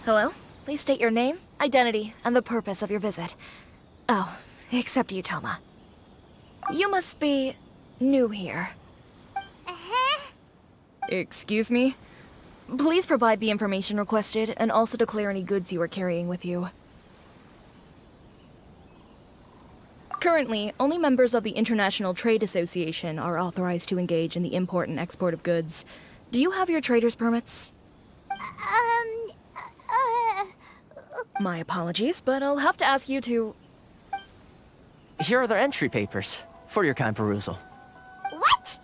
Hello? Please state your name, identity, and the purpose of your visit. Oh, except you, Toma. You must be new here. Uh-huh. Excuse me? Please provide the information requested and also declare any goods you are carrying with you. Currently, only members of the International Trade Association are authorized to engage in the import and export of goods. Do you have your trader's permits? Uh, My apologies, but I'll have to ask you to... Here are their entry papers, for your kind perusal. what?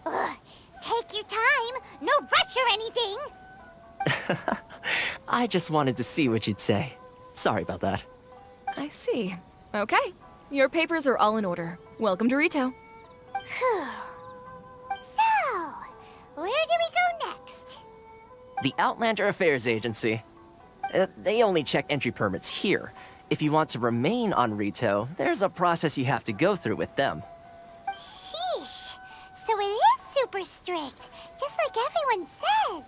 Ugh, take your time. No rush or anything. I just wanted to see what you'd say. Sorry about that. I see. Okay. Your papers are all in order. Welcome to Rito. Whew. So, where do we go next? The Outlander Affairs Agency. They only check entry permits here. If you want to remain on Rito, there's a process you have to go through with them. Sheesh. So it is super strict, just like everyone says.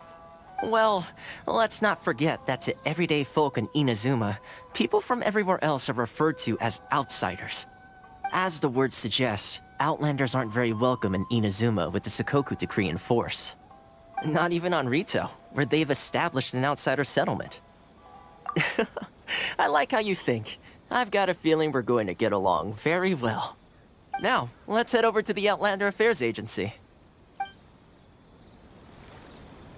Well, let's not forget that to everyday folk in Inazuma, people from everywhere else are referred to as outsiders. As the word suggests, Outlanders aren't very welcome in Inazuma with the Sakoku Decree in force. Not even on Rito, where they've established an outsider settlement. I like how you think. I've got a feeling we're going to get along very well. Now, let's head over to the Outlander Affairs Agency.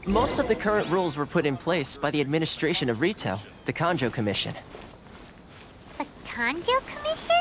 Most of the current rules were put in place by the administration of Rito, the Kanjo Commission. The Kanjo Commission?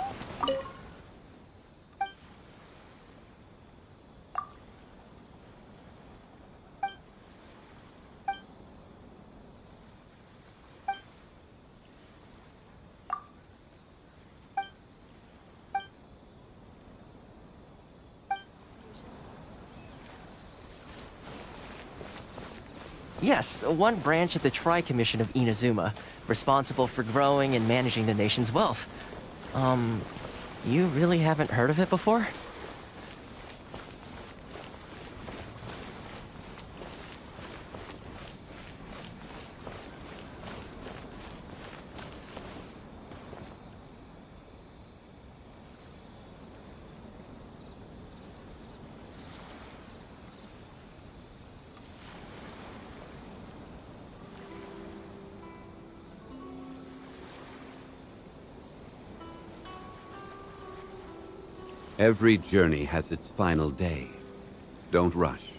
Yes, one branch of the Tri-Commission of Inazuma, responsible for growing and managing the nation's wealth. You really haven't heard of it before? Every journey has its final day. Don't rush.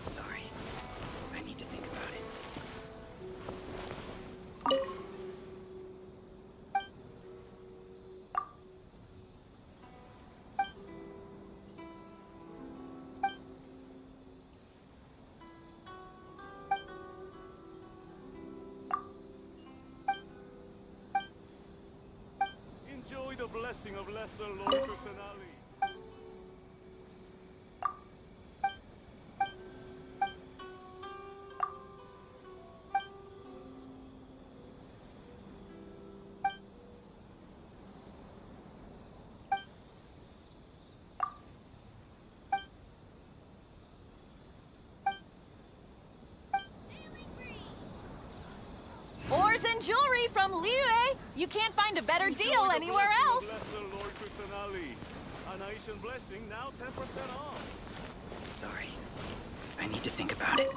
Sorry. I need to think about it. Enjoy the blessing of Lesser Lord Kusanali. Ores and jewelry from Liue! You can't find a better deal anywhere else! Lesser Lord Kusanali. An Asian blessing now 10% off. Sorry. I need to think about it.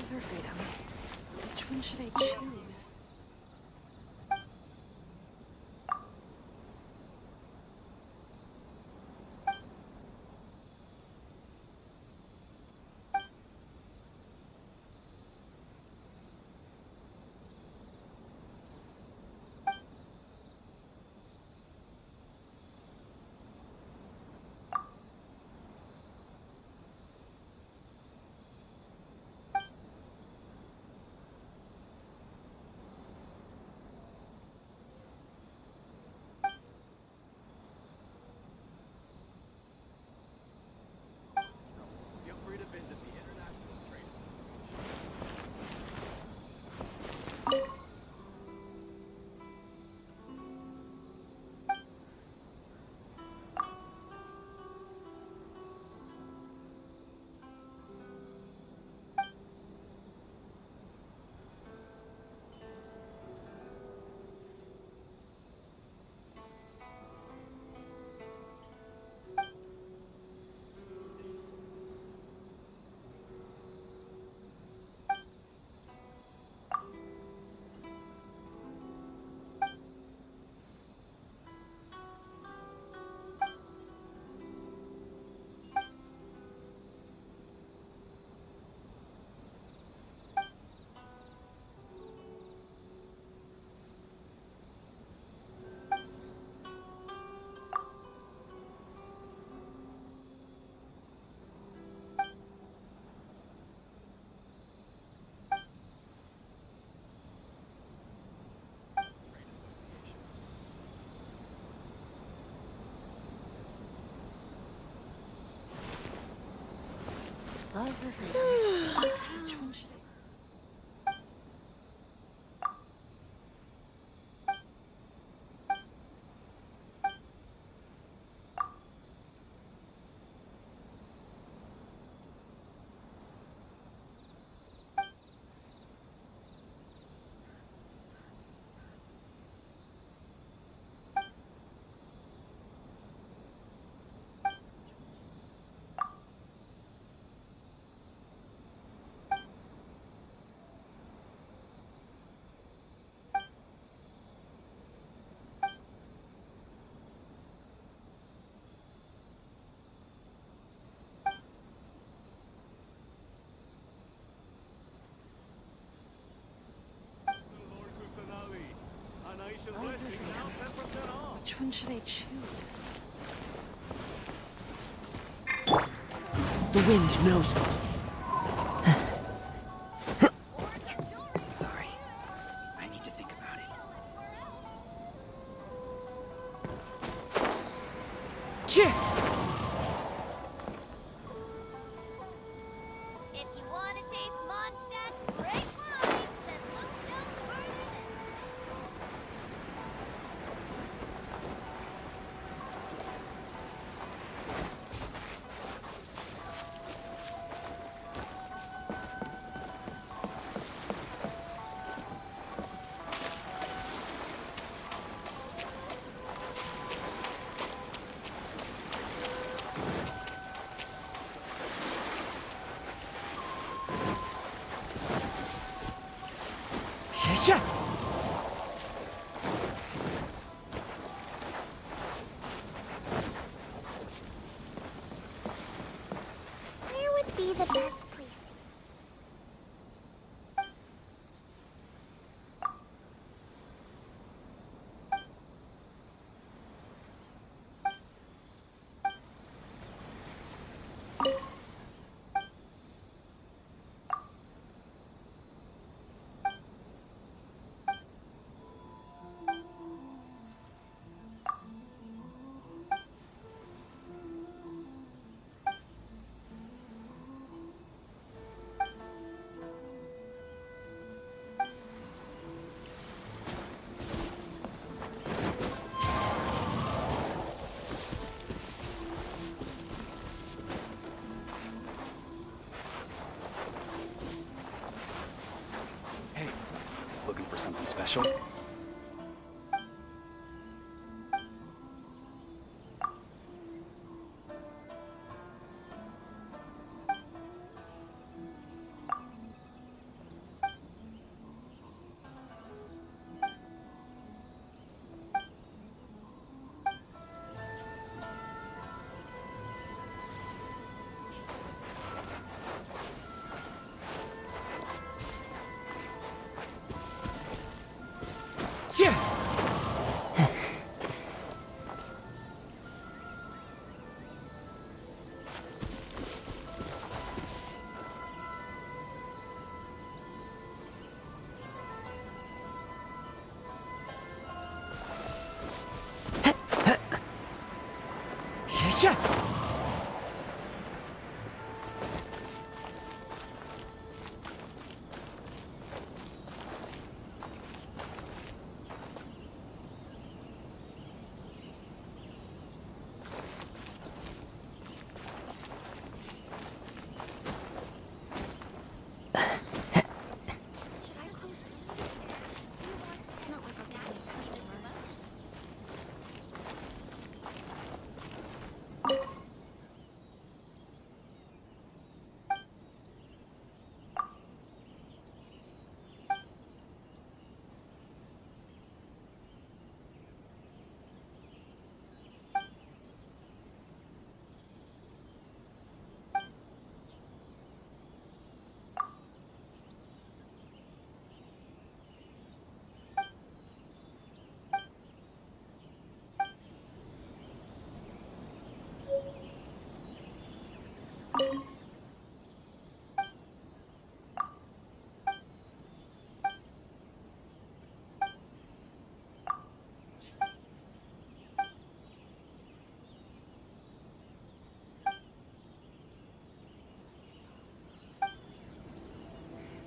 Love or freedom? Which one should I choose? Feel free to visit the International Trade. Love or freedom? Which one should I... Lord Kusanali, Anaisan Blessing now 10% off. Which one should I choose? The wind knows me. Sorry. I need to think about it. If you want to taste Mondstadt's great wines, then look no further than... Yeah. Where would be the best place to... Hey, looking for something special? Should I close early? Do you want to? It's not like I'll get any customers.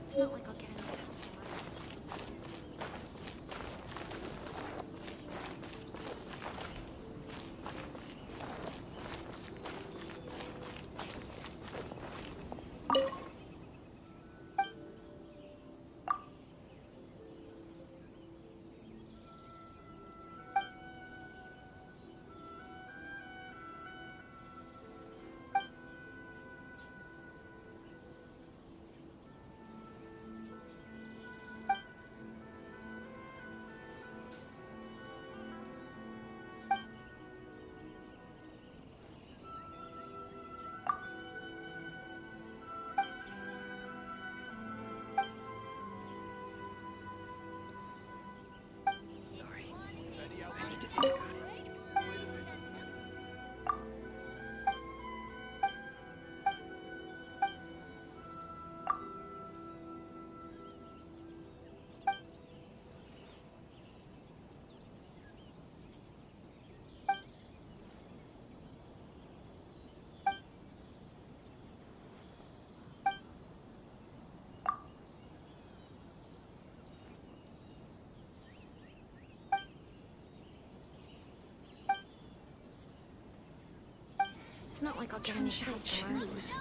It's not like I'll get any customers. Sorry. I need to think about it. It's not like I'll get any customers.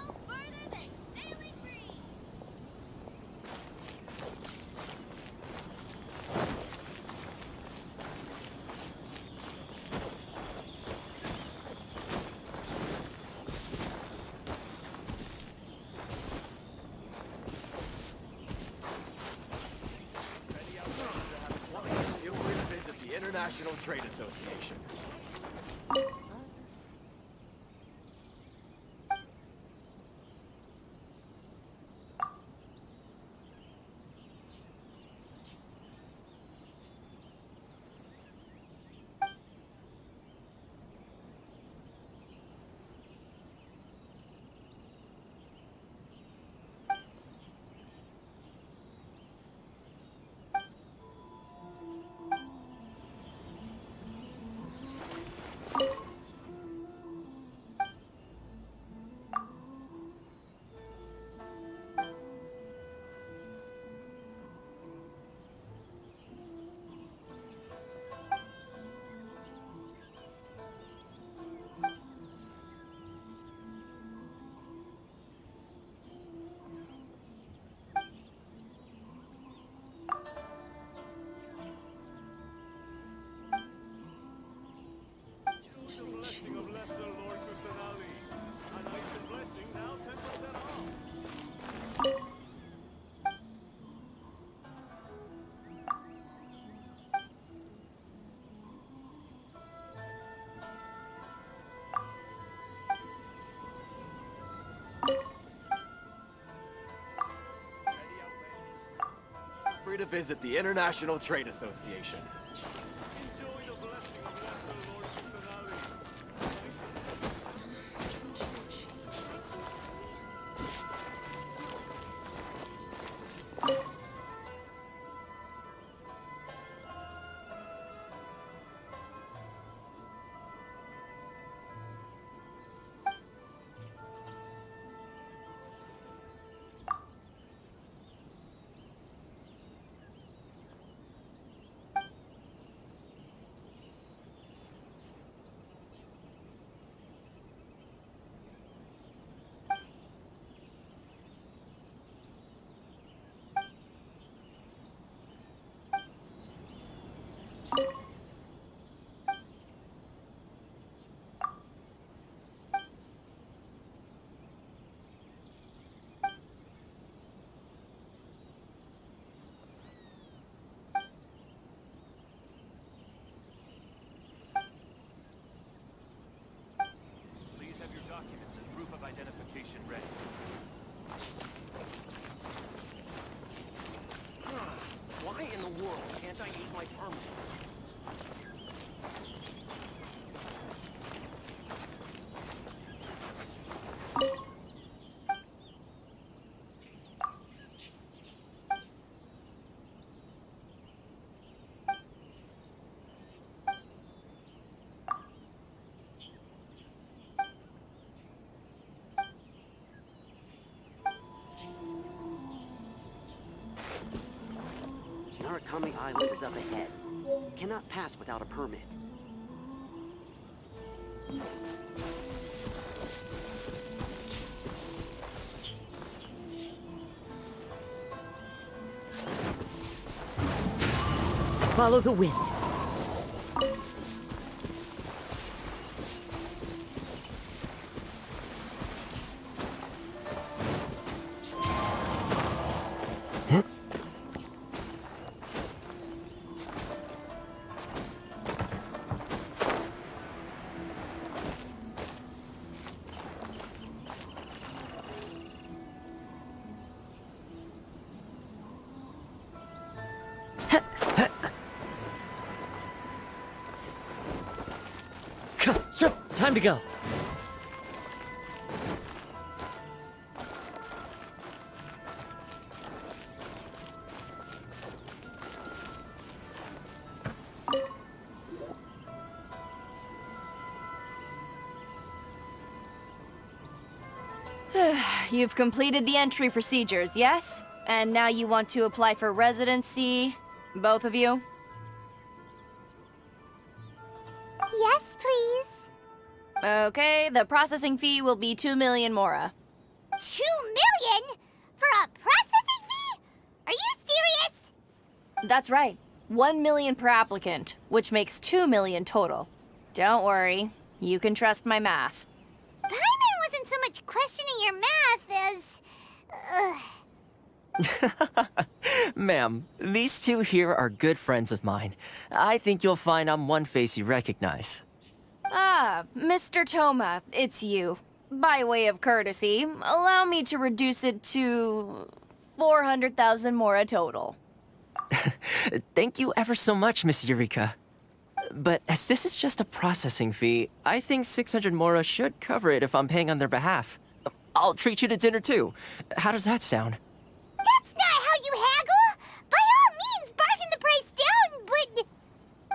You'll visit the International Trade Association. free to visit the International Trade Association. Enjoy the blessing of Lesser Lord Kusanali. Please have your documents and proof of identification ready. Why in the world can't I use my permit? Narukami Island is up ahead. You cannot pass without a permit. Follow the wind. Sure, time to go. You've completed the entry procedures, yes? And now you want to apply for residency, both of you? Yes, please. Okay, the processing fee will be 2 million mora. 2 million? For a processing fee? Are you serious? That's right. 1 million per applicant, which makes 2 million total. Don't worry, you can trust my math. Paimon wasn't so much questioning your math as... Ma'am, these two here are good friends of mine. I think you'll find I'm one face you recognize. Ah, Mr. Toma, it's you. By way of courtesy, allow me to reduce it to 400,000 mora total. Thank you ever so much, Miss Eureka. But as this is just a processing fee, I think 600 mora should cover it if I'm paying on their behalf. I'll treat you to dinner too. How does that sound? That's not how you haggle! By all means, bargain the price down, but...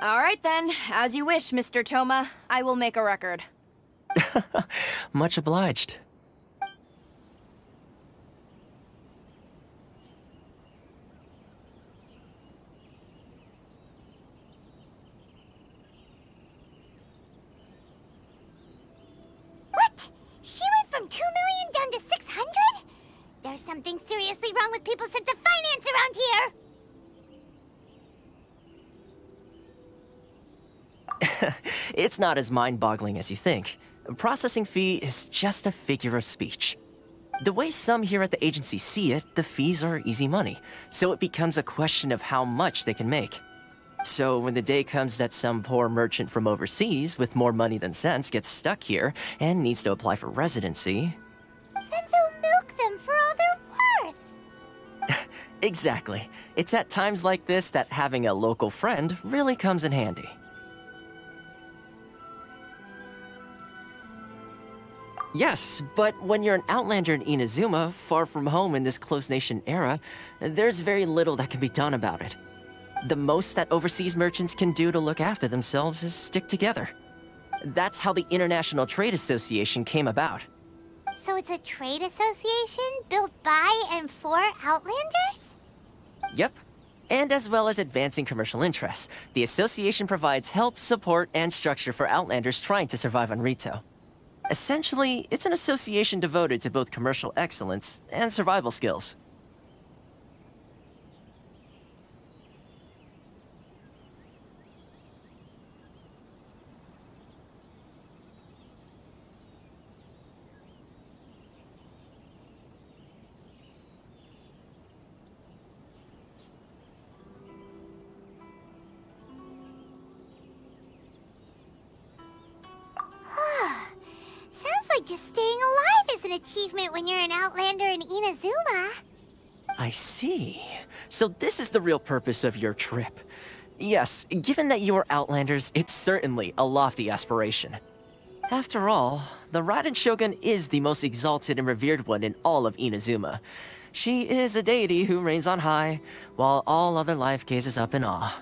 All right then, as you wish, Mr. Toma. I will make a record. Much obliged. What? She went from 2 million down to 600? There's something seriously wrong with people's sense of finance around here! It's not as mind-boggling as you think. A processing fee is just a figure of speech. The way some here at the agency see it, the fees are easy money, so it becomes a question of how much they can make. So when the day comes that some poor merchant from overseas with more money than sense gets stuck here and needs to apply for residency... Then they'll milk them for all they're worth! Exactly. It's at times like this that having a local friend really comes in handy. Yes, but when you're an outlander in Inazuma, far from home in this closed nation era, there's very little that can be done about it. The most that overseas merchants can do to look after themselves is stick together. That's how the International Trade Association came about. So it's a trade association built by and for Outlanders? Yep. And as well as advancing commercial interests, the association provides help, support, and structure for Outlanders trying to survive on Rito. Essentially, it's an association devoted to both commercial excellence and survival skills. Sounds like just staying alive is an achievement when you're an Outlander in Inazuma. I see. So this is the real purpose of your trip. Yes, given that you are Outlanders, it's certainly a lofty aspiration. After all, the Raiden Shogun is the most exalted and revered one in all of Inazuma. She is a deity who reigns on high, while all other life gazes up in awe.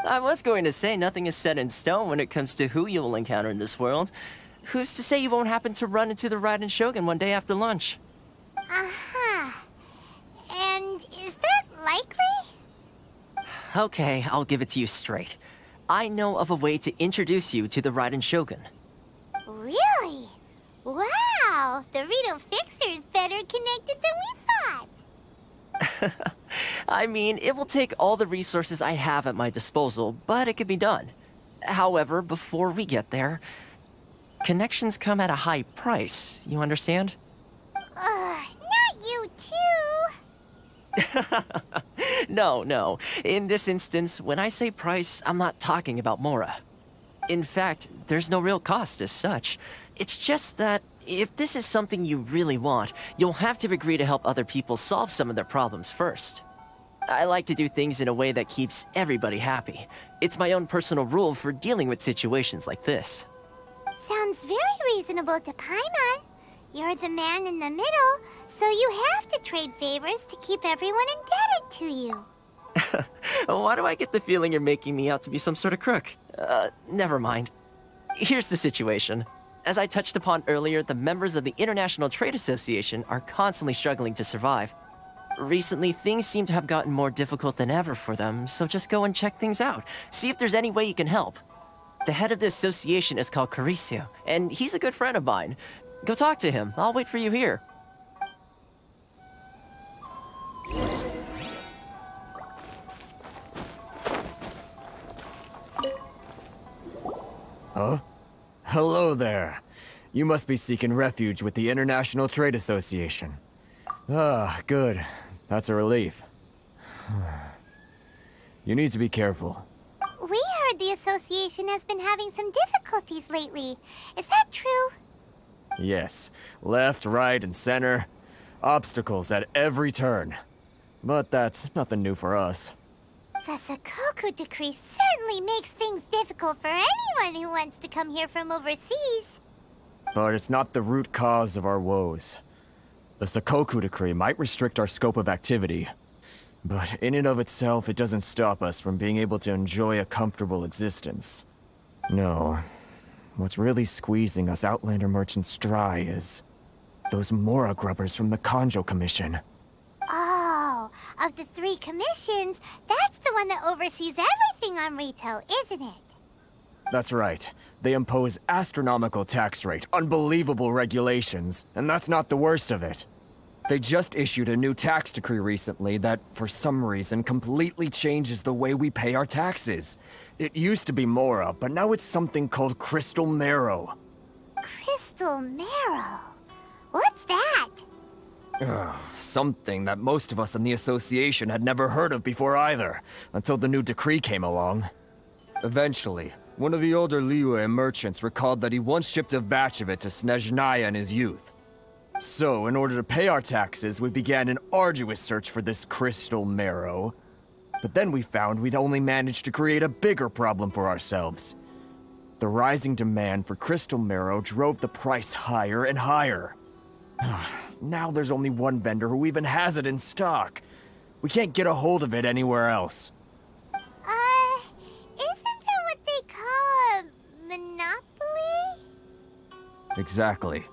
I was going to say nothing is set in stone when it comes to who you will encounter in this world. Who's to say you won't happen to run into the Raiden Shogun one day after lunch? Uh-huh. And is that likely? Okay, I'll give it to you straight. I know of a way to introduce you to the Raiden Shogun. Really? Wow! The Rito Fixer is better connected than we thought! I mean, it will take all the resources I have at my disposal, but it can be done. However, before we get there, connections come at a high price, you understand? Not you too! No. In this instance, when I say price, I'm not talking about Mora. In fact, there's no real cost as such. It's just that if this is something you really want, you'll have to agree to help other people solve some of their problems first. I like to do things in a way that keeps everybody happy. It's my own personal rule for dealing with situations like this. Sounds very reasonable to Paimon. You're the man in the middle, so you have to trade favors to keep everyone indebted to you. Why do I get the feeling you're making me out to be some sort of crook? Never mind. Here's the situation. As I touched upon earlier, the members of the International Trade Association are constantly struggling to survive. Recently, things seem to have gotten more difficult than ever for them, so just go and check things out. See if there's any way you can help. The head of the association is called Carisio, and he's a good friend of mine. Go talk to him. I'll wait for you here. Huh? Hello there. You must be seeking refuge with the International Trade Association. Ah, good. That's a relief. You need to be careful. We heard the association has been having some difficulties lately. Is that true? Yes. Left, right, and center. Obstacles at every turn. But that's nothing new for us. The Sakoku decree certainly makes things difficult for anyone who wants to come here from overseas. But it's not the root cause of our woes. The Sakoku decree might restrict our scope of activity, but in and of itself, it doesn't stop us from being able to enjoy a comfortable existence. No. What's really squeezing us Outlander merchants dry is those Mora grubbers from the Kanjo Commission. Oh, Of the 3 commissions, that's the one that oversees everything on retail, isn't it? That's right. They impose astronomical tax rate, unbelievable regulations, and that's not the worst of it. They just issued a new tax decree recently that, for some reason, completely changes the way we pay our taxes. It used to be Mora, but now it's something called Crystal Marrow. Crystal Marrow? What's that? Something that most of us in the association had never heard of before either, until the new decree came along. Eventually, one of the older Liyue merchants recalled that he once shipped a batch of it to Snezhnaya in his youth. So, in order to pay our taxes, we began an arduous search for this crystal marrow. But then we found we'd only managed to create a bigger problem for ourselves. The rising demand for crystal marrow drove the price higher and higher. Now there's only one vendor who even has it in stock. We can't get a hold of it anywhere else. Isn't that what they call a monopoly? Exactly.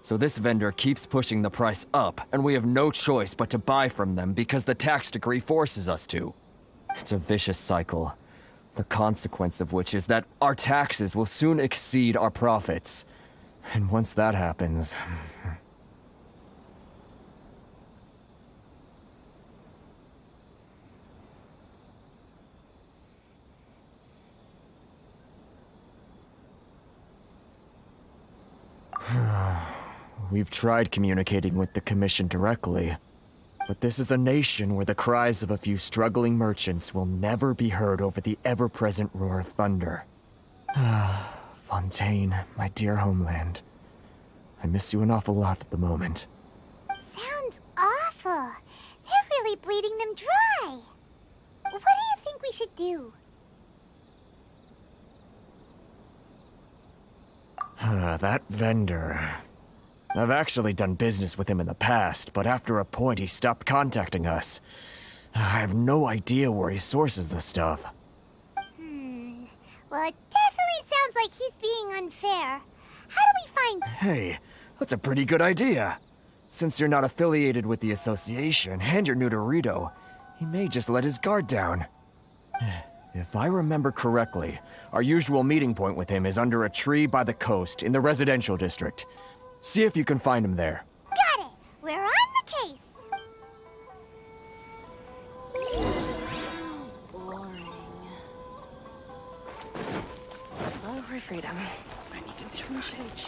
So this vendor keeps pushing the price up, and we have no choice but to buy from them because the tax decree forces us to. It's a vicious cycle, the consequence of which is that our taxes will soon exceed our profits. And once that happens... We've tried communicating with the Commission directly, but this is a nation where the cries of a few struggling merchants will never be heard over the ever-present roar of thunder. Fontaine, my dear homeland. I miss you an awful lot at the moment. Sounds awful. They're really bleeding them dry. What do you think we should do? That vendor... I've actually done business with him in the past, but after a point he stopped contacting us. I have no idea where he sources the stuff. Well, it definitely sounds like he's being unfair. How do we find... Hey, that's a pretty good idea. Since you're not affiliated with the association, and you're new to Rito, he may just let his guard down. If I remember correctly, our usual meeting point with him is under a tree by the coast in the residential district. See if you can find him there. Got it! We're on the case! Boring. Love for freedom. I need to think about it.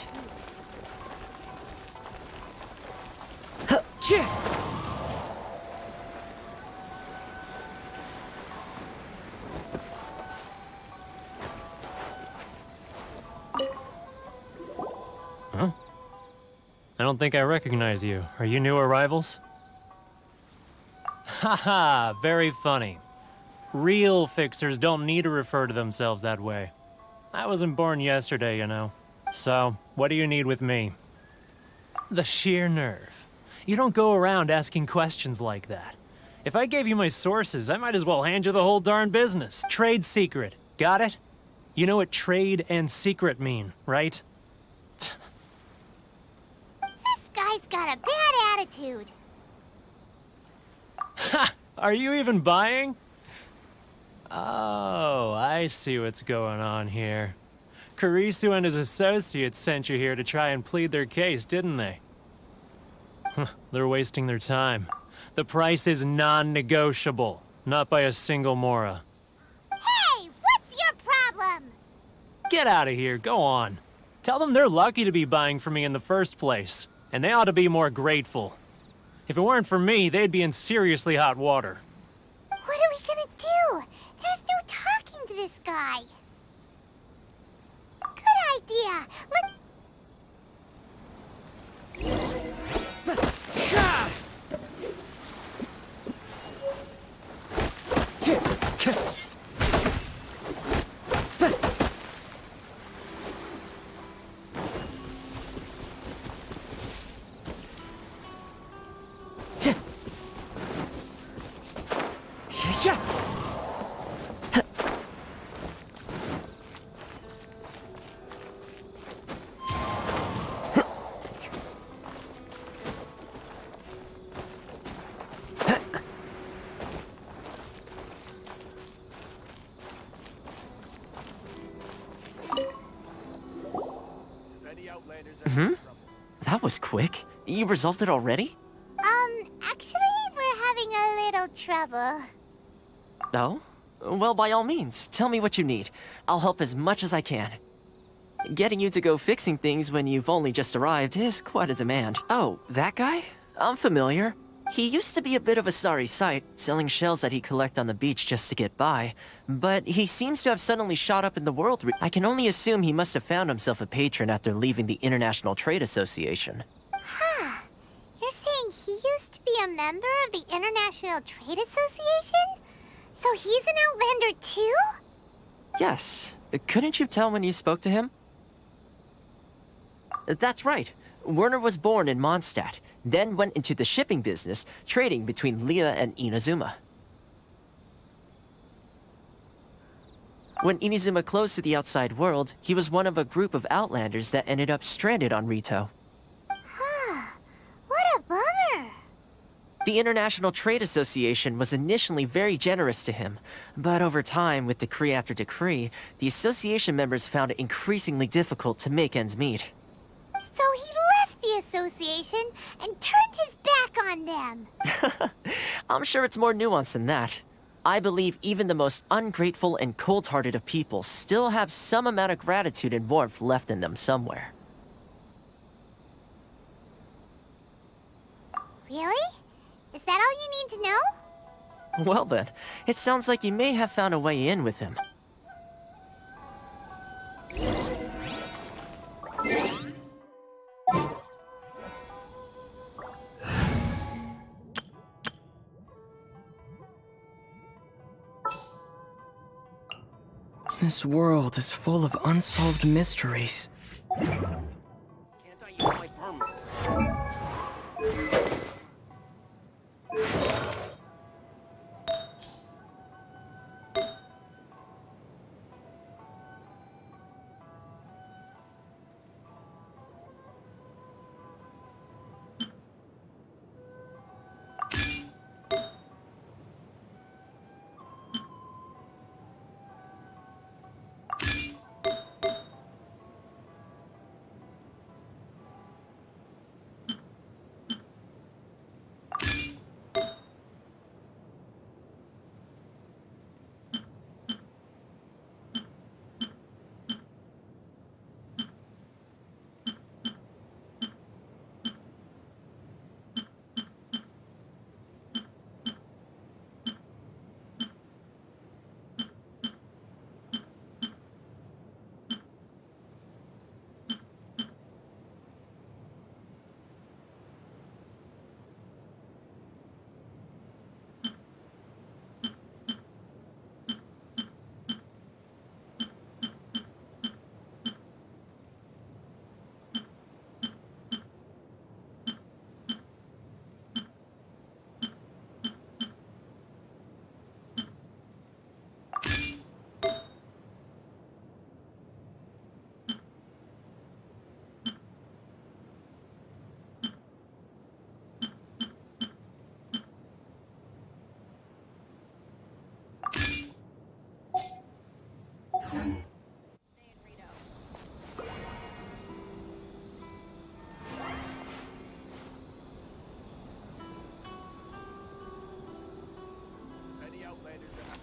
Huh? I don't think I recognize you. Are you new arrivals? Haha, very funny. Real fixers don't need to refer to themselves that way. I wasn't born yesterday, you know. So, what do you need with me? The sheer nerve. You don't go around asking questions like that. If I gave you my sources, I might as well hand you the whole darn business. Trade secret. Got it? You know what trade and secret mean, right? This guy's got a bad attitude. Ha! Are you even buying? Oh, I see what's going on here. Kurisu and his associates sent you here to try and plead their case, didn't they? They're wasting their time. The price is non-negotiable, not by a single Mora. Hey, what's your problem? Get out of here, go on. Tell them they're lucky to be buying from me in the first place, and they ought to be more grateful. If it weren't for me, they'd be in seriously hot water. What are we gonna do? There's no talking to this guy. Good idea. That was quick. You resolved it already? Actually, we're having a little trouble. Oh? Well, by all means, tell me what you need. I'll help as much as I can. Getting you to go fixing things when you've only just arrived is quite a demand. Oh, that guy? I'm familiar. He used to be a bit of a sorry sight, selling shells that he'd collect on the beach just to get by. But he seems to have suddenly shot up in the world. I can only assume he must have found himself a patron after leaving the International Trade Association. Huh. You're saying he used to be a member of the International Trade Association? So he's an Outlander too? Yes. Couldn't you tell when you spoke to him? That's right. Werner was born in Mondstadt, then went into the shipping business, trading between Leah and Inazuma. When Inazuma closed to the outside world, he was one of a group of Outlanders that ended up stranded on Rito. Huh. What a bummer. The International Trade Association was initially very generous to him, but over time, with decree after decree, the association members found it increasingly difficult to make ends meet. So he left the association and turned his back on them. I'm sure it's more nuanced than that. I believe even the most ungrateful and cold-hearted of people still have some amount of gratitude and warmth left in them somewhere. Really? Is that all you need to know? Well then, it sounds like you may have found a way in with him. This world is full of unsolved mysteries. Can't I use my permit? Any Outlanders that have...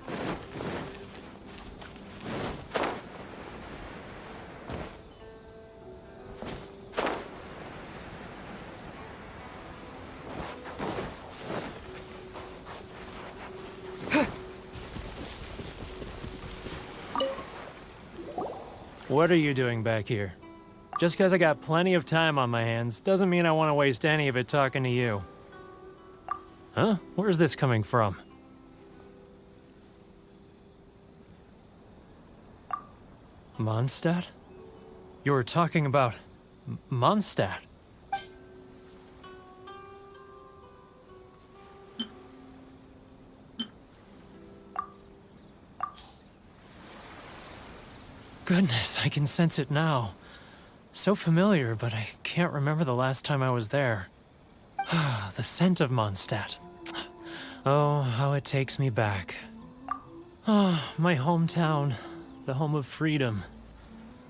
What are you doing back here? Just because I got plenty of time on my hands doesn't mean I want to waste any of it talking to you. Huh? Where's this coming from? Mondstadt? You were talking about Mondstadt. Goodness, I can sense it now. So familiar, but I can't remember the last time I was there. The scent of Mondstadt. Oh, how it takes me back. Oh, my hometown, the home of freedom.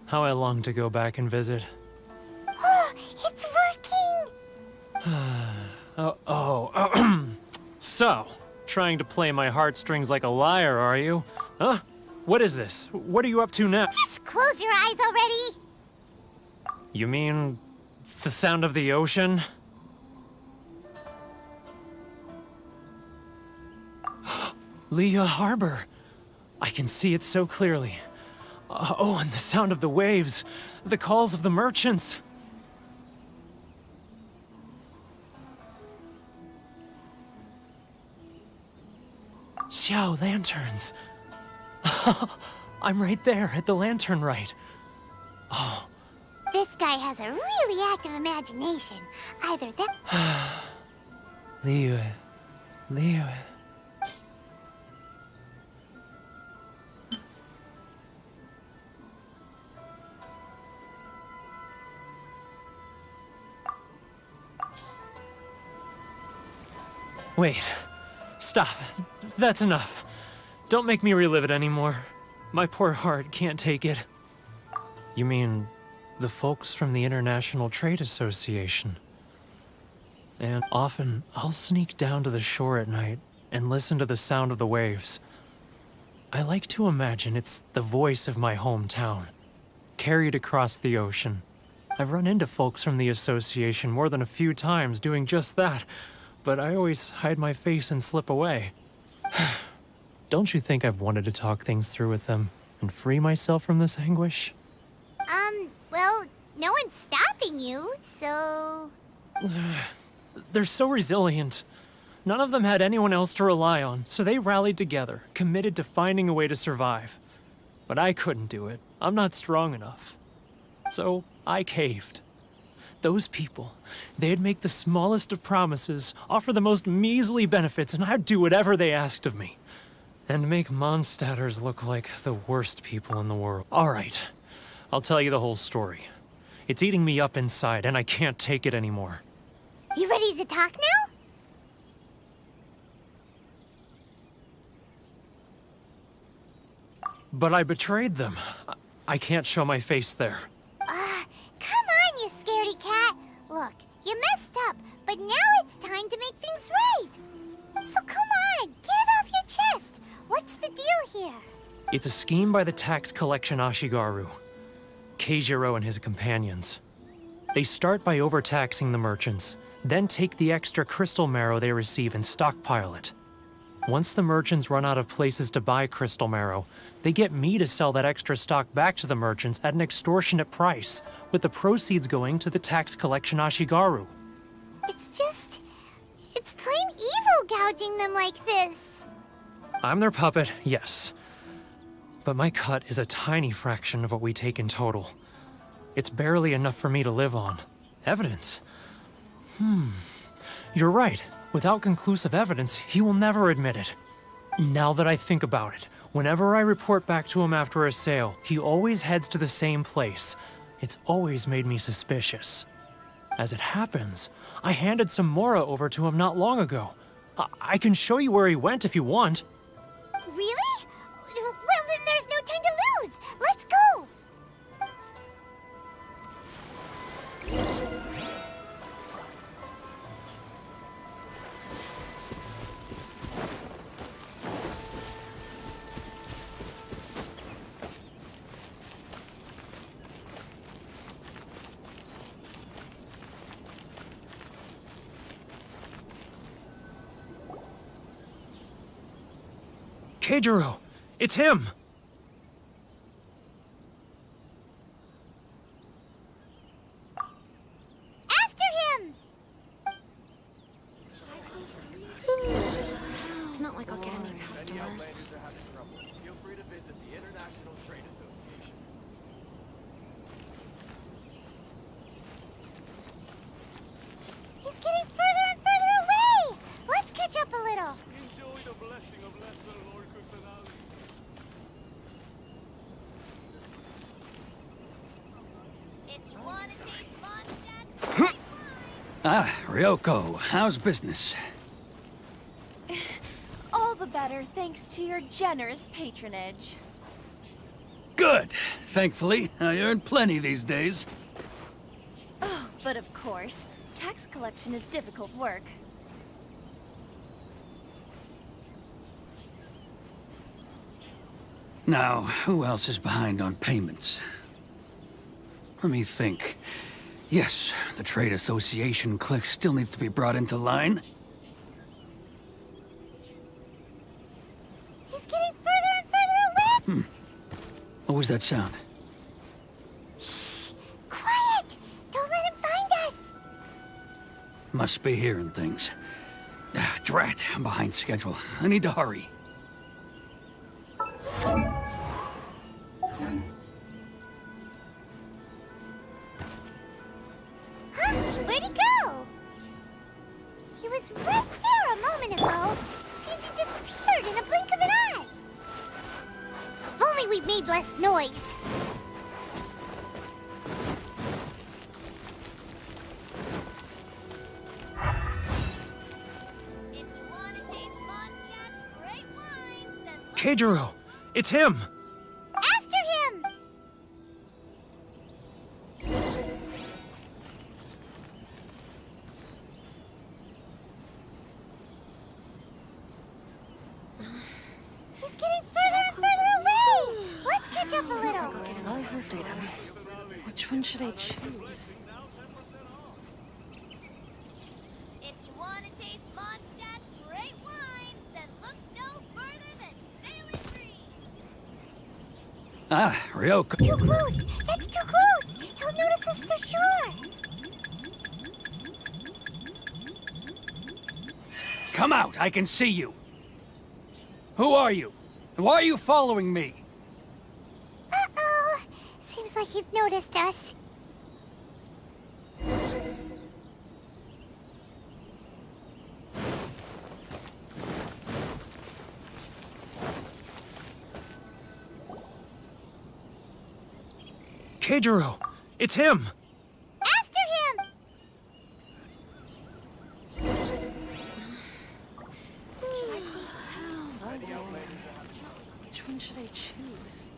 How I long to go back and visit. Oh, it's working! So, trying to play my heartstrings like a liar, are you? Huh? What is this? What are you up to now? Just close your eyes already! You mean the sound of the ocean? Leah Harbor. I can see it so clearly. Oh, and the sound of the waves. The calls of the merchants. Xiao lanterns. I'm right there at the lantern right. Oh. This guy has a really active imagination. Either that... Liu. Wait. Stop. That's enough. Don't make me relive it anymore. My poor heart can't take it. You mean the folks from the International Trade Association? And often, I'll sneak down to the shore at night and listen to the sound of the waves. I like to imagine it's the voice of my hometown, carried across the ocean. I've run into folks from the association more than a few times doing just that, but I always hide my face and slip away. Don't you think I've wanted to talk things through with them and free myself from this anguish? Well, no one's stopping you, so... They're so resilient. None of them had anyone else to rely on, so they rallied together, committed to finding a way to survive. But I couldn't do it. I'm not strong enough. So I caved. Those people, they'd make the smallest of promises, offer the most measly benefits, and I'd do whatever they asked of me. And make Mondstadters look like the worst people in the world. All right, I'll tell you the whole story. It's eating me up inside, and I can't take it anymore. You ready to talk now? But I betrayed them. I can't show my face there. Come on, you scaredy cat. Look, you messed up, but now it's time to make things right. So come on, get it off your chest. What's the deal here? It's a scheme by the tax collection Ashigaru, Keijiro and his companions. They start by overtaxing the merchants, then take the extra crystal marrow they receive and stockpile it. Once the merchants run out of places to buy crystal marrow, they get me to sell that extra stock back to the merchants at an extortionate price, with the proceeds going to the tax collection Ashigaru. It's plain evil gouging them like this. I'm their puppet, yes. But my cut is a tiny fraction of what we take in total. It's barely enough for me to live on. Evidence? You're right. Without conclusive evidence, he will never admit it. Now that I think about it, whenever I report back to him after a sale, he always heads to the same place. It's always made me suspicious. As it happens, I handed some Mora over to him not long ago. I can show you where he went if you want. Really? Well, then there's no time to lose. Let's go. Keijiro! It's him! After him! It's not like I'll get any customers. Feel free to visit the International Trade Association. He's getting further and further away! Let's catch up a little. Enjoy the blessing of Lesser Lord Kusanali. If you want to taste Mondstadt, Ah, Ryoko, how's business? All the better thanks to your generous patronage. Good. Thankfully, I earn plenty these days. Oh, but of course, Tax collection is difficult work. Now, who else is behind on payments? Let me think. Yes, the Trade Association clique still needs to be brought into line. He's getting further and further away! What was that sound? Shh! Quiet! Don't let him find us! Must be hearing things. Drat, I'm behind schedule. I need to hurry. Huh? Where'd he go? He was right there a moment ago. Seems he disappeared in a blink of an eye. If only we'd made less noise. If you want to taste Mondstadt's great wines, then look Keijiro! It's him! after him! He's getting further and further away! Let's catch up a little! Which one should I choose? If you want to taste Mondstadt's great wines, then look no further than Sailing Breeze! Ah, Ryoko. Too close! That's too close! He'll notice us for sure! Come out, I can see you. Who are you? And why are you following me? Uh-oh! Seems like he's noticed us. Keijiro! It's him! After him! Should I postpone? Which one should I choose?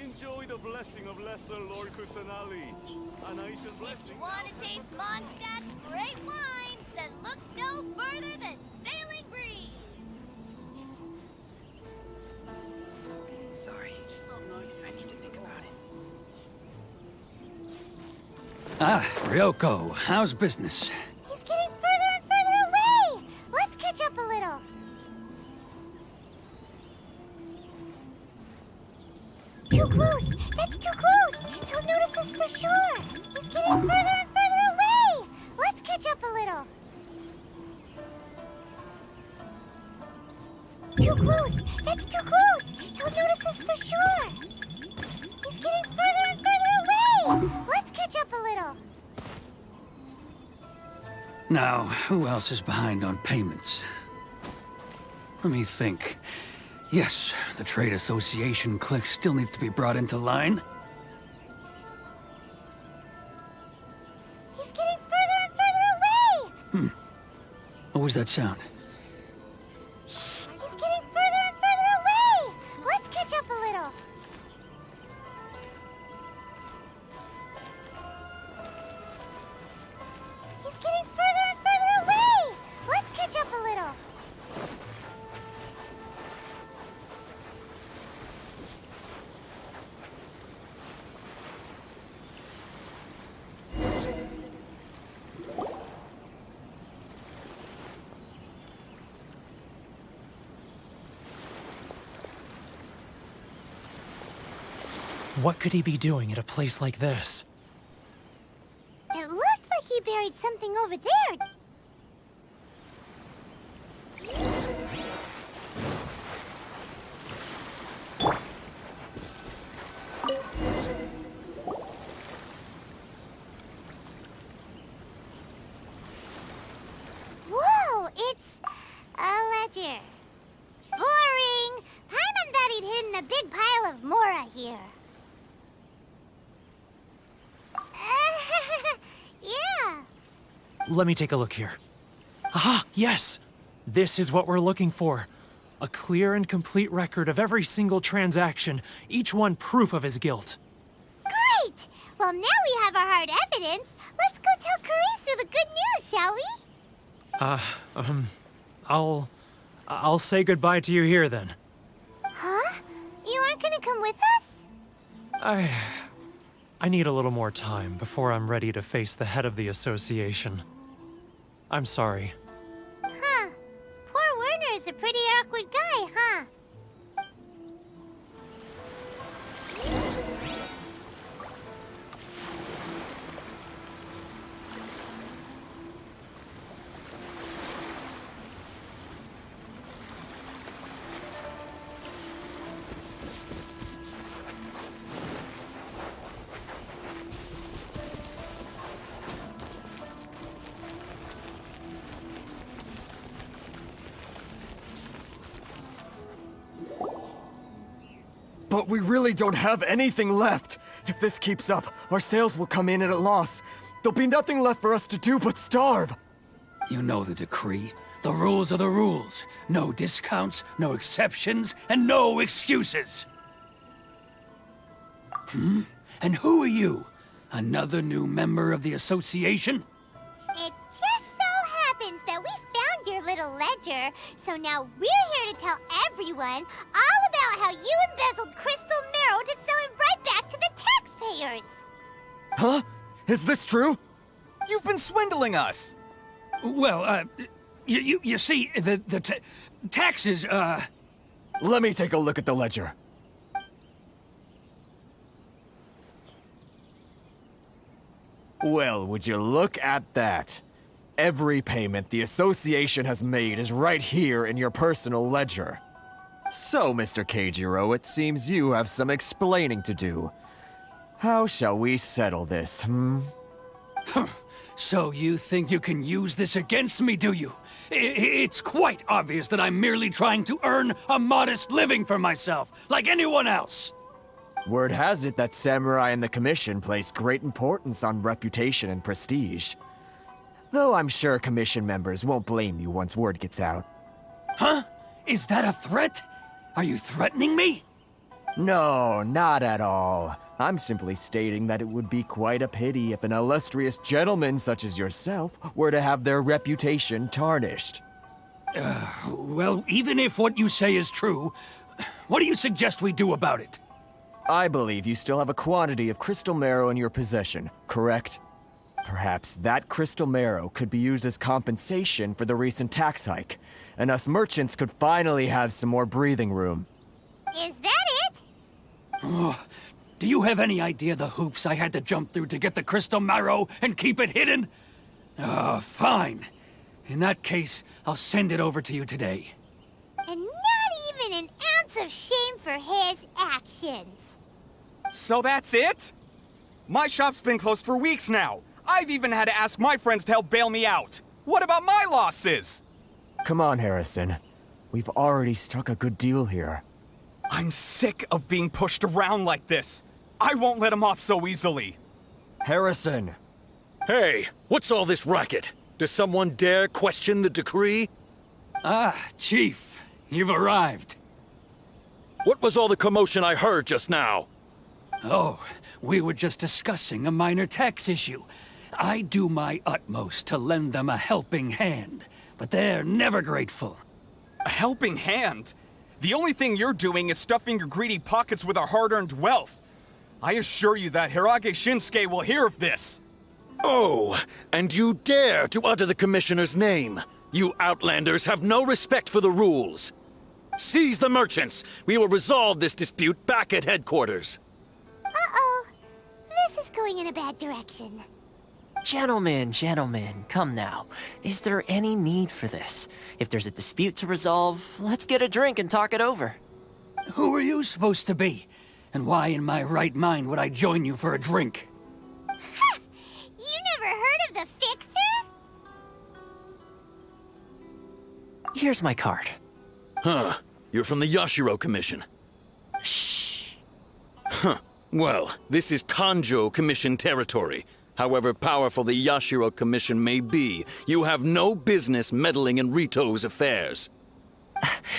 Enjoy the blessing of Lesser Lord Kusanali. An Aishan blessing. Want to taste Mondstadt's great wines? Then look no further than Sailing Breeze! Sorry. I need to think about it. Ah, Ryoko, how's business? He's getting further and further away! Let's catch up a little. Too close! That's too close! He'll notice us for sure! He's getting further and further away! Let's catch up a little. Too close! That's too close! He'll notice us for sure! He's getting further and further away! Let's catch up a little. Now, who else is behind on payments? Let me think. Yes, the Trade Association clique still needs to be brought into line. He's getting further and further away! What was that sound? Shh! He's getting further and further away! Let's catch up a little. He's getting further and further away! Let's catch up a little. What could he be doing at a place like this? It looked like he buried something over there. Whoa, it's a ledger. Boring! Paimon thought he'd hidden a big pile of Mora here. Yeah. Let me take a look here. Ah, yes! This is what we're looking for. A clear and complete record of every single transaction, each one proof of his guilt. Great! Well, now we have our hard evidence. Let's go tell Karisu the good news, shall we? I'll say goodbye to you here then. Huh? You aren't gonna come with us? I need a little more time before I'm ready to face the head of the association. I'm sorry. Huh. Poor Werner's a pretty awkward guy, huh? But we really don't have anything left. If this keeps up, our sales will come in at a loss. There'll be nothing left for us to do but starve. You know the decree. The rules are the rules. No discounts, no exceptions, and no excuses. And who are you? Another new member of the association? It just so happens that we found your little ledger, so now we're here to tell everyone all about how you embezzled crystal marrow to sell it right back to the taxpayers. Huh? Is this true? You've been swindling us! Well, you see, the taxes, Let me take a look at the ledger. Well, would you look at that? Every payment the association has made is right here in your personal ledger. So, Mr. Keijiro, it seems you have some explaining to do. How shall we settle this, So you think you can use this against me, do you? It's quite obvious that I'm merely trying to earn a modest living for myself, like anyone else. Word has it that Samurai and the Commission place great importance on reputation and prestige. Though I'm sure Commission members won't blame you once word gets out. Huh? Is that a threat? Are you threatening me? No, not at all. I'm simply stating that it would be quite a pity if an illustrious gentleman such as yourself were to have their reputation tarnished. Well, even if what you say is true, what do you suggest we do about it? I believe you still have a quantity of crystal marrow in your possession, correct? Perhaps that crystal marrow could be used as compensation for the recent tax hike, and us merchants could finally have some more breathing room. Is that it? Do you have any idea the hoops I had to jump through to get the crystal marrow and keep it hidden? Fine. In that case, I'll send it over to you today. And not even an ounce of shame for his actions. So that's it? My shop's been closed for weeks now. I've even had to ask my friends to help bail me out. What about my losses? Come on, Harrison. We've already struck a good deal here. I'm sick of being pushed around like this. I won't let him off so easily. Harrison! Hey, what's all this racket? Does someone dare question the decree? Chief, you've arrived. What was all the commotion I heard just now? Oh, we were just discussing a minor tax issue. I do my utmost to lend them a helping hand, but they're never grateful. A helping hand? The only thing you're doing is stuffing your greedy pockets with our hard-earned wealth. I assure you that Hirage Shinsuke will hear of this. Oh, and you dare to utter the Commissioner's name. You Outlanders have no respect for the rules. Seize the merchants. We will resolve this dispute back at headquarters. Uh-oh. This is going in a bad direction. Gentlemen, come now. Is there any need for this? If there's a dispute to resolve, let's get a drink and talk it over. Who are you supposed to be? And why in my right mind would I join you for a drink? Ha! You never heard of the Fixer? Here's my card. Huh. You're from the Yashiro Commission. Shh. Huh. Well, this is Kanjo Commission territory. However powerful the Yashiro Commission may be, you have no business meddling in Rito's affairs.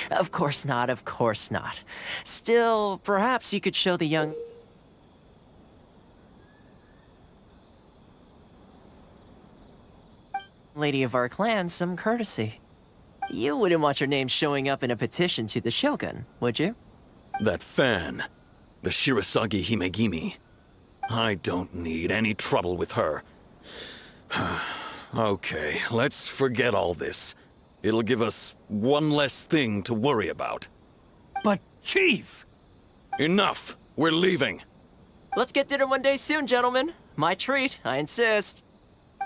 Of course not, of course not. Still, perhaps you could show the young... lady of our clan some courtesy. You wouldn't want your name showing up in a petition to the Shogun, would you? That fan, the Shirasagi Himegimi. I don't need any trouble with her. Okay, let's forget all this. It'll give us one less thing to worry about. But, Chief! Enough! We're leaving. Let's get dinner one day soon, gentlemen. My treat, I insist.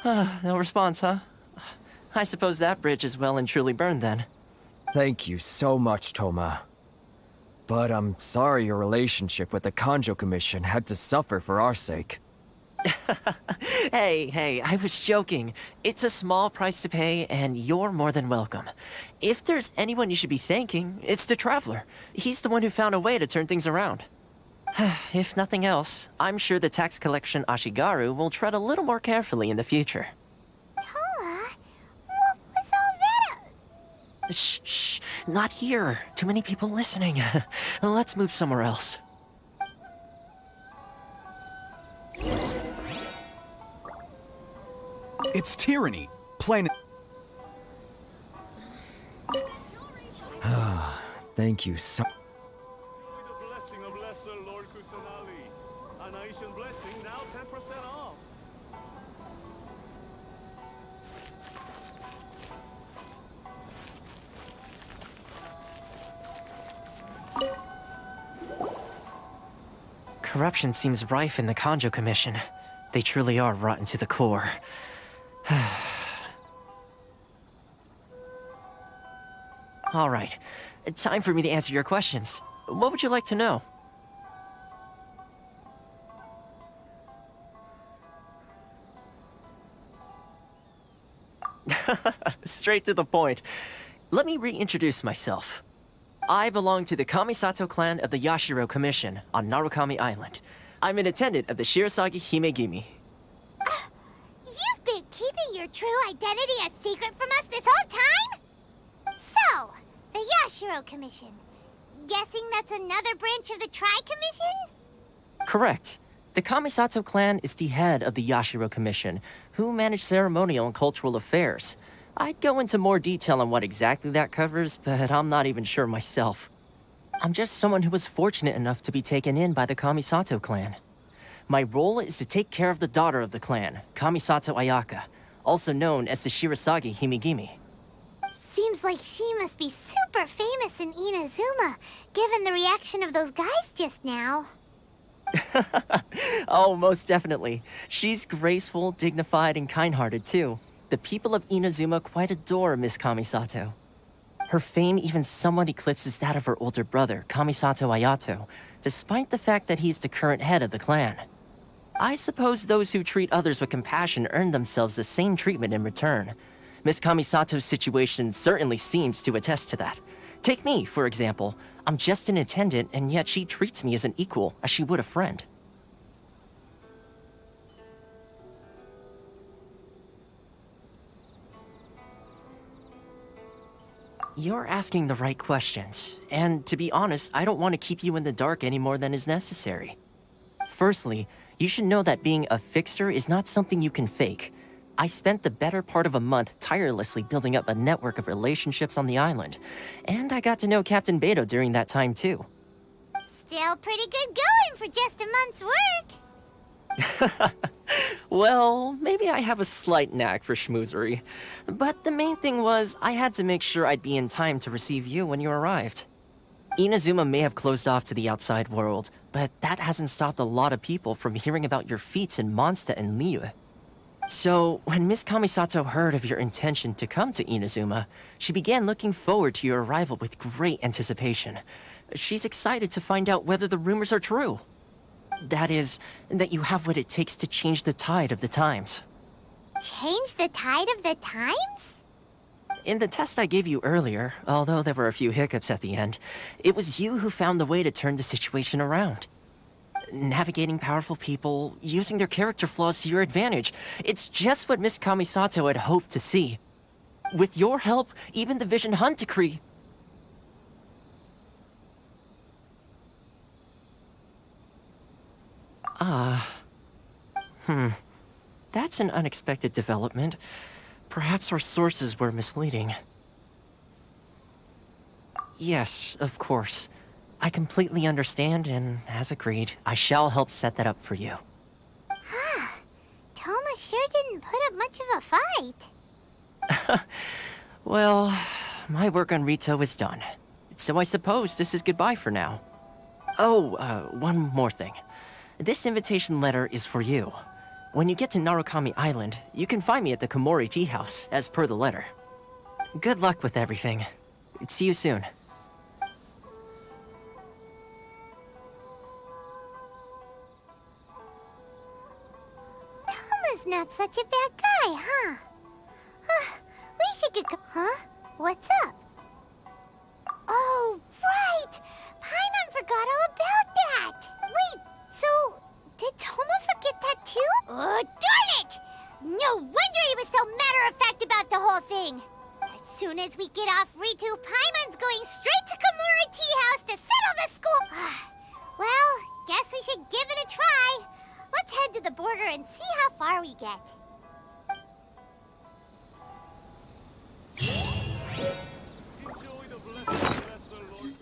No response, huh? I suppose that bridge is well and truly burned then. Thank you so much, Toma. But I'm sorry your relationship with the Kanjo Commission had to suffer for our sake. Hey, I was joking. It's a small price to pay, and you're more than welcome. If there's anyone you should be thanking, it's the Traveler. He's the one who found a way to turn things around. If nothing else, I'm sure the tax collection Ashigaru will tread a little more carefully in the future. Toma, what was all that? Shh, not here. Too many people listening. Let's move somewhere else. It's tyranny. Plain. Thank you so... The blessing of Lesser Lord Kusanali. An Aishan blessing, now 10% off. Corruption seems rife in the Kanjo Commission. They truly are rotten to the core. All right, time for me to answer your questions. What would you like to know? Straight to the point. Let me reintroduce myself. I belong to the Kamisato clan of the Yashiro Commission on Narukami Island. I'm an attendant of the Shirasagi Himegimi. You've been keeping your true identity a secret from us this whole time? So, the Yashiro Commission. Guessing that's another branch of the Tri-Commission? Correct. The Kamisato clan is the head of the Yashiro Commission, who manage ceremonial and cultural affairs. I'd go into more detail on what exactly that covers, but I'm not even sure myself. I'm just someone who was fortunate enough to be taken in by the Kamisato clan. My role is to take care of the daughter of the clan, Kamisato Ayaka, also known as the Shirasagi Himegimi. Seems like she must be super famous in Inazuma, given the reaction of those guys just now. Oh, most definitely. She's graceful, dignified, and kind-hearted too. The people of Inazuma quite adore Miss Kamisato. Her fame even somewhat eclipses that of her older brother, Kamisato Ayato, despite the fact that he's the current head of the clan. I suppose those who treat others with compassion earn themselves the same treatment in return. Miss Kamisato's situation certainly seems to attest to that. Take me, for example. I'm just an attendant, and yet she treats me as an equal, as she would a friend. You're asking the right questions, and to be honest, I don't want to keep you in the dark any more than is necessary. Firstly, you should know that being a fixer is not something you can fake. I spent the better part of a month tirelessly building up a network of relationships on the island, and I got to know Captain Beto during that time too. Still pretty good going for just a month's work. Well, maybe I have a slight knack for schmoozery, but the main thing was I had to make sure I'd be in time to receive you when you arrived. Inazuma may have closed off to the outside world, but that hasn't stopped a lot of people from hearing about your feats in Mondstadt and Liyue. So, when Miss Kamisato heard of your intention to come to Inazuma, she began looking forward to your arrival with great anticipation. She's excited to find out whether the rumors are true. That is, that you have what it takes to change the tide of the times. Change the tide of the times? In the test I gave you earlier, although there were a few hiccups at the end, it was you who found the way to turn the situation around. Navigating powerful people, using their character flaws to your advantage. It's just what Miss Kamisato had hoped to see. With your help, even the Vision Hunt Decree... That's an unexpected development. Perhaps our sources were misleading. Yes, of course. I completely understand, and as agreed, I shall help set that up for you. Toma sure didn't put up much of a fight. Well, my work on Rito is done. So I suppose this is goodbye for now. Oh, one more thing. This invitation letter is for you. When you get to Narukami Island, you can find me at the Komori Tea House, as per the letter. Good luck with everything. See you soon. Toma's not such a bad guy, huh? We should go. Huh? What's up? Oh, right! Paimon forgot all about that! Wait, so did Toma forget that too? Oh, darn it! No wonder he was so matter-of-fact about the whole thing! As soon as we get off Ritu, Paimon's going straight to Komori Tea House to settle the school! Well, guess we should give it a try. Let's head to the border and see how far we get. Enjoy the blessing of lesser Lord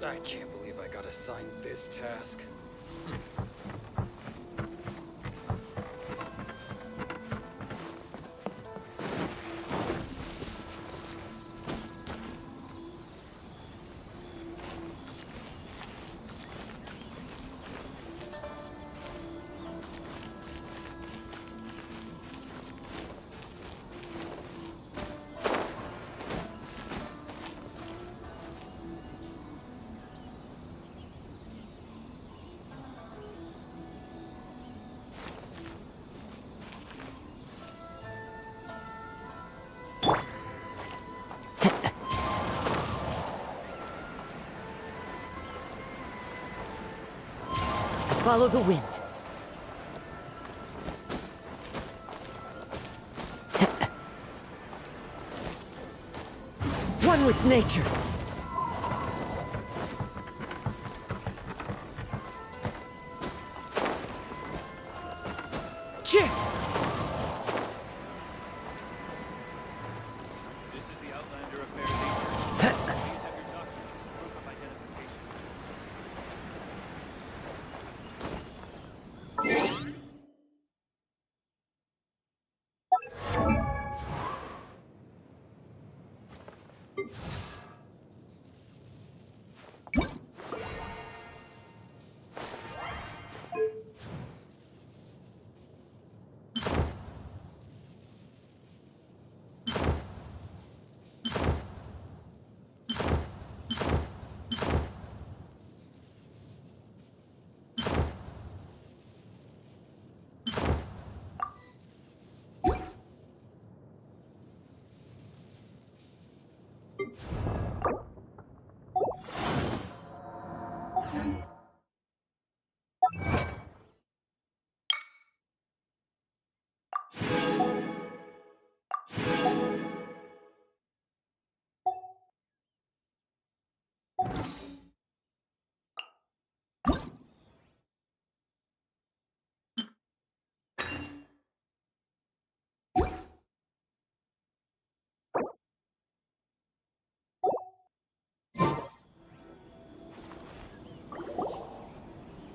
I can't believe I got assigned this task. Follow the wind. One with nature. Cheer! This is the Outlander Affairs Agency. Please have your documents and proof of identification.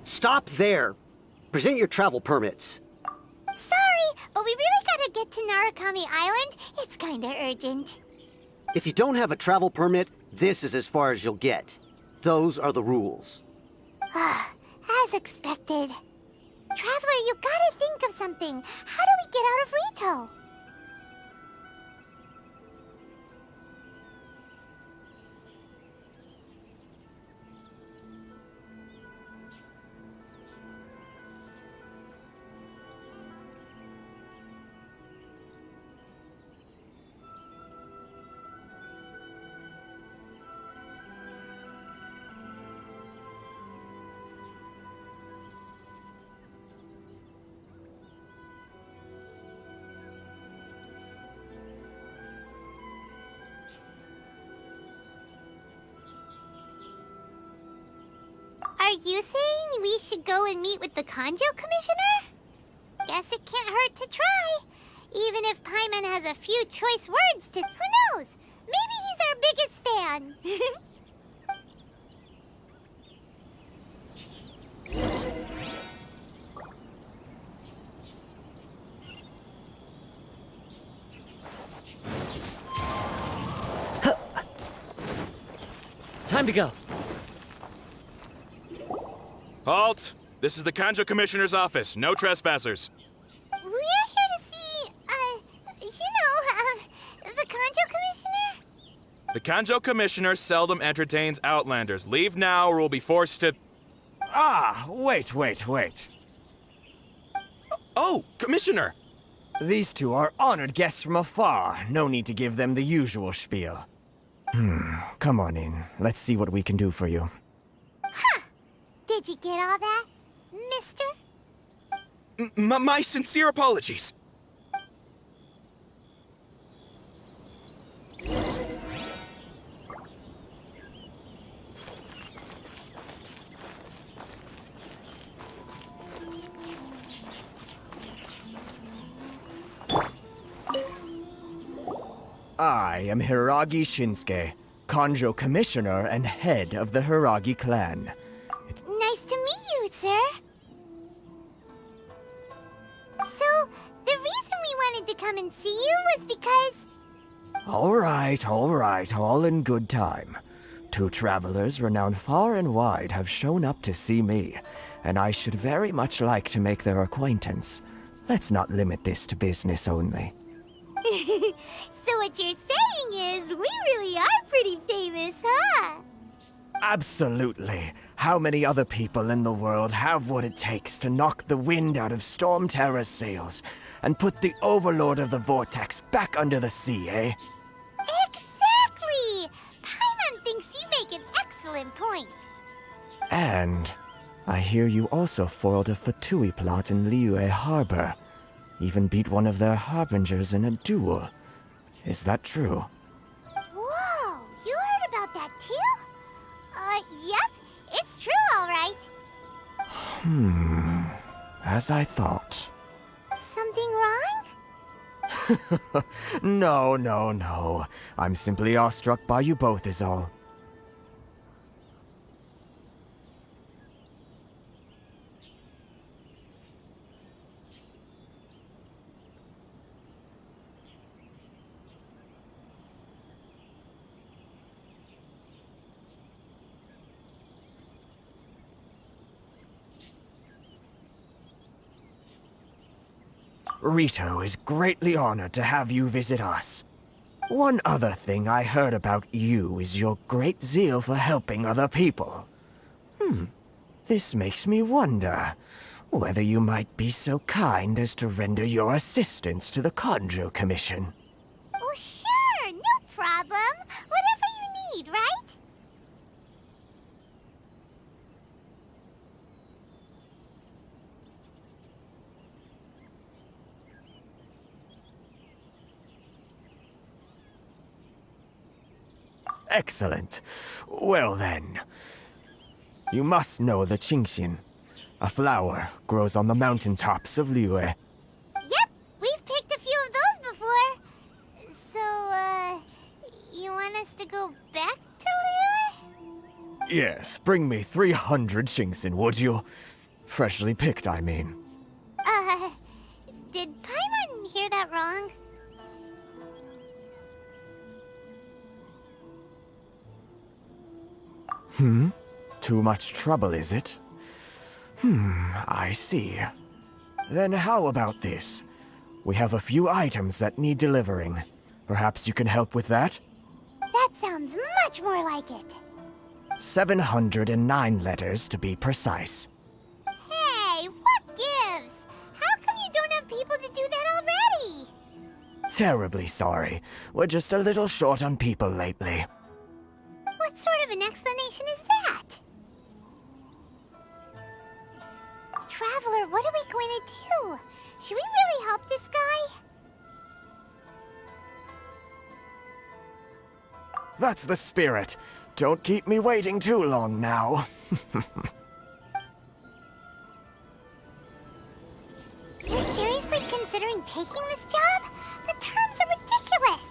Stop there! Present your travel permits. Sorry, but we really gotta get to Narukami Island. It's kinda urgent. If you don't have a travel permit, this is as far as you'll get. Those are the rules. As expected. Traveler, you gotta think of something. How do we get out of Rito? Are you saying we should go and meet with the Kanjo Commissioner? Guess it can't hurt to try. Even if Paimon has a few choice words to... Who knows? Maybe he's our biggest fan. Time to go. Halt! This is the Kanjo Commissioner's office. No trespassers. We're here to see, the Kanjo Commissioner? The Kanjo Commissioner seldom entertains Outlanders. Leave now or we'll be forced to... Ah, wait. Oh, Commissioner! These two are honored guests from afar. No need to give them the usual spiel. Come on in. Let's see what we can do for you. Huh! Did you get all that, mister? My sincere apologies. I am Hiragi Shinsuke, Kanjo Commissioner and head of the Hiragi clan. Nice to meet you, sir. So, the reason we wanted to come and see you was because... All right, all in good time. Two travelers renowned far and wide have shown up to see me, and I should very much like to make their acquaintance. Let's not limit this to business only. So what you're saying is, we really are pretty famous, huh? Absolutely. How many other people in the world have what it takes to knock the wind out of Storm Terror's sails and put the Overlord of the Vortex back under the sea, eh? Exactly! Paimon thinks you make an excellent point. And I hear you also foiled a Fatui plot in Liyue Harbor. Even beat one of their harbingers in a duel. Is that true? Whoa, you heard about that too? Yep, it's true, all right. As I thought. Something wrong? No. I'm simply awestruck by you both is all. Rito is greatly honored to have you visit us. One other thing I heard about you is your great zeal for helping other people. This makes me wonder whether you might be so kind as to render your assistance to the Conjo Commission. Oh, sure, no problem. Whatever you need, right? Excellent. Well then, you must know the Genshin. A flower grows on the mountaintops of Liyue. Yep, we've picked a few of those before. So, you want us to go back to Liyue? Yes, bring me 300 Genshin, would you? Freshly picked, I mean. Did Paimon hear that wrong? Too much trouble, is it? I see. Then how about this? We have a few items that need delivering. Perhaps you can help with that? That sounds much more like it. 709 letters to be precise. Hey, what gives? How come you don't have people to do that already? Terribly sorry. We're just a little short on people lately. What sort of an explanation is that? Traveler, what are we going to do? Should we really help this guy? That's the spirit. Don't keep me waiting too long now. You're seriously considering taking this job? The terms are ridiculous.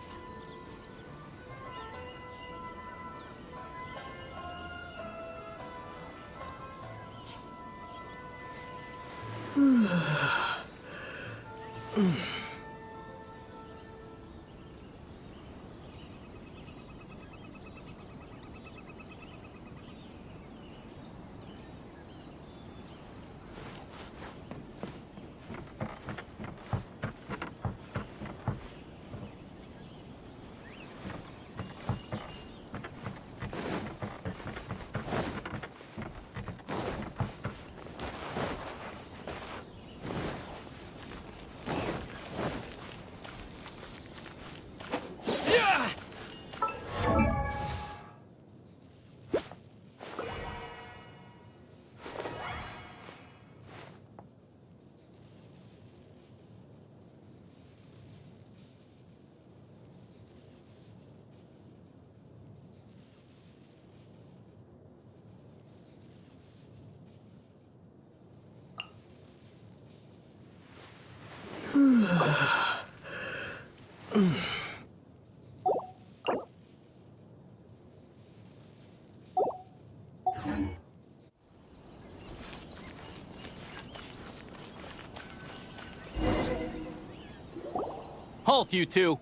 Halt, you two!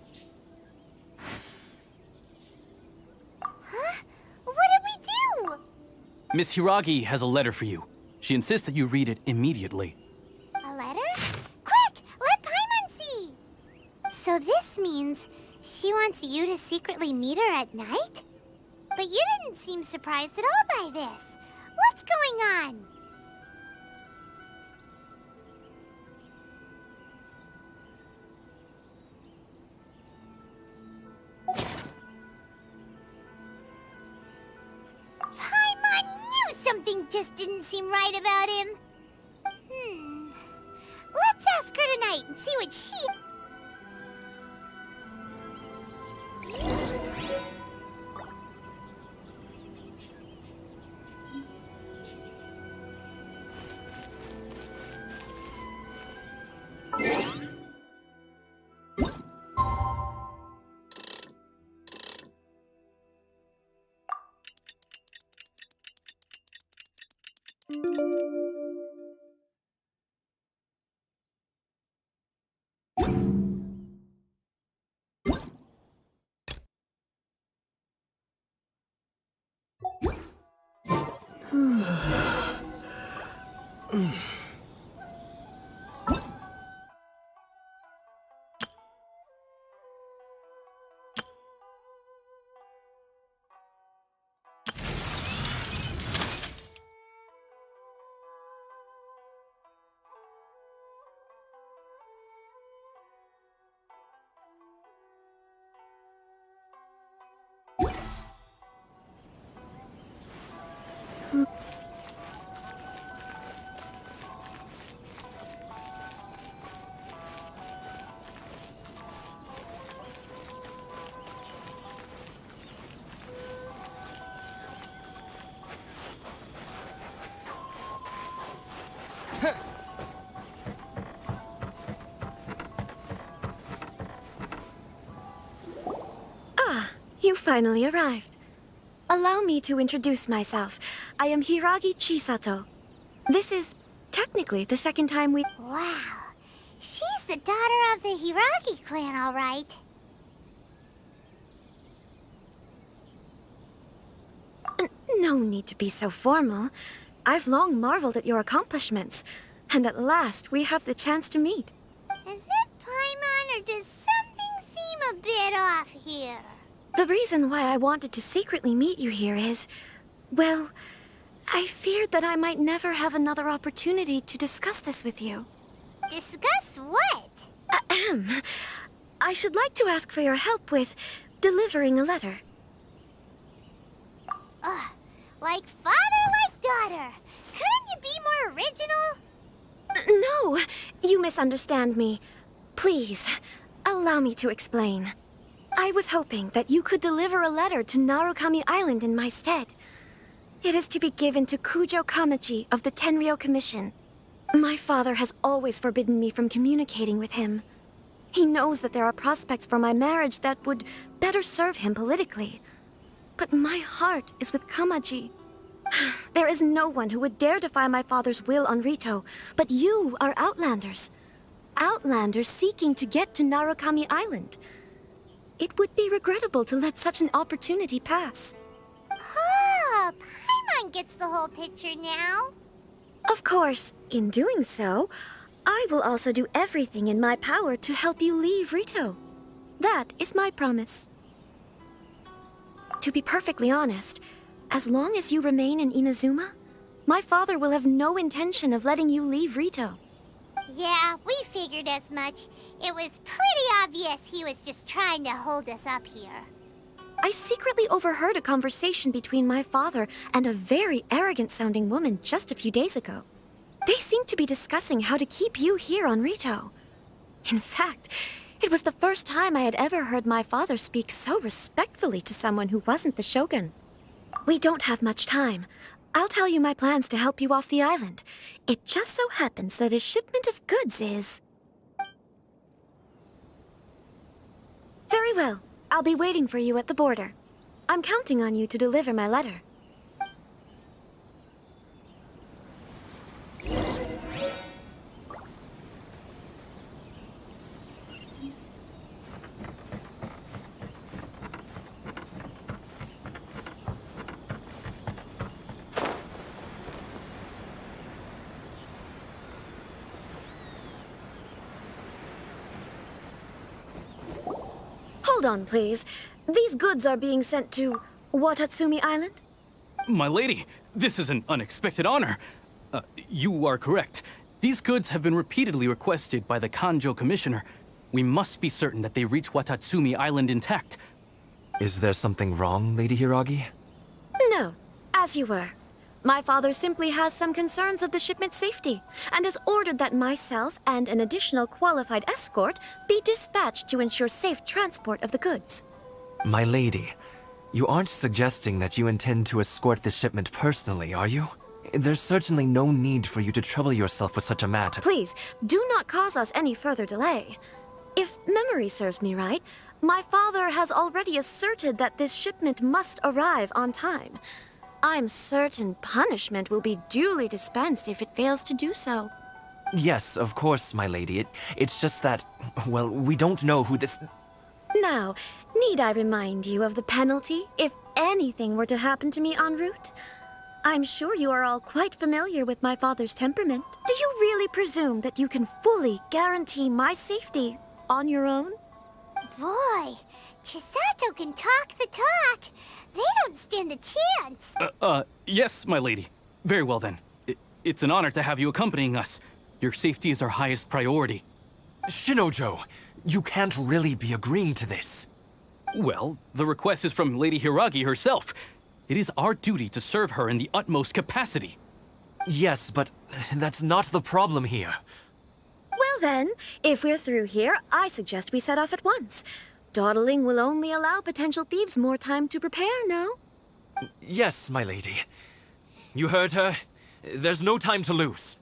Huh? What did we do? Miss Hiragi has a letter for you. She insists that you read it immediately. A letter? Quick! Let Paimon see! So this means she wants you to secretly meet her at night? But you didn't seem surprised at all by this. What's going on? Paimon knew something just didn't seem right about him. Let's ask her tonight and see what she... You finally arrived. Allow me to introduce myself. I am Hiragi Chisato. This is technically the second time we... Wow. She's the daughter of the Hiragi clan, all right. No need to be so formal. I've long marveled at your accomplishments. And at last, we have the chance to meet. Is it Paimon, or does something seem a bit off here? The reason why I wanted to secretly meet you here is... well, I feared that I might never have another opportunity to discuss this with you. Discuss what? Ahem. I should like to ask for your help with delivering a letter. Like father, like daughter. Couldn't you be more original? No, you misunderstand me. Please, allow me to explain. I was hoping that you could deliver a letter to Narukami Island in my stead. It is to be given to Kujo Kamaji of the Tenryou Commission. My father has always forbidden me from communicating with him. He knows that there are prospects for my marriage that would better serve him politically. But my heart is with Kamaji. There is no one who would dare defy my father's will on Rito, but you are Outlanders. Outlanders seeking to get to Narukami Island. It would be regrettable to let such an opportunity pass. Oh, Paimon gets the whole picture now. Of course, in doing so, I will also do everything in my power to help you leave Rito. That is my promise. To be perfectly honest, as long as you remain in Inazuma, my father will have no intention of letting you leave Rito. Yeah, we figured as much. It was pretty obvious he was just trying to hold us up here. I secretly overheard a conversation between my father and a very arrogant-sounding woman just a few days ago. They seemed to be discussing how to keep you here on Rito. In fact, it was the first time I had ever heard my father speak so respectfully to someone who wasn't the Shogun. We don't have much time. I'll tell you my plans to help you off the island. It just so happens that a shipment of goods is... Very well. I'll be waiting for you at the border. I'm counting on you to deliver my letter. Hold on, please. These goods are being sent to Watatsumi Island? My lady, this is an unexpected honor. You are correct. These goods have been repeatedly requested by the Kanjo Commissioner. We must be certain that they reach Watatsumi Island intact. Is there something wrong, Lady Hiragi? No, as you were. My father simply has some concerns of the shipment's safety and has ordered that myself and an additional qualified escort be dispatched to ensure safe transport of the goods. My lady, you aren't suggesting that you intend to escort the shipment personally, are you? There's certainly no need for you to trouble yourself with such a matter. Please, do not cause us any further delay. If memory serves me right, my father has already asserted that this shipment must arrive on time. I'm certain punishment will be duly dispensed if it fails to do so. Yes, of course, my lady. It's just that, well, we don't know who this... Now, need I remind you of the penalty if anything were to happen to me en route? I'm sure you are all quite familiar with my father's temperament. Do you really presume that you can fully guarantee my safety on your own? Boy, Chisato can talk the talk. They don't stand a chance. Yes, my lady. Very well then. It's an honor to have you accompanying us. Your safety is our highest priority. Shinojo, you can't really be agreeing to this. Well, the request is from Lady Hiragi herself. It is our duty to serve her in the utmost capacity. Yes, but that's not the problem here. Well then, if we're through here, I suggest we set off at once. Dawdling will only allow potential thieves more time to prepare, no? Yes, my lady. You heard her. There's no time to lose.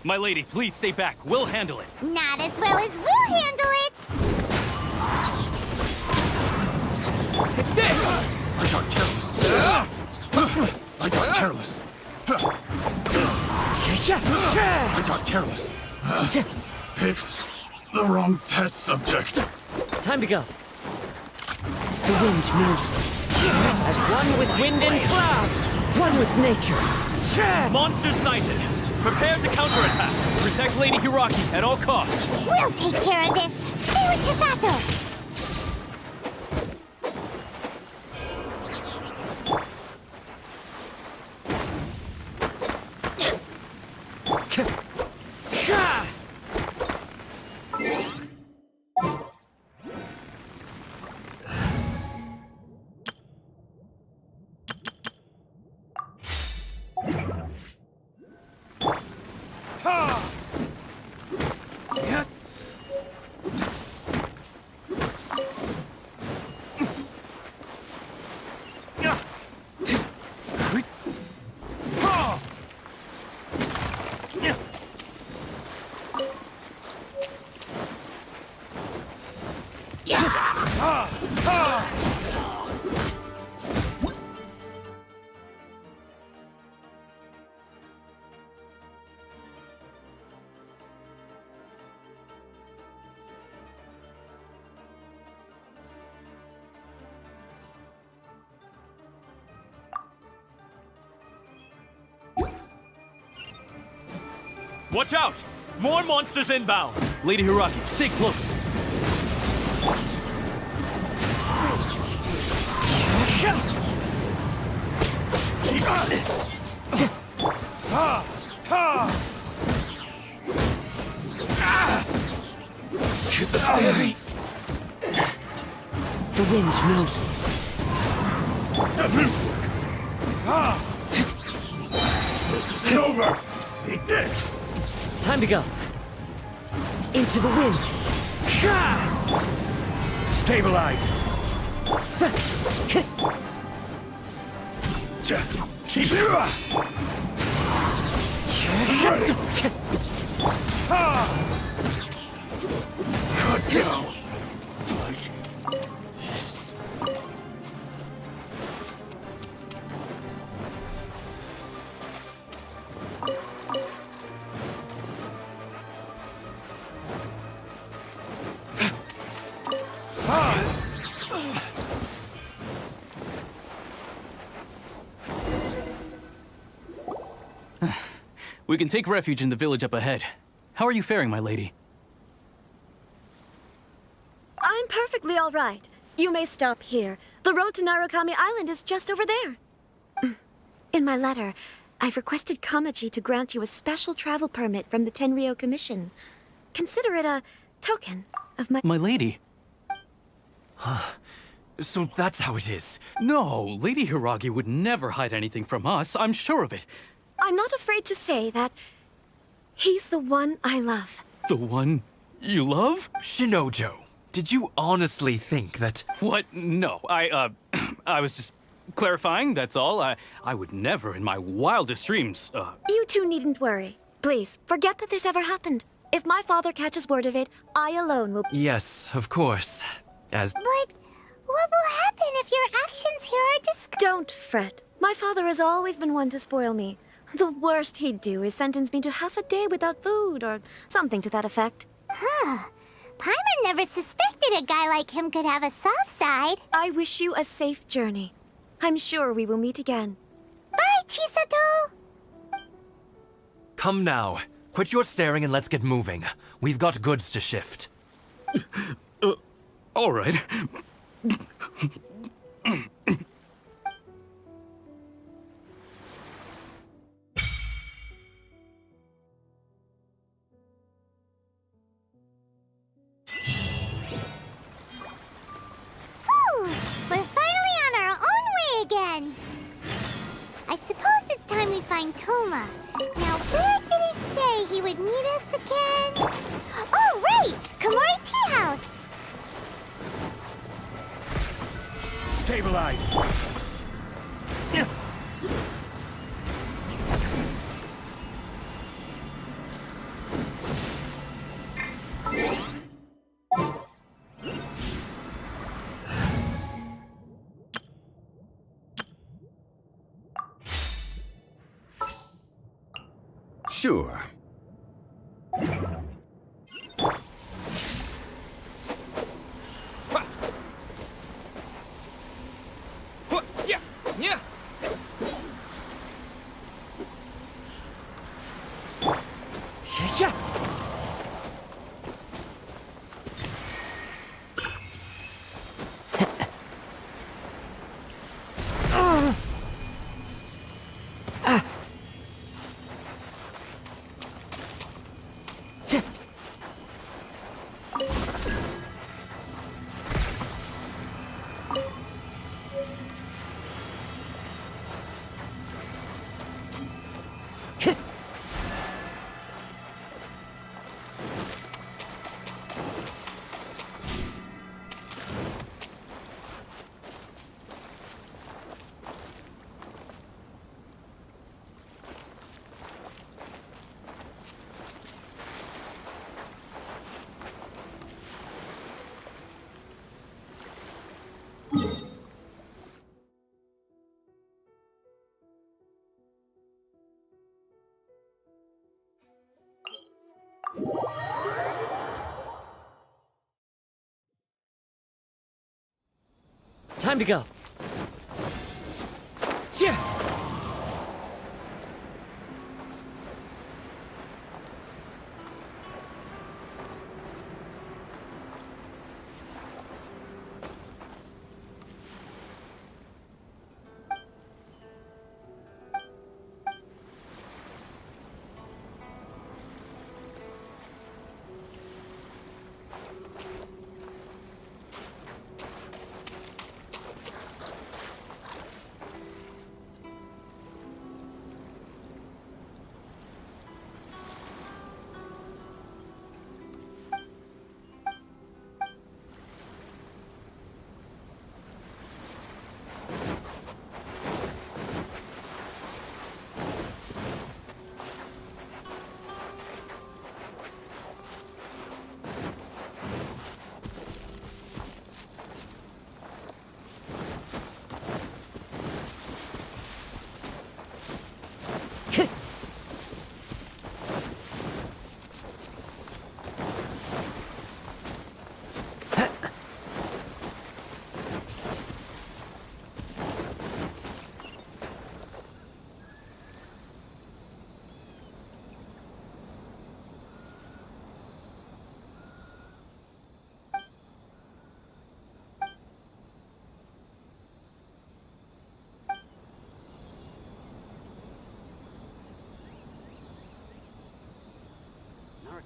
My lady, please stay back. We'll handle it. Not as well as we'll handle it. I got careless. I got careless. I got careless. Picked the wrong test subject. Time to go. The wind knows me. As one with wind and cloud, one with nature. Monster sighted. Prepare to counterattack. Protect Lady Hiragi at all costs. We'll take care of this. Stay with Chisato. Watch out! More monsters inbound! Lady Hiragi, stay close. The wind knows me. This is over. Eat this. Time to go. Into the wind. Stabilize. Good go. Like this. We can take refuge in the village up ahead. How are you faring, my lady? I'm perfectly all right. You may stop here. The road to Narukami Island is just over there. In my letter, I've requested Kamaji to grant you a special travel permit from the Tenryou Commission. Consider it a token of my— My lady. So that's how it is. No, Lady Hiragi would never hide anything from us. I'm sure of it. I'm not afraid to say that he's the one I love. The one you love? Shinojo, did you honestly think that— What? No, I was just clarifying, that's all. I would never in my wildest dreams, You two needn't worry. Please, forget that this ever happened. If my father catches word of it, I alone will— Yes, of course. As— But what will happen if your actions here are discovered? Don't fret. My father has always been one to spoil me. The worst he'd do is sentence me to half a day without food, or something to that effect. Huh. Paimon never suspected a guy like him could have a soft side. I wish you a safe journey. I'm sure we will meet again. Bye, Chisato! Come now. Quit your staring and let's get moving. We've got goods to shift. All right. We're finally on our own way again. I suppose it's time we find Toma. Now, where did he say he would meet us again? Oh, right! Komori Tea House! Stabilize! Sure. Time to go. Cheer!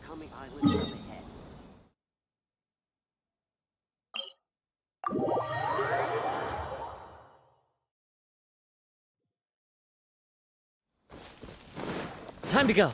Narukami Island is up ahead. Time to go.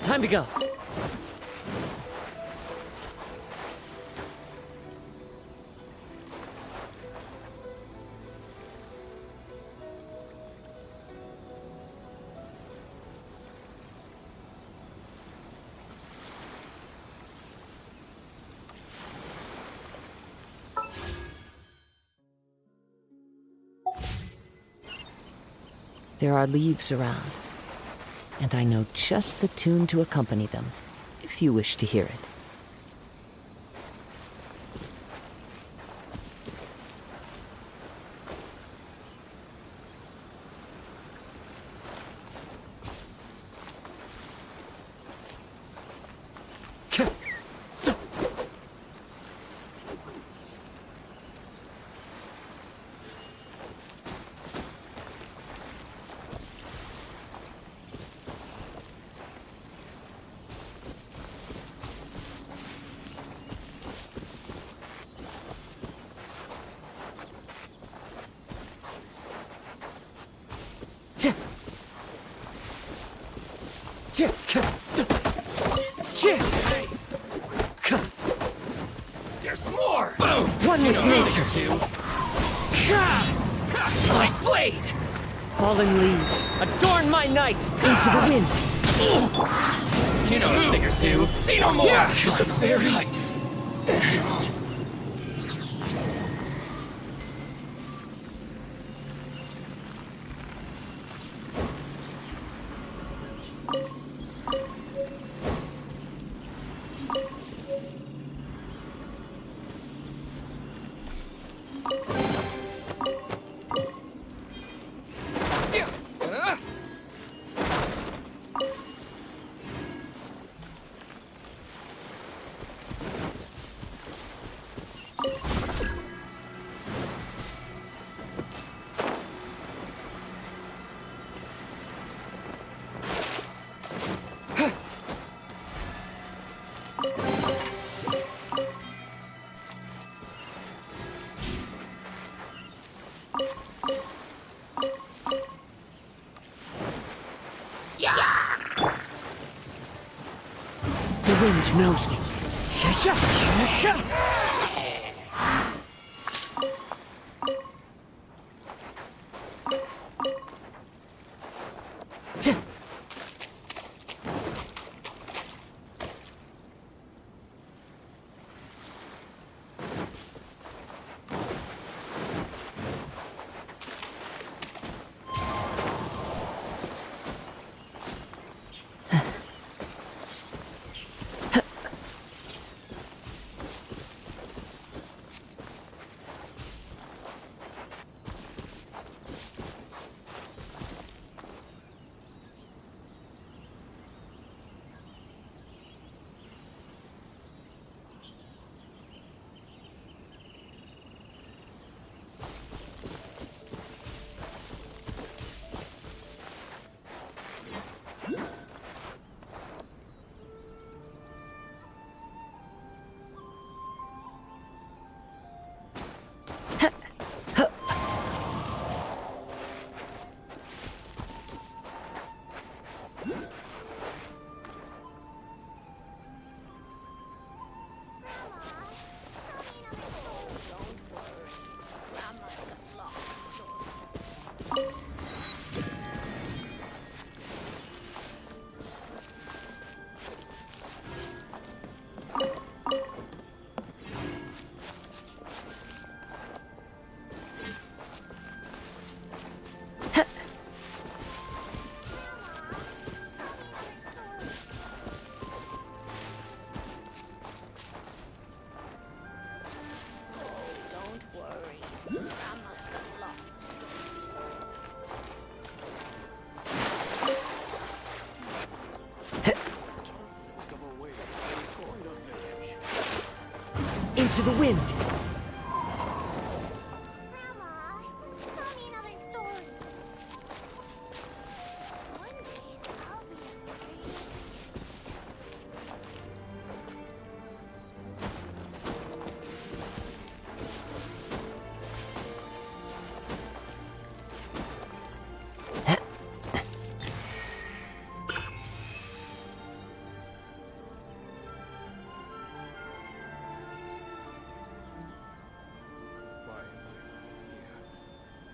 Time to go. There are leaves around, and I know just the tune to accompany them, if you wish to hear it. There's more! Boom! One with nature. My blade! Fallen leaves, adorn my night into the wind. You know a thing or two. See no more! Yeah. Very... The wind knows me. Into the wind! Grandma, tell me another story. One day, I'll be as great as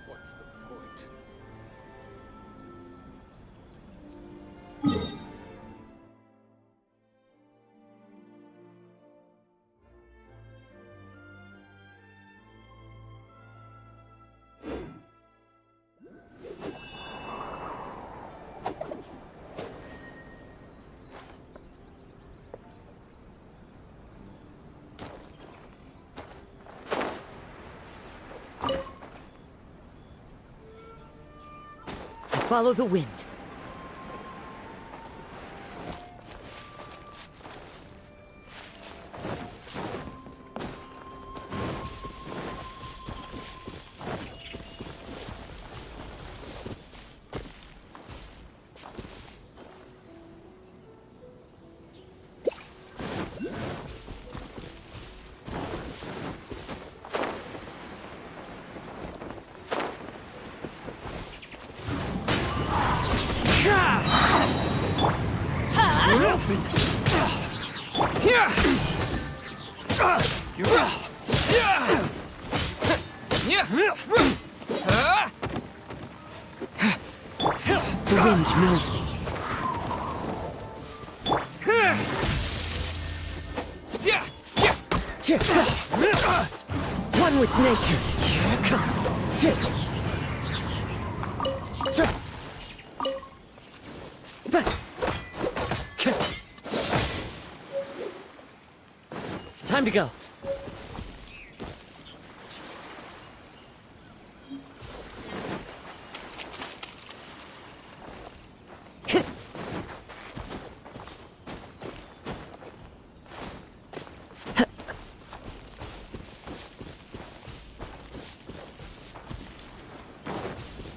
What's the point? Follow the wind. The wind knows me. One with nature. Time to go.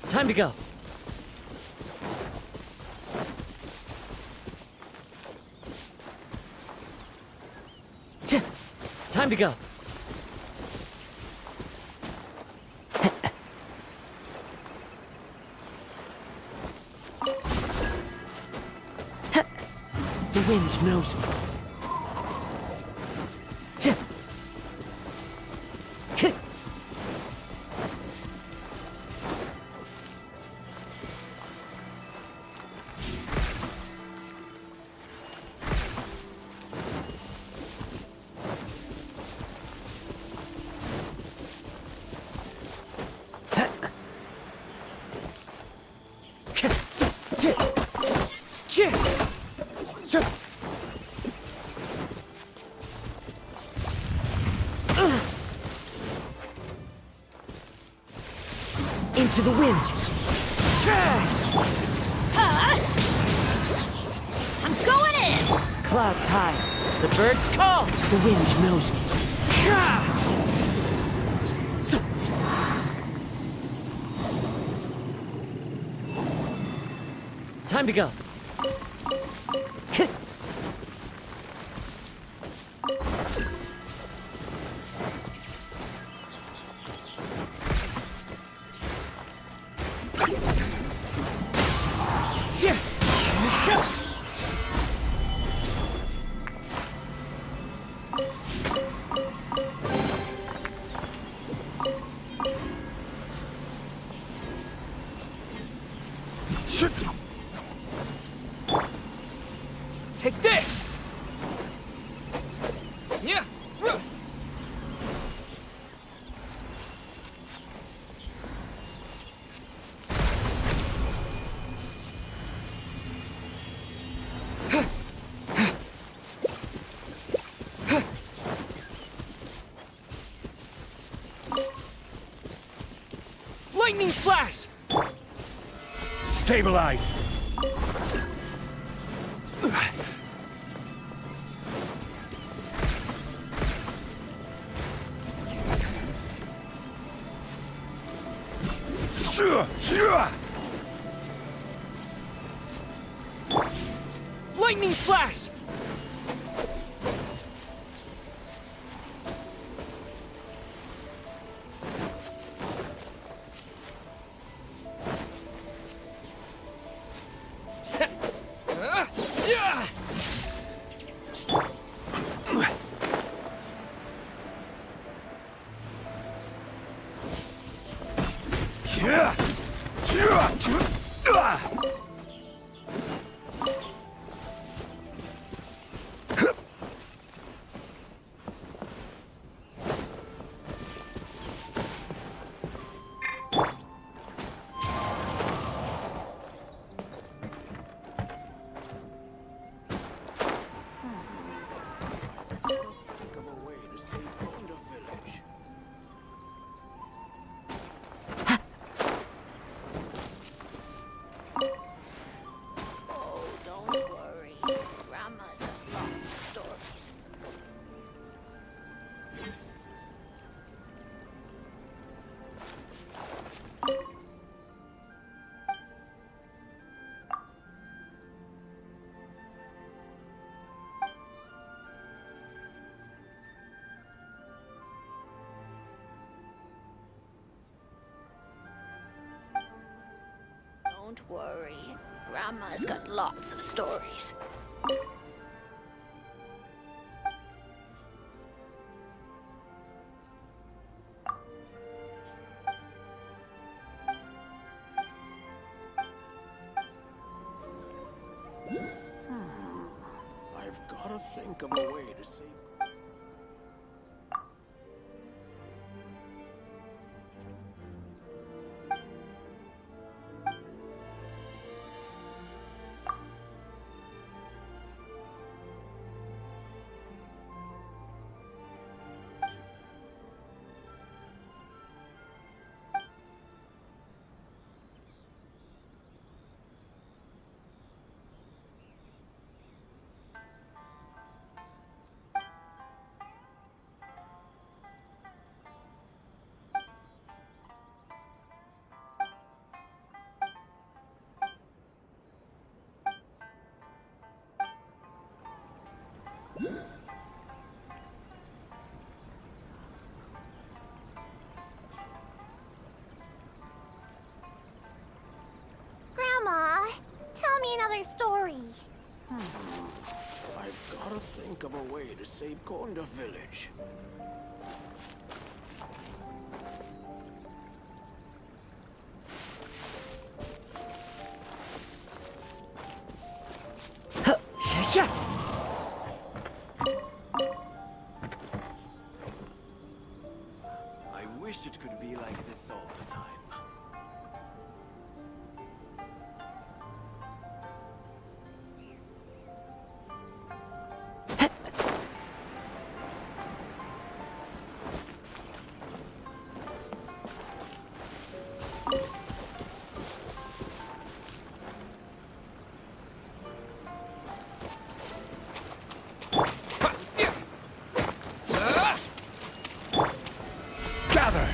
Time to go. Time to go. The wind knows me. Into the wind. I'm going in! Clouds high. The birds call. The wind knows me. Time to go. Take this! Yeah. Lightning flash! Stabilize! Lightning flash! Don't worry. Grandma's got lots of stories. I've gotta think of a way to save... Grandma, tell me another story. I've gotta think of a way to save Konda Village. I wish it could be like this all the time. Gather!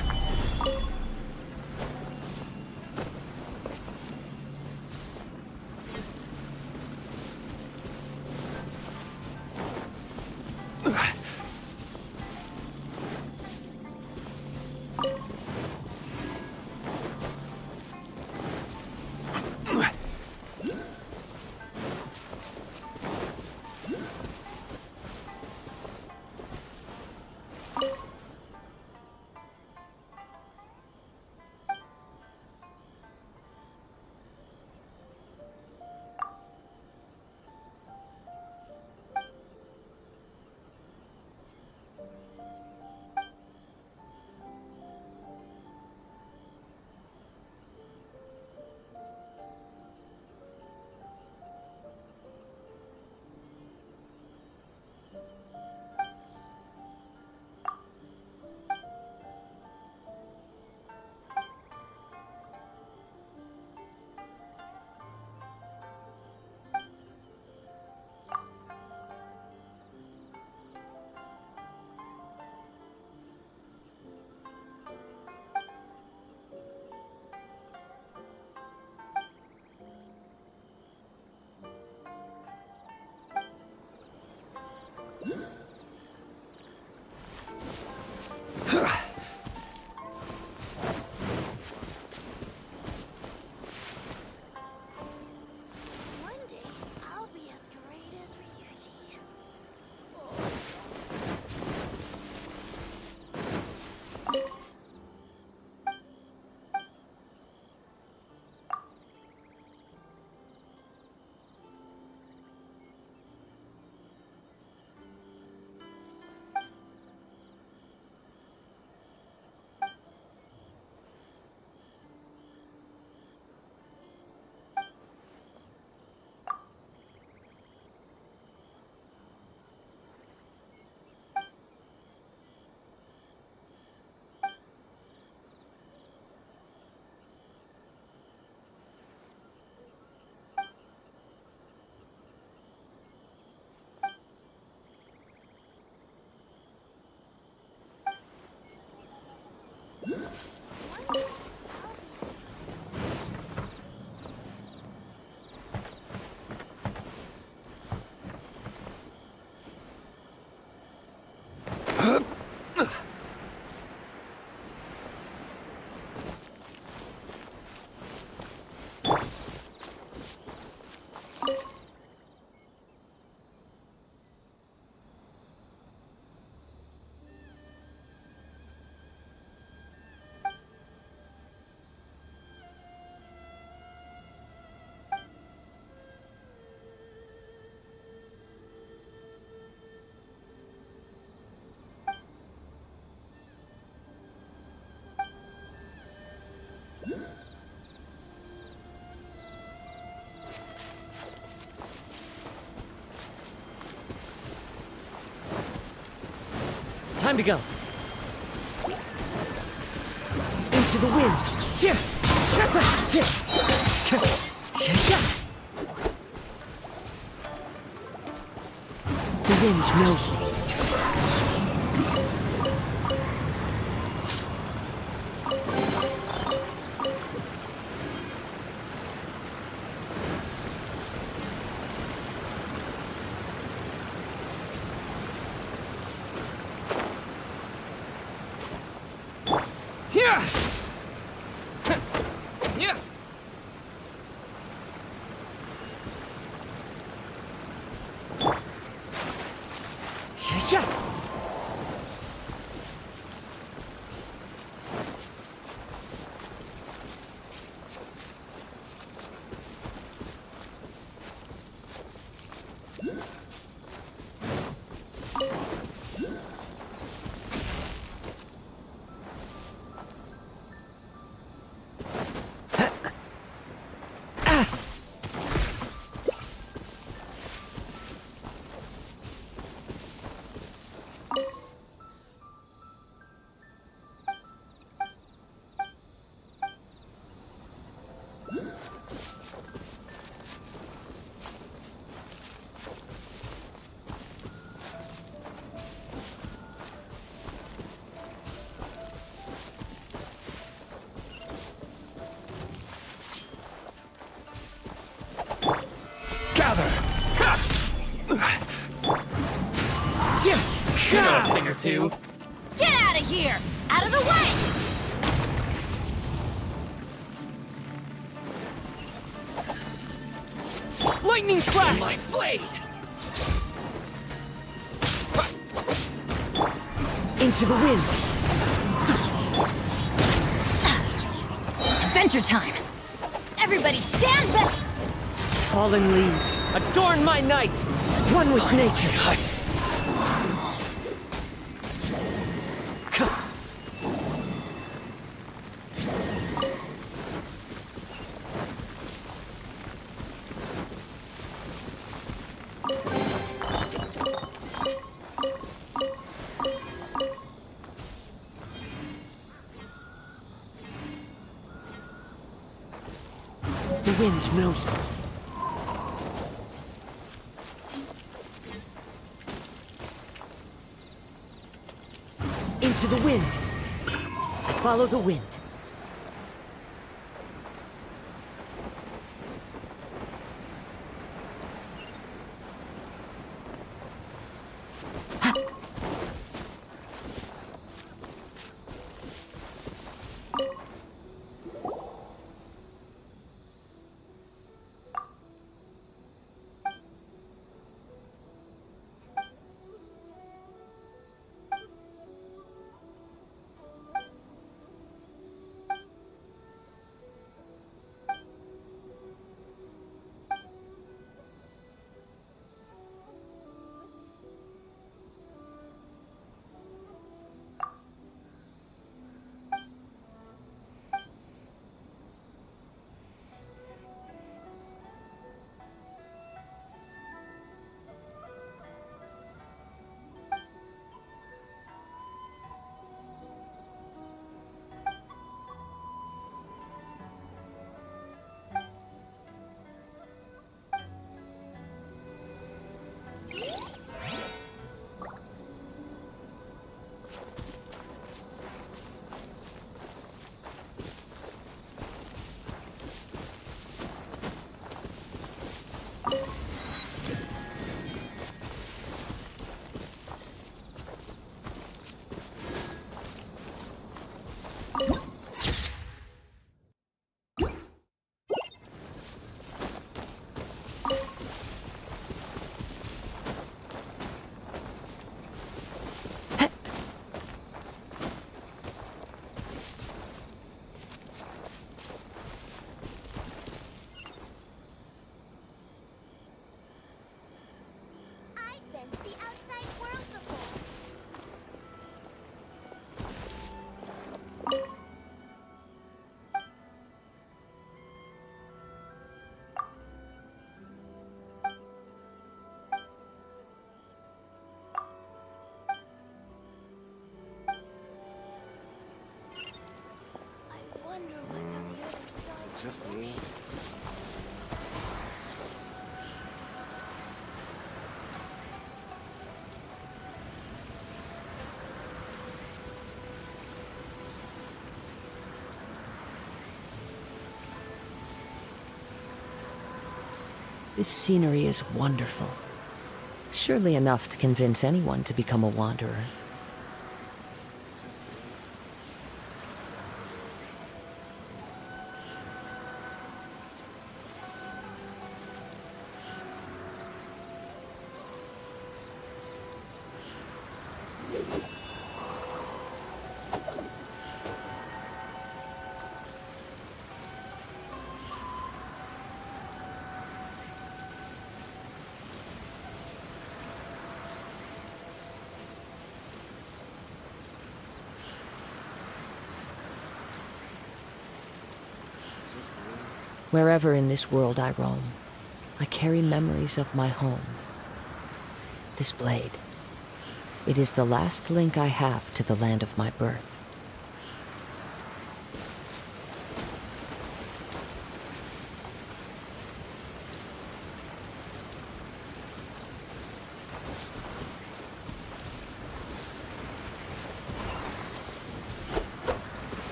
Time to go. Into the wind. The wind knows me. You know a thing or two. Get out of here! Out of the way! Lightning flash! My blade! Into the wind. Adventure time! Everybody stand back! Fallen leaves, adorn my night! One with nature. The wind knows me. Into the wind. I follow the wind. just me? This scenery is wonderful. Surely enough to convince anyone to become a wanderer. Wherever in this world I roam, I carry memories of my home. This blade, it is the last link I have to the land of my birth.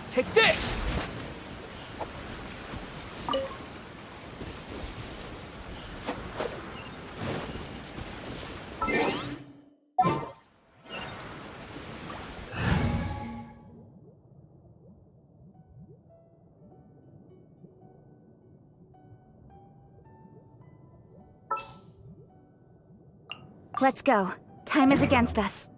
Take this! Let's go. Time is against us.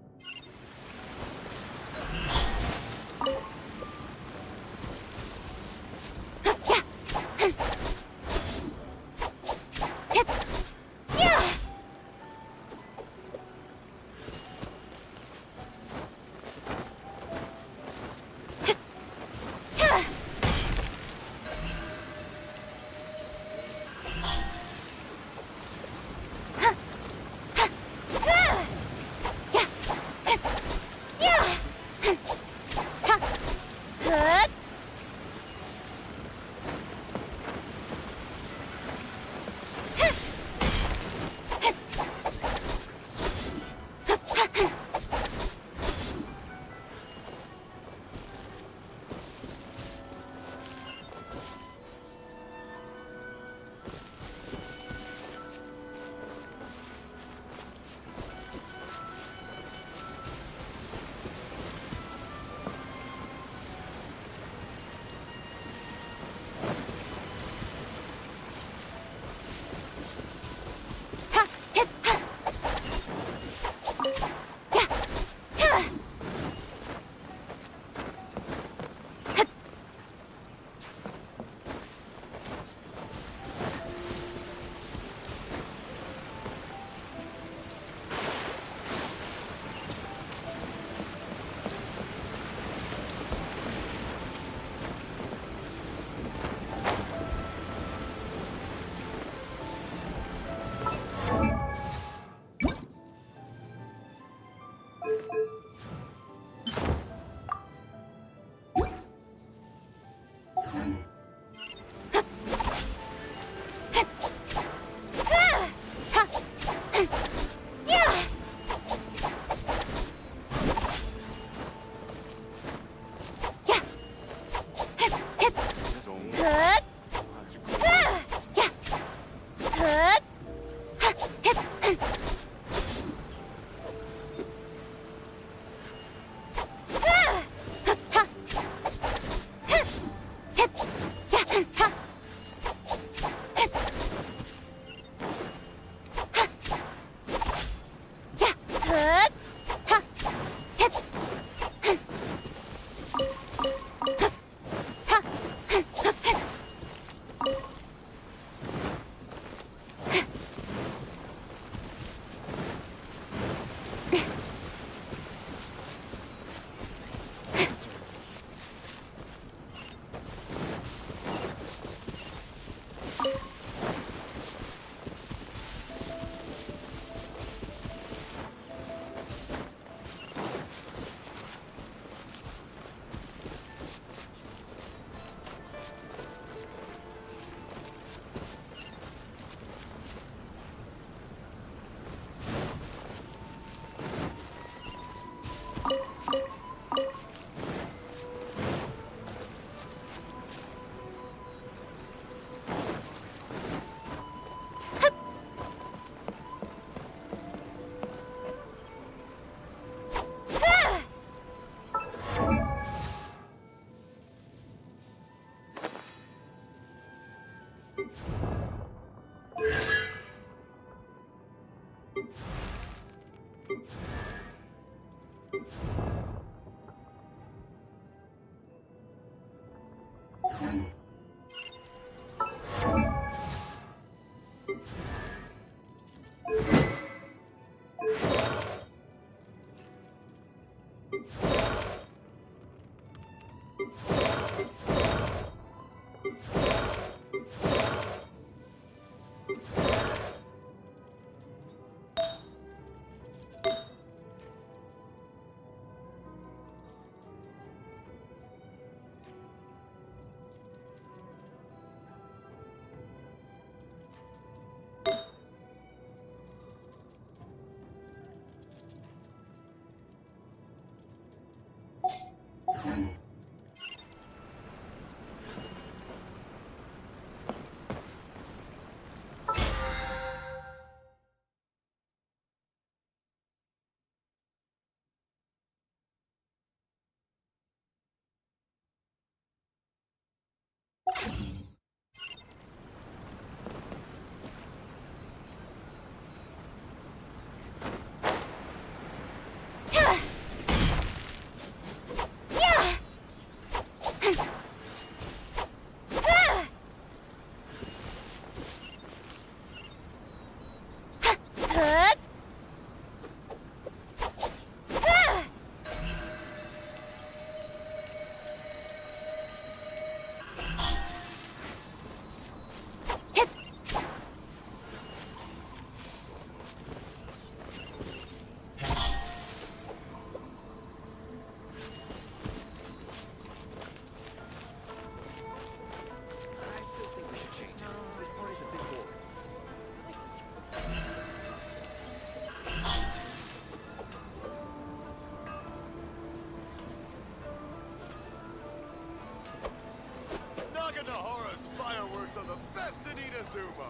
Naganohara's fireworks are the best in Inazuma!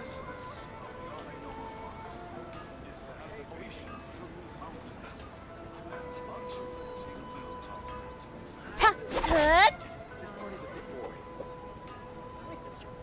Essence of knowing your heart is to have the patience to move mountains and bunches of tingle tolerance. This part is a bit boring. I like this job.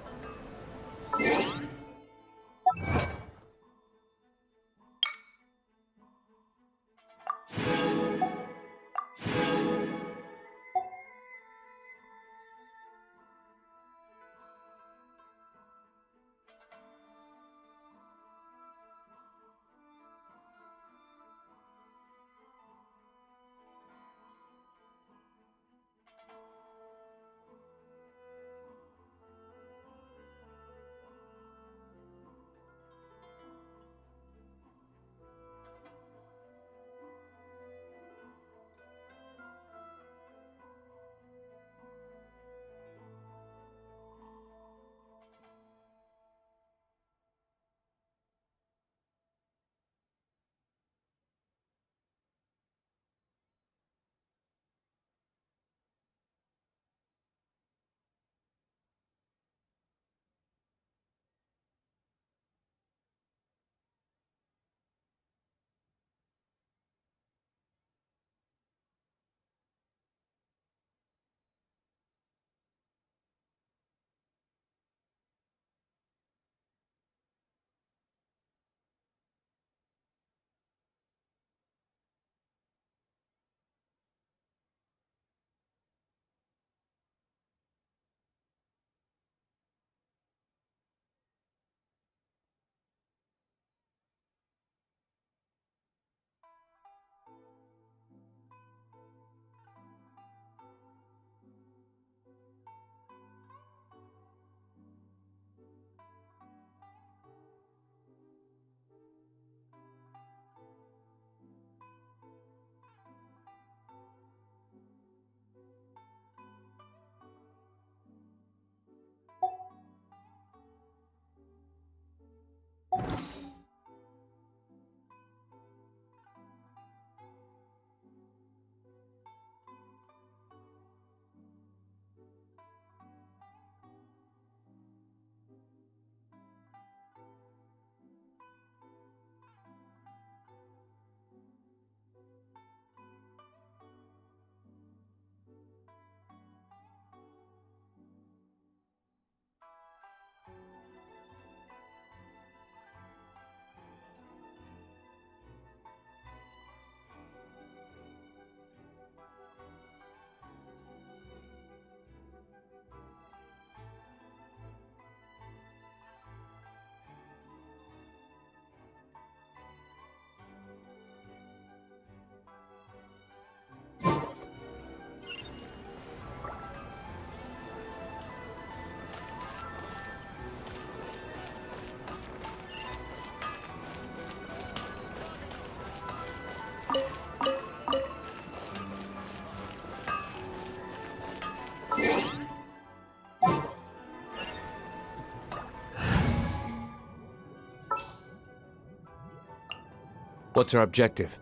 What's our objective?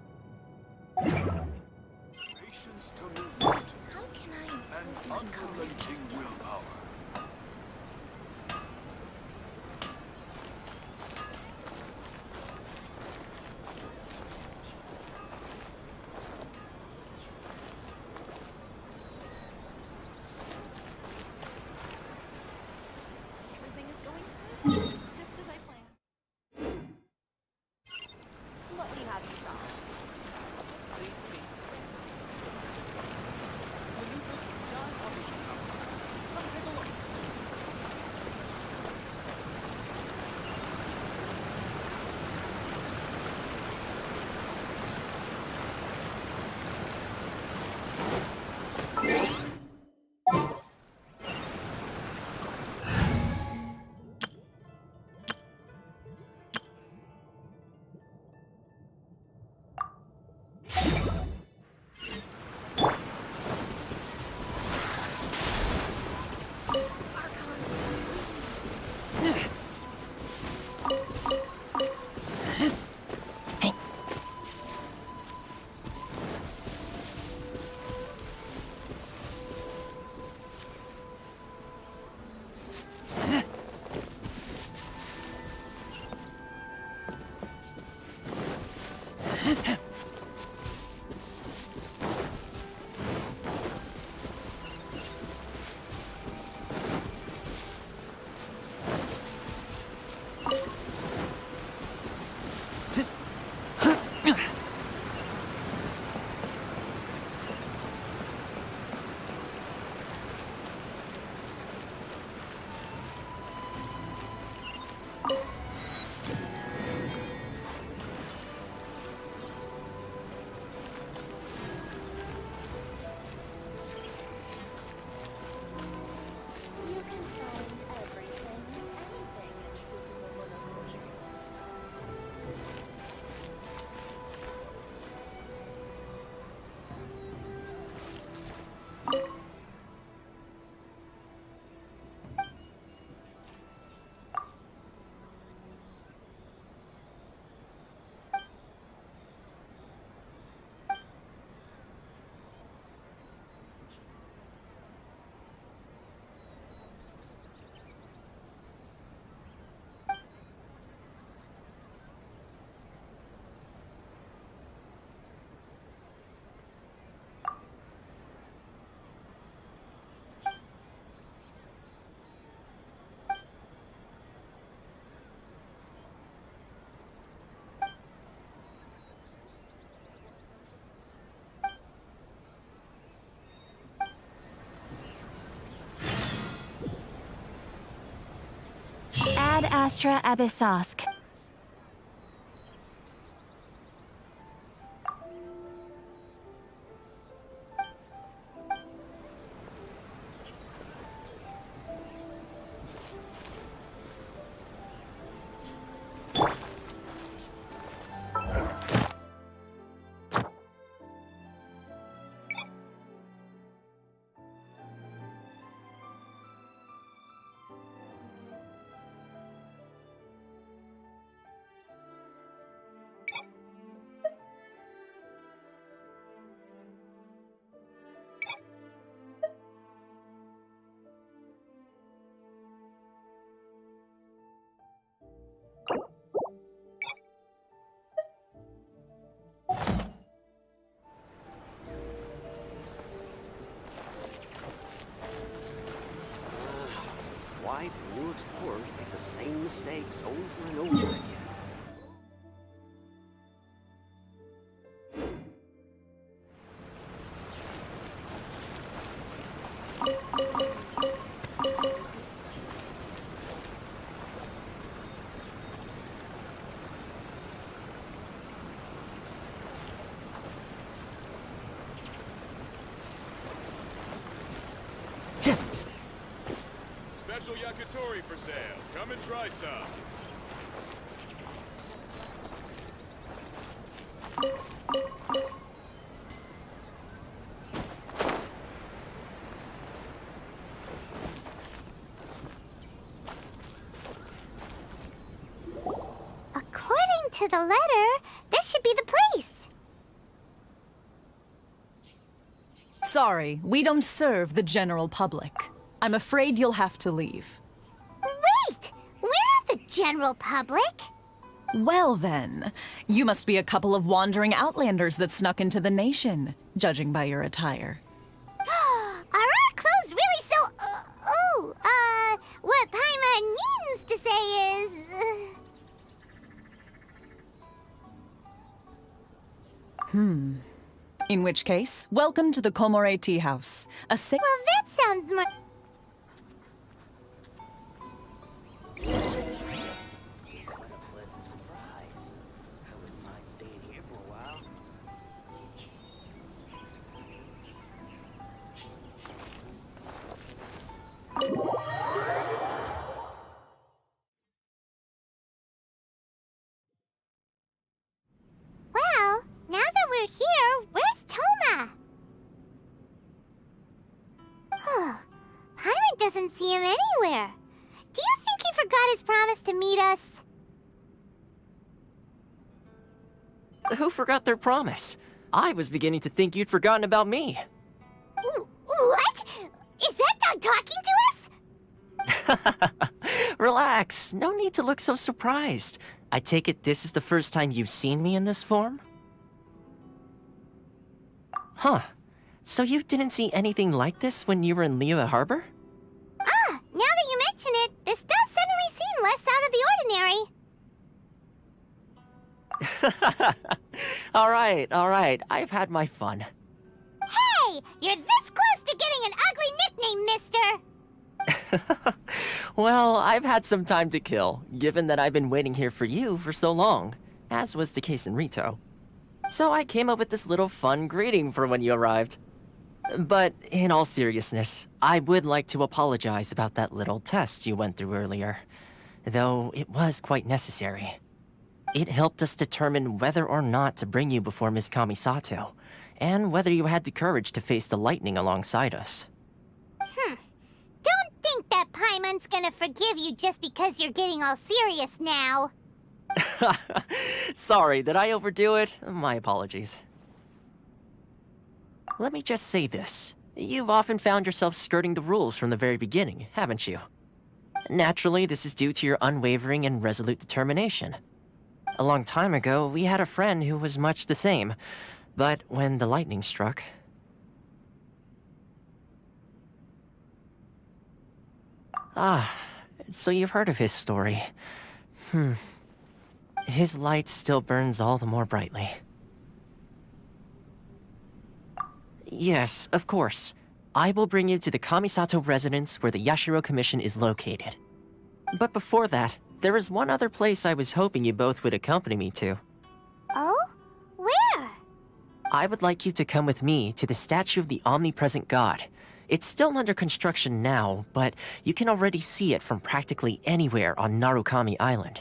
Patience to move mountains. And unrelenting willpower. Everything is going smoothly, just as I planned. What will you have me solve? Please speak to me. Come take a look. You can find everything and anything in Supermomono groceries. Ad Astra Abyssosk. Why do new explorers make the same mistakes over and over again? Special yakitori for sale. Come and try some. to the letter, this should be the place. Sorry, we don't serve the general public. I'm afraid you'll have to leave. Wait! We're not the general public. Well then, you must be a couple of wandering outlanders that snuck into the nation, judging by your attire. Are our clothes really so... what Paimon means to say is... In which case, welcome to the Komore Tea House. Well, that sounds more... Well, now that we're here, where's Toma? Paimon doesn't see him anywhere. Do you think he forgot his promise to meet us? Who forgot their promise? I was beginning to think you'd forgotten about me. What? Is that dog talking to us? Relax, no need to look so surprised. I take it this is the first time you've seen me in this form? Huh. So you didn't see anything like this when you were in Liyue Harbor? Now that you mention it, this does suddenly seem less out of the ordinary. Alright, I've had my fun. Hey! You're this close to getting an ugly nickname, mister! Well, I've had some time to kill, given that I've been waiting here for you for so long, as was the case in Rito. So I came up with this little fun greeting for when you arrived. But in all seriousness, I would like to apologize about that little test you went through earlier, though it was quite necessary. It helped us determine whether or not to bring you before Miss Kamisato, and whether you had the courage to face the lightning alongside us. Don't think that Paimon's gonna forgive you just because you're getting all serious now. Sorry, did I overdo it? My apologies. Let me just say this. You've often found yourself skirting the rules from the very beginning, haven't you? Naturally, this is due to your unwavering and resolute determination. A long time ago, we had a friend who was much the same, but when the lightning struck... so you've heard of his story. His light still burns all the more brightly. Yes, of course. I will bring you to the Kamisato residence where the Yashiro Commission is located. But before that, there is one other place I was hoping you both would accompany me to. Oh? Where? I would like you to come with me to the statue of the omnipresent god. It's still under construction now, but you can already see it from practically anywhere on Narukami Island.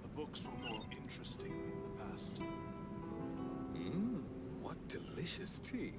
The books were more interesting in the past. What delicious tea.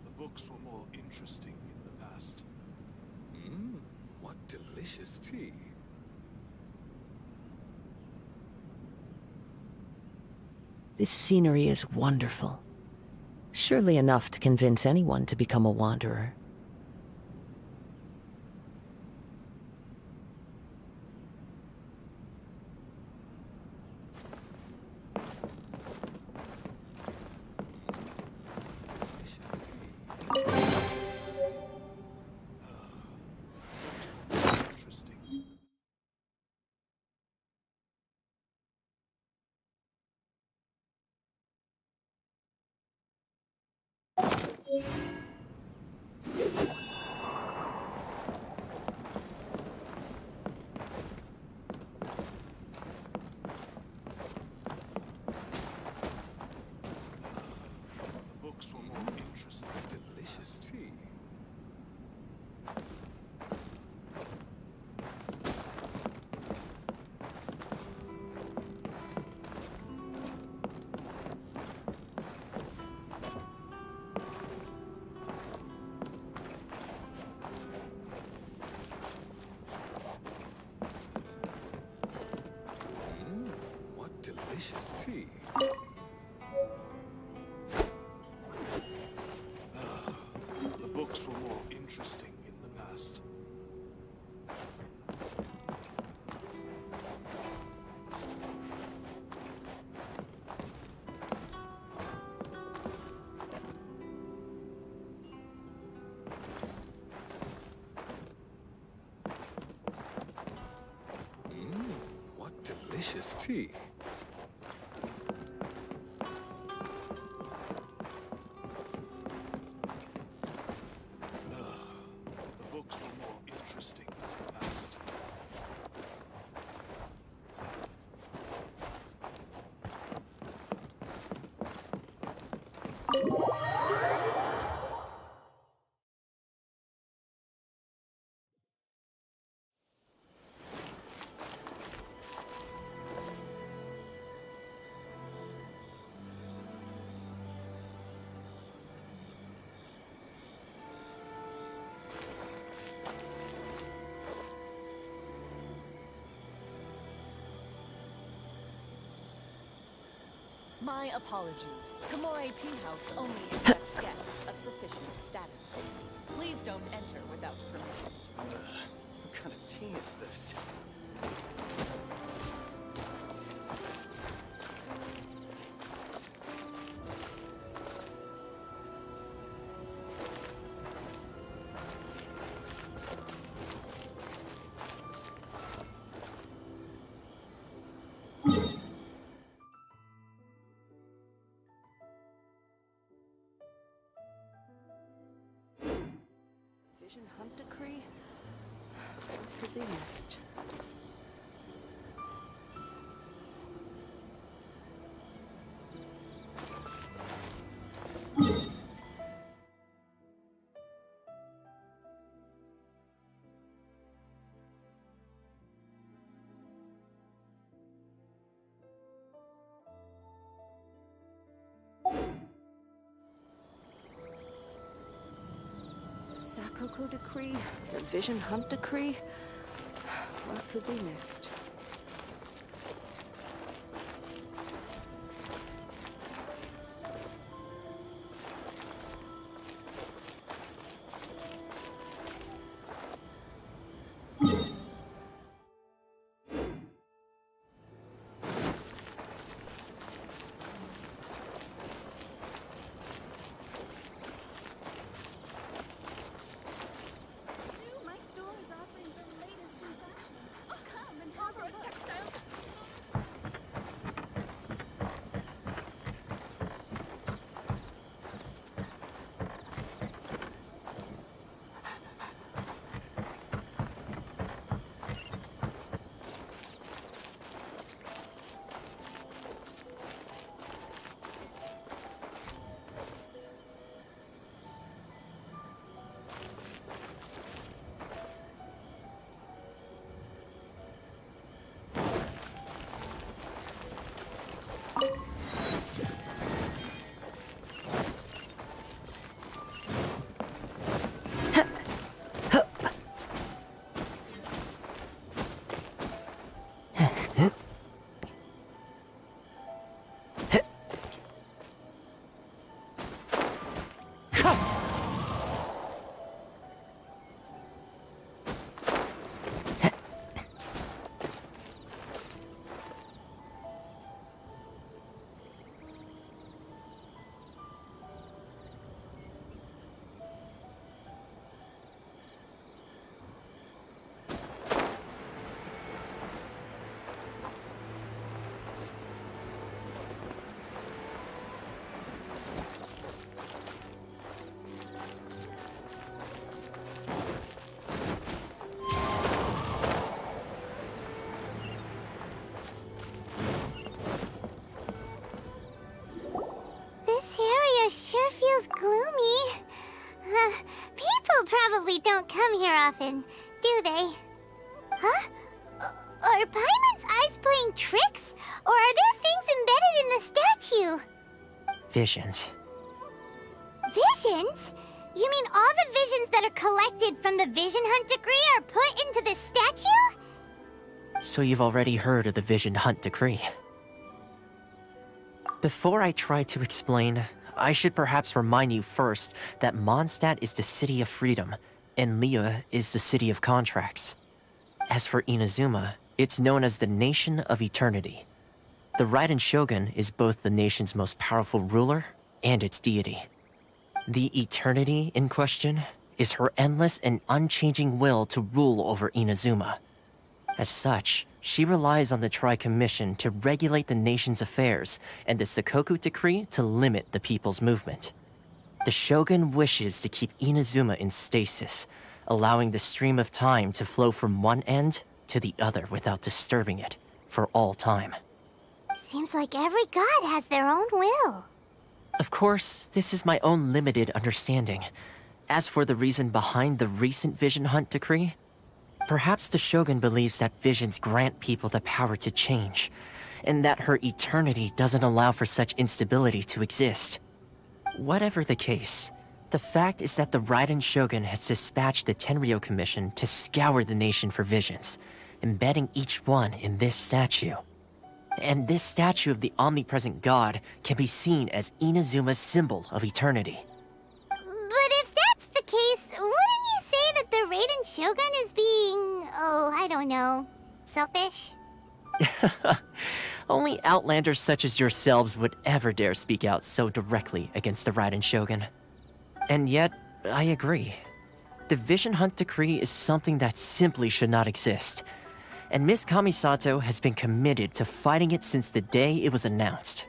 The books were more interesting in the past. What delicious tea. This scenery is wonderful. Surely enough to convince anyone to become a wanderer. delicious tea. The books were more interesting in the past. What delicious tea. The books were more interesting in the past. My apologies. Gamore Tea House only accepts guests of sufficient status. Please don't enter without permission. What kind of tea is this? Vision Hunt Decree? What could be next? Sakoku Decree? The Vision Hunt Decree? What could be next? My store is offering the latest in fashion. Oh, come and have a textile. This area sure feels gloomy. People probably don't come here often, do they? Huh? Are Paimon's eyes playing tricks? Or are there things embedded in the statue? Visions. Visions? You mean all the visions that are collected from the Vision Hunt Decree are put into the statue? So you've already heard of the Vision Hunt Decree? Before I try to explain, I should perhaps remind you first that Mondstadt is the city of freedom, and Liyue is the city of contracts. As for Inazuma, it's known as the Nation of Eternity. The Raiden Shogun is both the nation's most powerful ruler and its deity. The Eternity in question is her endless and unchanging will to rule over Inazuma. As such, she relies on the Tri-Commission to regulate the nation's affairs and the Sakoku Decree to limit the people's movement. The Shogun wishes to keep Inazuma in stasis, allowing the stream of time to flow from one end to the other without disturbing it for all time. Seems like every god has their own will. Of course, this is my own limited understanding. As for the reason behind the recent Vision Hunt decree, perhaps the Shogun believes that visions grant people the power to change, and that her eternity doesn't allow for such instability to exist. Whatever the case, the fact is that the Raiden Shogun has dispatched the Tenryo Commission to scour the nation for visions, embedding each one in this statue. And this statue of the omnipresent god can be seen as Inazuma's symbol of eternity. But if that's the case, wouldn't you say that the Raiden Shogun is being, I don't know, selfish? Only outlanders such as yourselves would ever dare speak out so directly against the Raiden Shogun. And yet, I agree. The Vision Hunt decree is something that simply should not exist. And Miss Kamisato has been committed to fighting it since the day it was announced.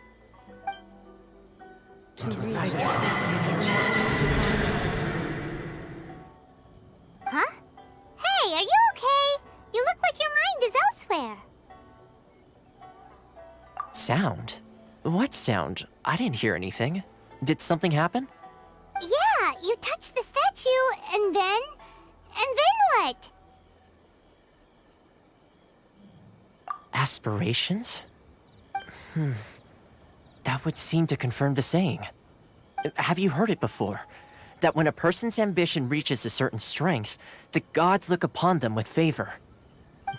Huh? Hey, are you okay? You look like your mind is elsewhere. Sound? What sound? I didn't hear anything. Did something happen? Yeah, you touched the statue, and then what? Aspirations? That would seem to confirm the saying. Have you heard it before? That when a person's ambition reaches a certain strength, the gods look upon them with favor.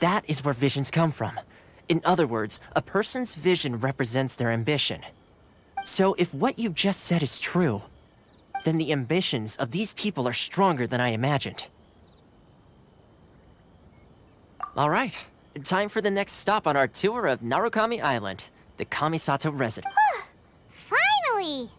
That is where visions come from. In other words, a person's vision represents their ambition. So if what you just said is true, then the ambitions of these people are stronger than I imagined. All right. Time for the next stop on our tour of Narukami Island, the Kamisato residence. Finally!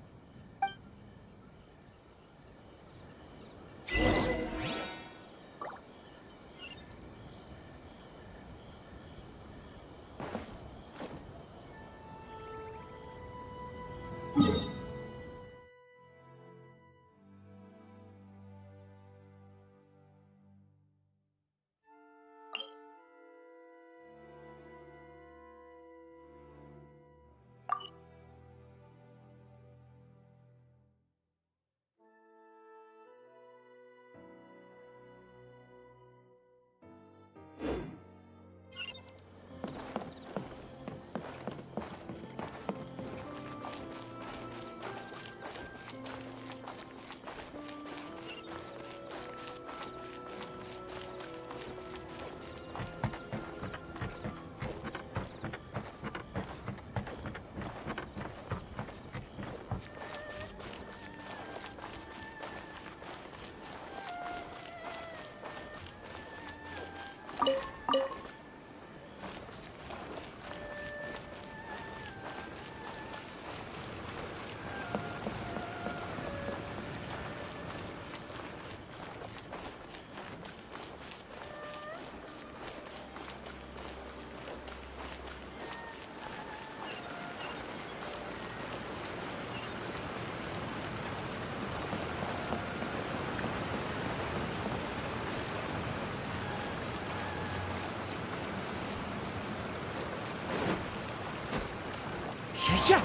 Yeah.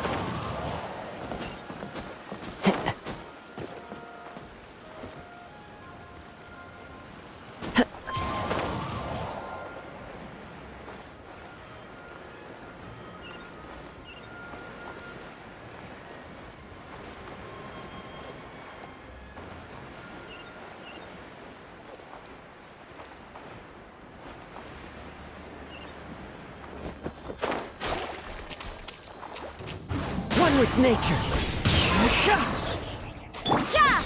One with nature. Yeah! Yeah!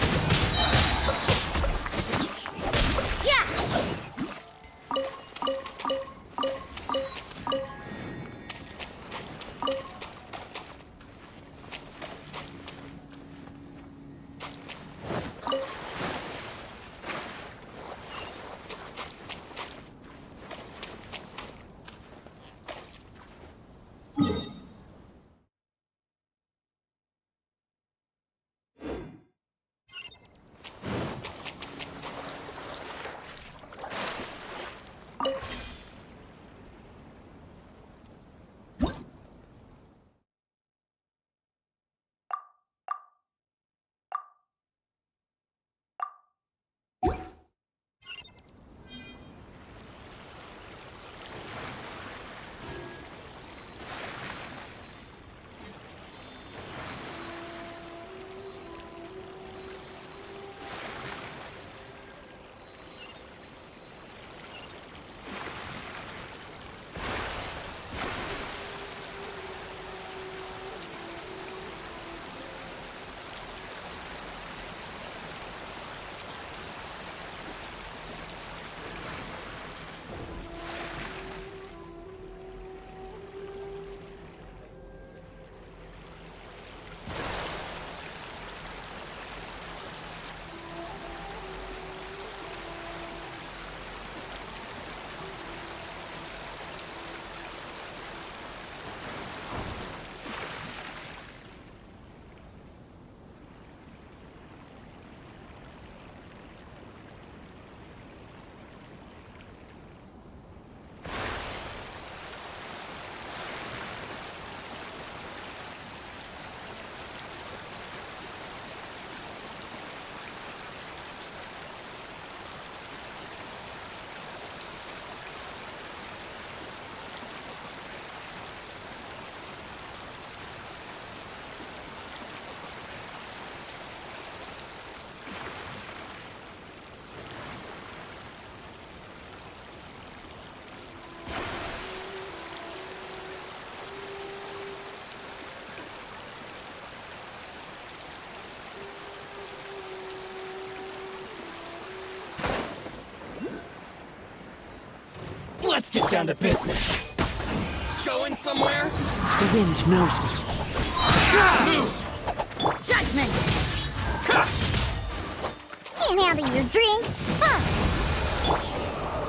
Let's get down to business. Going somewhere? The wind knows me. Move! Judgment! Can't handle your drink? Huh!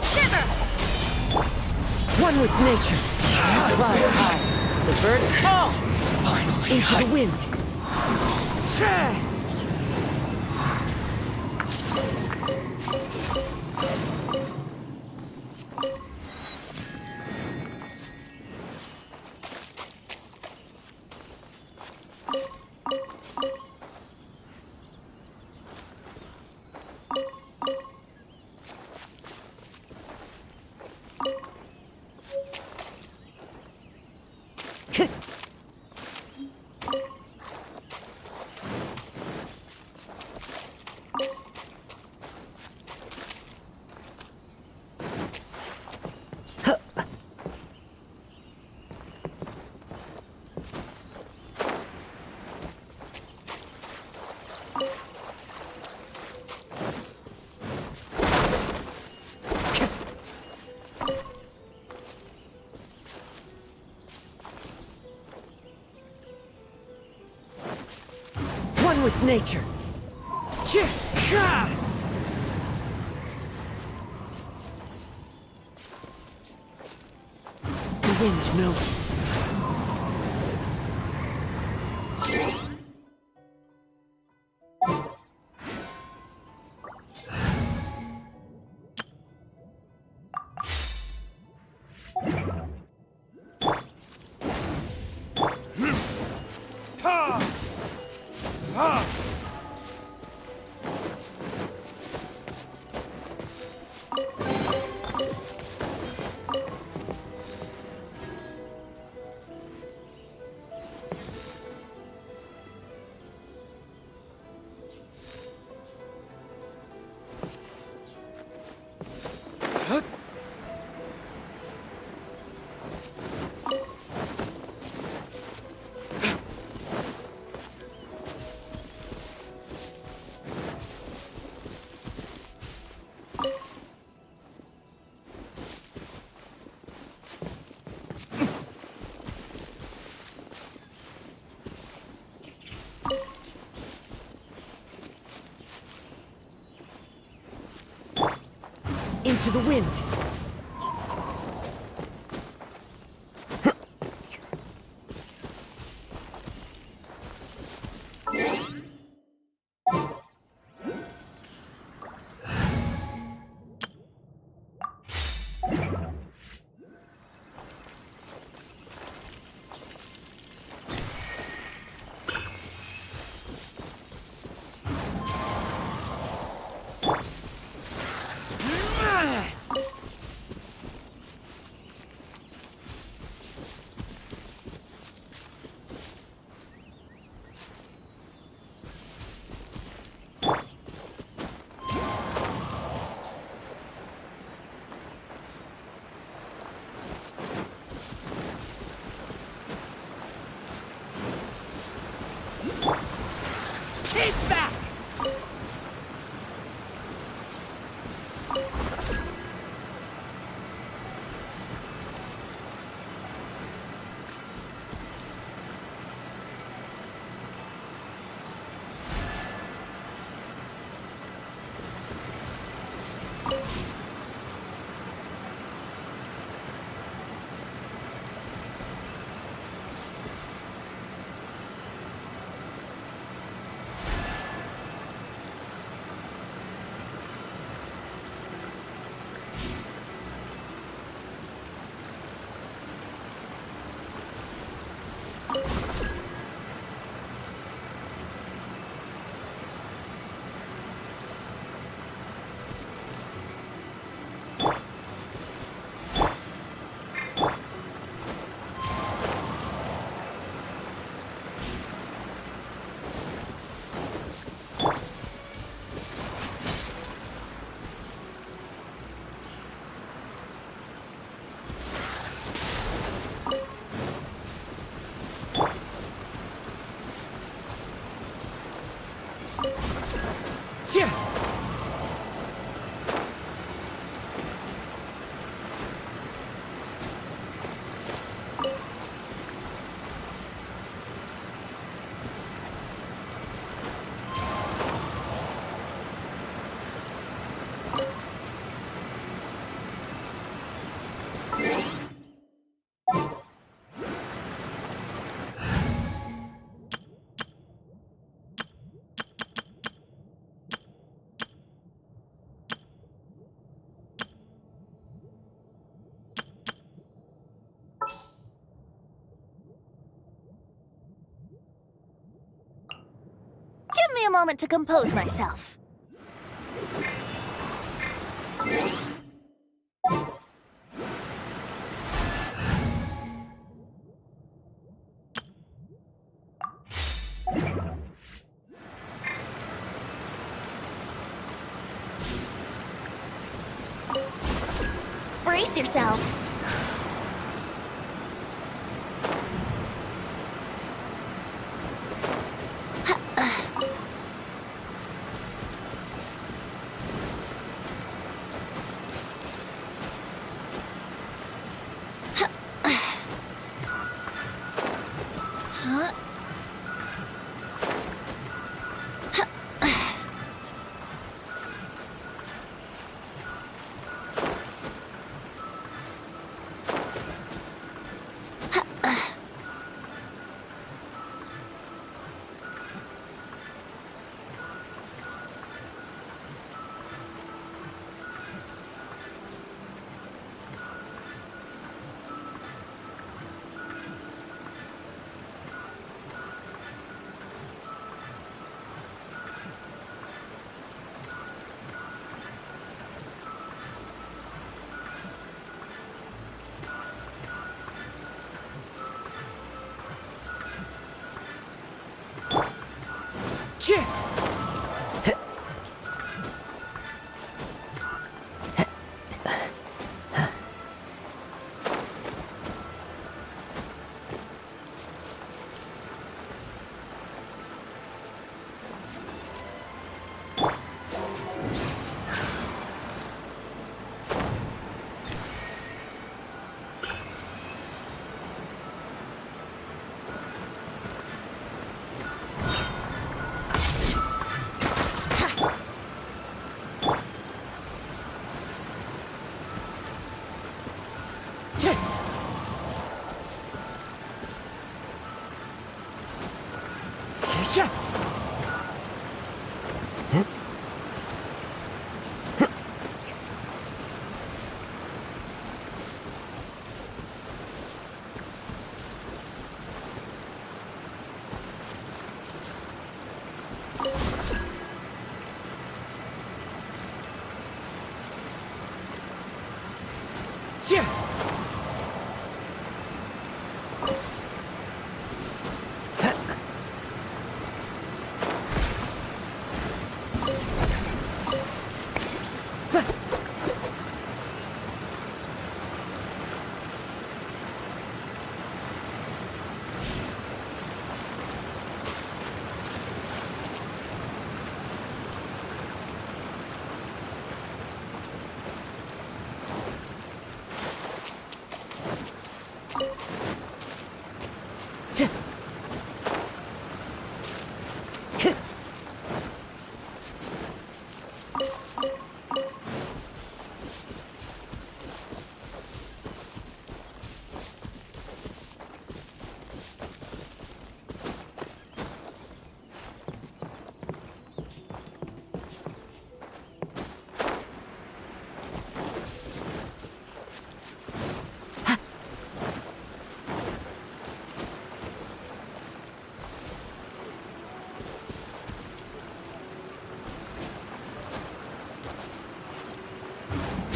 Shiver! One with nature. The clouds high. The birds call. Finally, into the wind. One with nature. The wind knows me. into the wind. Keep back! Give me a moment to compose myself. Brace yourselves.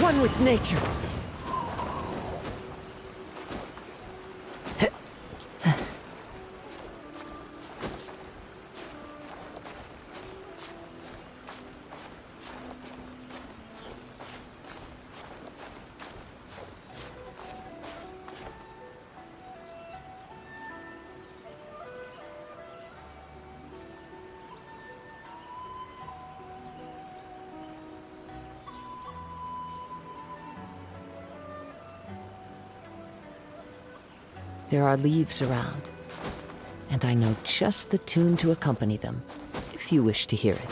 One with nature. There are leaves around, and I know just the tune to accompany them, if you wish to hear it.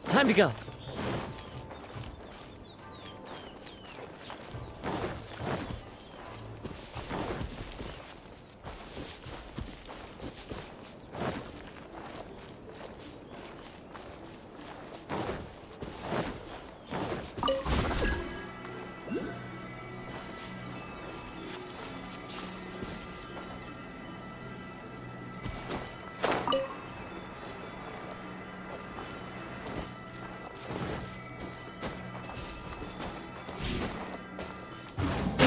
Time to go.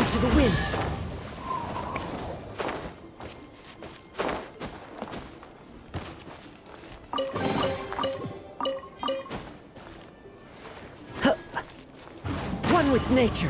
To the wind. One with nature.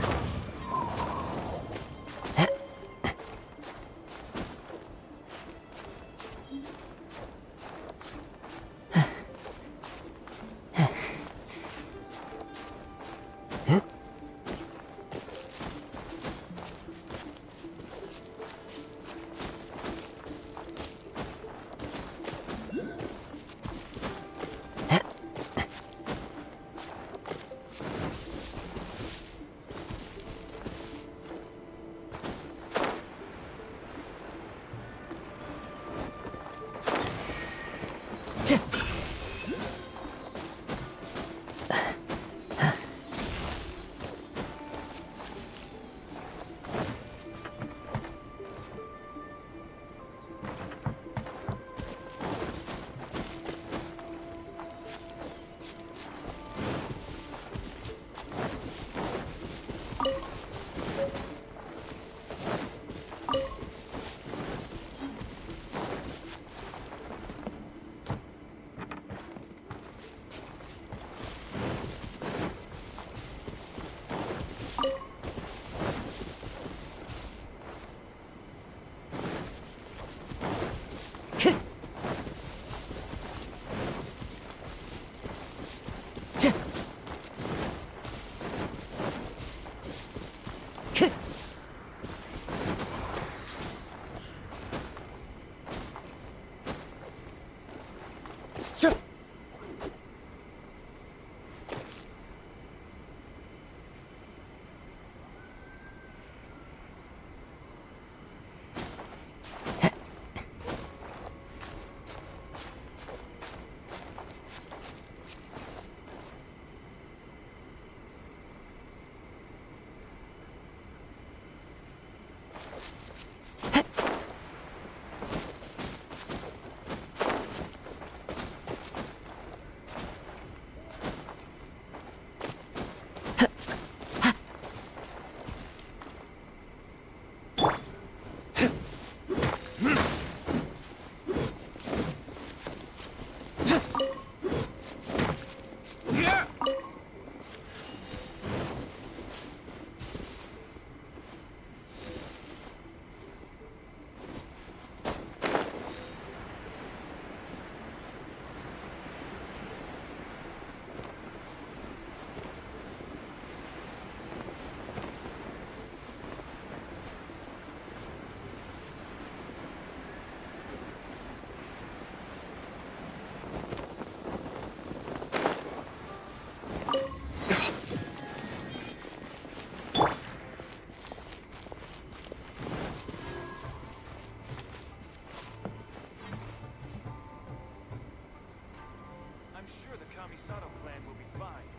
I'm sure the Kamisato clan will be fine.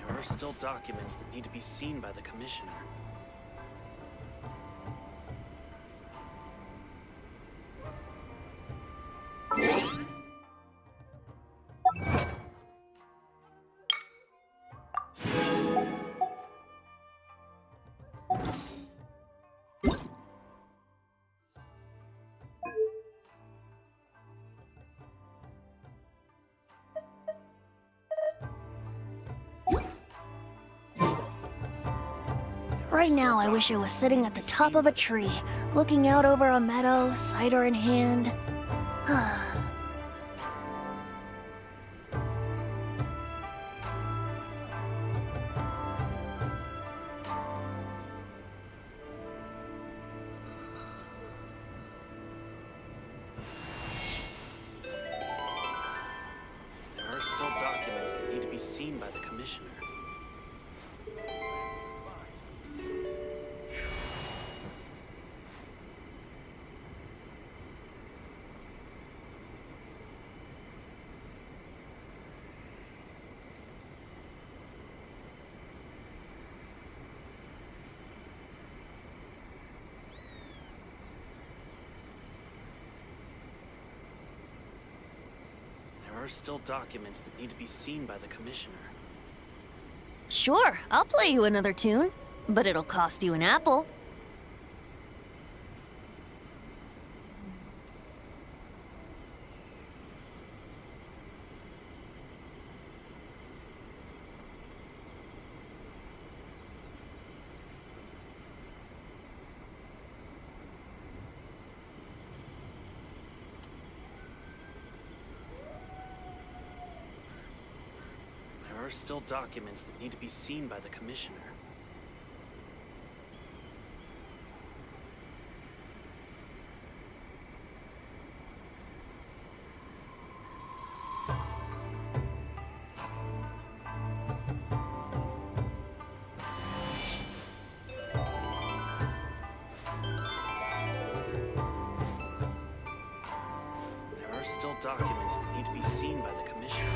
There are still documents that need to be seen by the Commissioner. Right now, I wish I was sitting at the top of a tree, looking out over a meadow, cider in hand. There are still documents that need to be seen by the Commissioner. There are still documents that need to be seen by the Commissioner. Sure, I'll play you another tune, but it'll cost you an apple. There are still documents that need to be seen by the Commissioner. There are still documents that need to be seen by the Commissioner.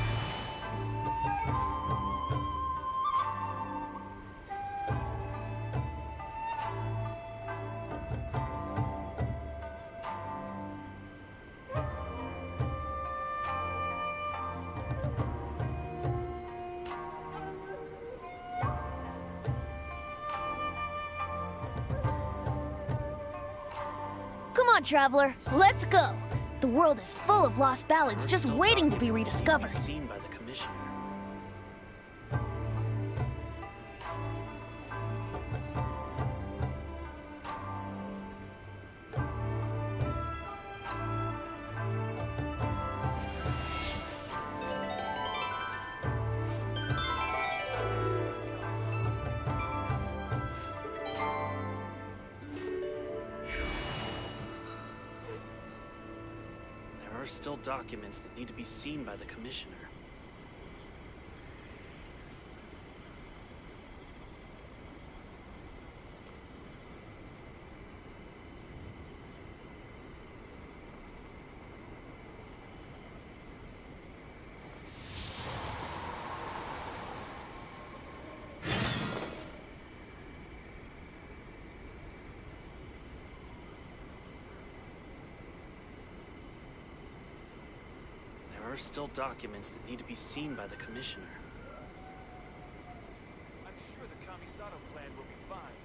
Come on, traveler, let's go. The world is full of lost ballads just waiting to be rediscovered. Seen by the Commissioner. There are still documents that need to be seen by the Commissioner. There are still documents that need to be seen by the Commissioner. I'm sure the Kamisato clan will be fine.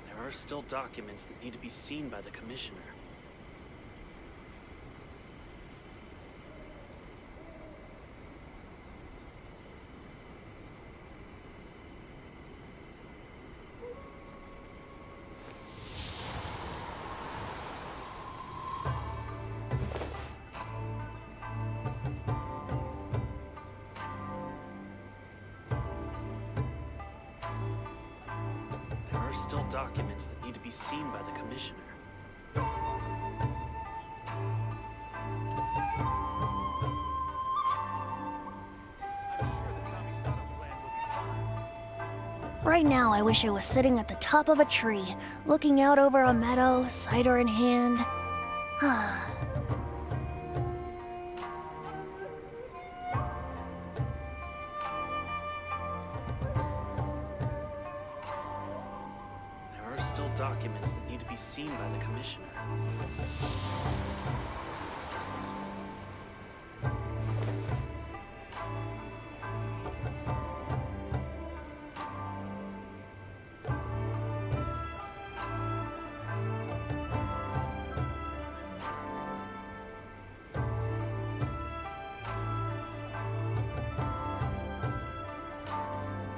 There are still documents that need to be seen by the Commissioner. There are still documents that need to be seen by the Commissioner. Right now, I wish I was sitting at the top of a tree, looking out over a meadow, cider in hand. There are still documents that need to be seen by the Commissioner.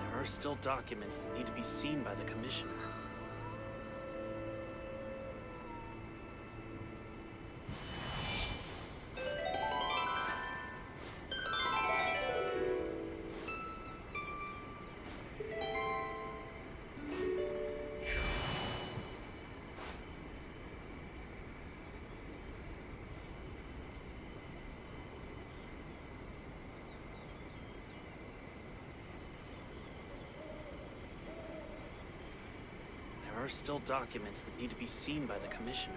There are still documents that need to be seen by the Commissioner. There are still documents that need to be seen by the Commissioner.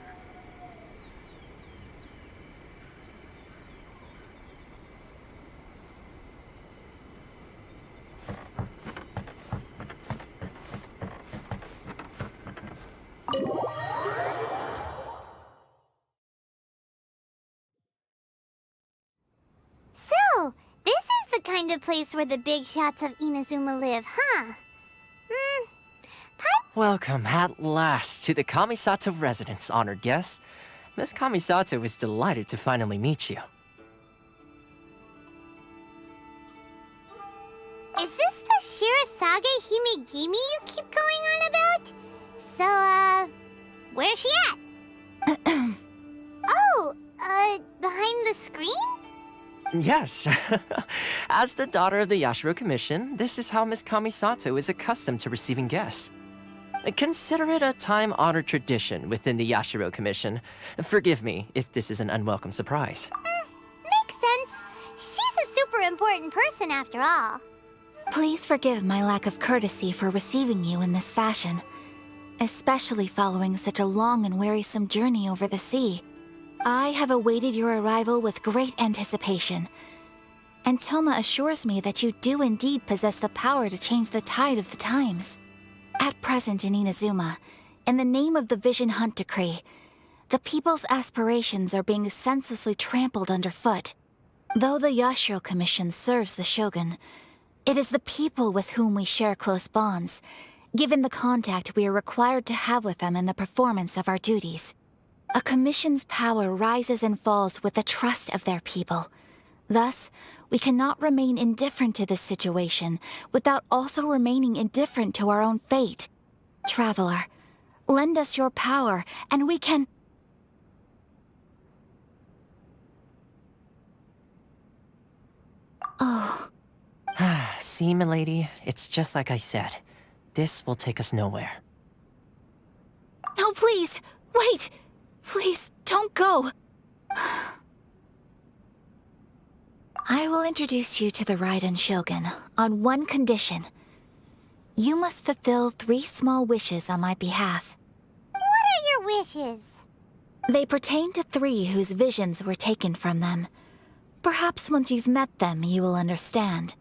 So, this is the kind of place where the big shots of Inazuma live, huh? Welcome at last to the Kamisato residence, honored guests. Miss Kamisato is delighted to finally meet you. Is this the Shirazage Himegimi you keep going on about? So, where's she at? Oh, behind the screen? Yes. As the daughter of the Yashiro Commission, this is how Miss Kamisato is accustomed to receiving guests. Consider it a time-honored tradition within the Yashiro Commission. Forgive me if this is an unwelcome surprise. Makes sense. She's a super important person after all. Please forgive my lack of courtesy for receiving you in this fashion, especially following such a long and wearisome journey over the sea. I have awaited your arrival with great anticipation, and Toma assures me that you do indeed possess the power to change the tide of the times. At present in Inazuma, in the name of the Vision Hunt Decree, the people's aspirations are being senselessly trampled underfoot. Though the Yashiro Commission serves the Shogun, it is the people with whom we share close bonds, given the contact we are required to have with them in the performance of our duties. A commission's power rises and falls with the trust of their people. Thus, we cannot remain indifferent to this situation without also remaining indifferent to our own fate. Traveler, Lend us your power, and we can... Oh. See, milady, it's just like I said. This will take us nowhere. No, please! Wait! Please, don't go! I will introduce you to the Raiden Shogun on one condition. You must fulfill 3 small wishes on my behalf. What are your wishes? They pertain to 3 whose visions were taken from them. Perhaps once you've met them, you will understand.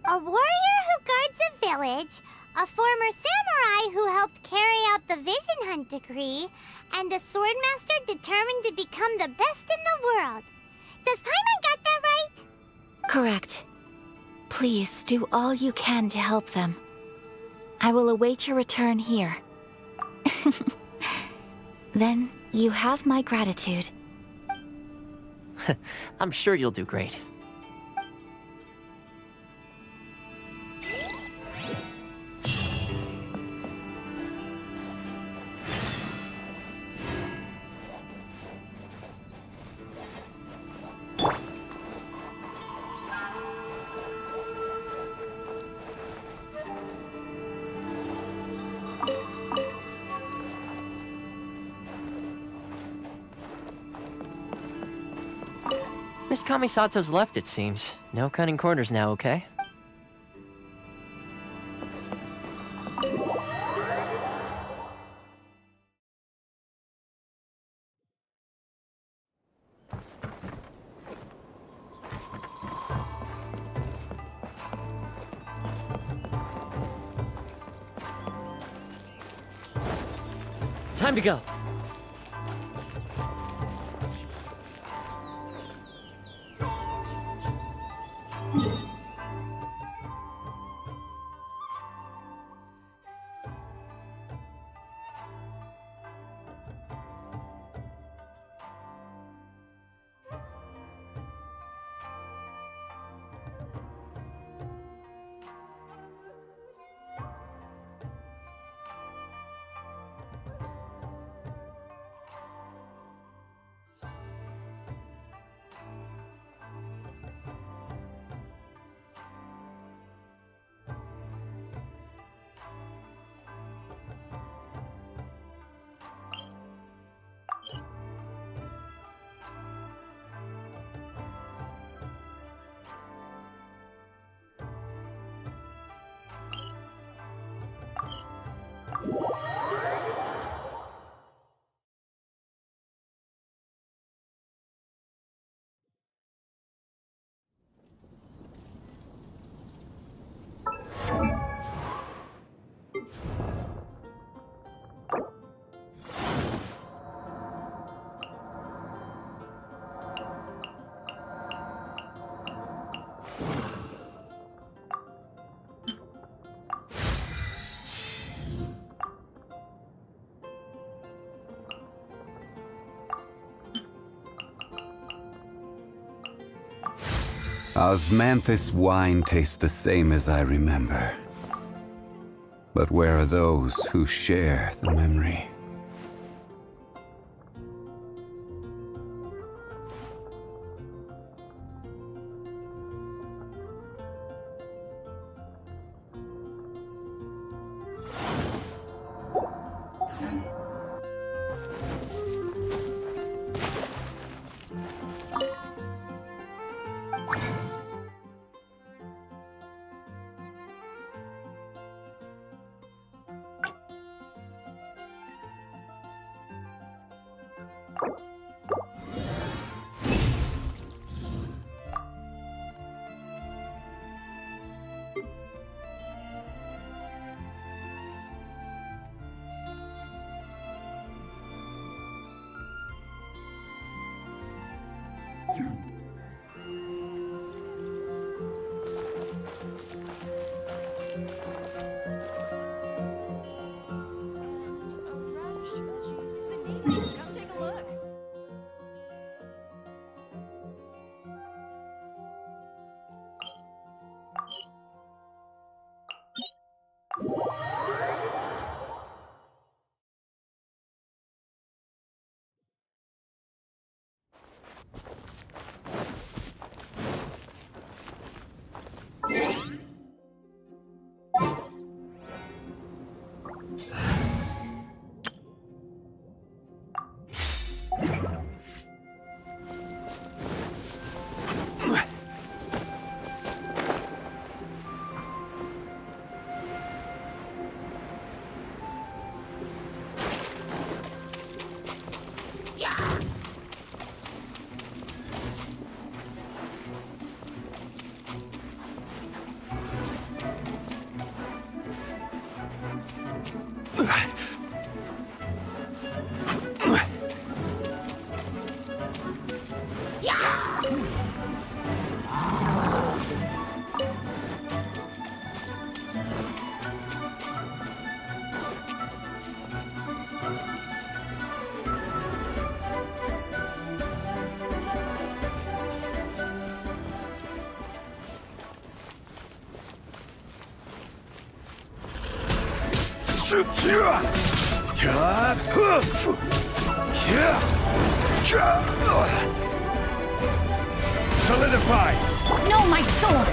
A warrior who guards a village, a former samurai who helped carry out the Vision Hunt decree, and a swordmaster determined to become the best in the world. Does Paimon got that right? Correct. Please do all you can to help them. I will await your return here. Then you have my gratitude. I'm sure you'll do great. Miss Kamisato's left, it seems. No cutting corners now, okay? Time to go. Osmanthus wine tastes the same as I remember. But where are those who share the memory? Come take a look. Solidify! No, my sword!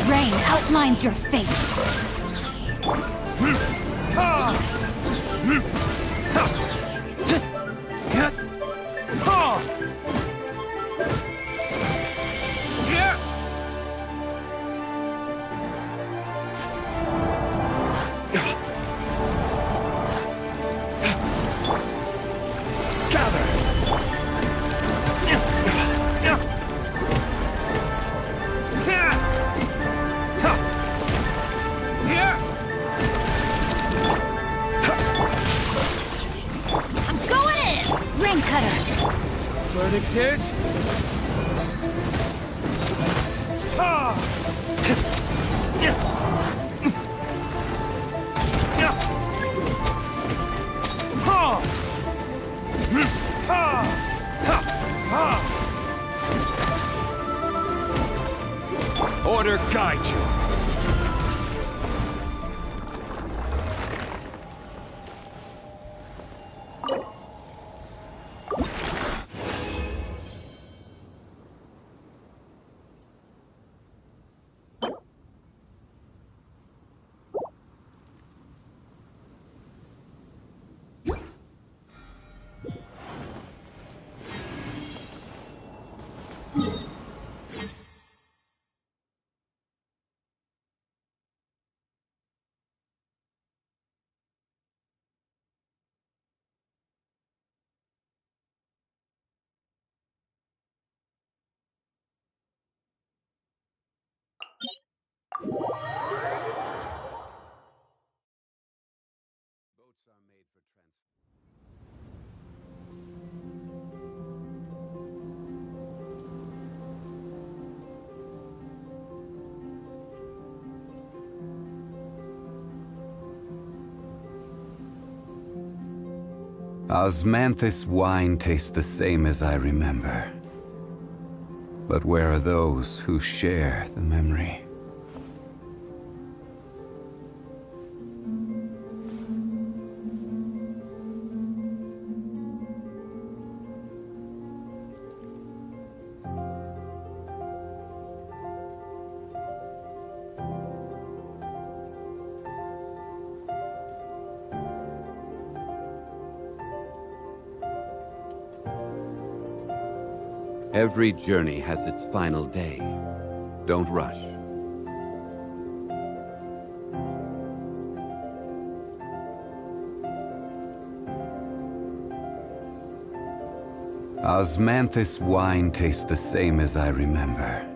Rain outlines your fate. I'm going in! Ring cutter! Verdict is... Order guide you. Osmanthus wine tastes the same as I remember. But where are those who share the memory? Every journey has its final day. Don't rush. Osmanthus wine tastes the same as I remember.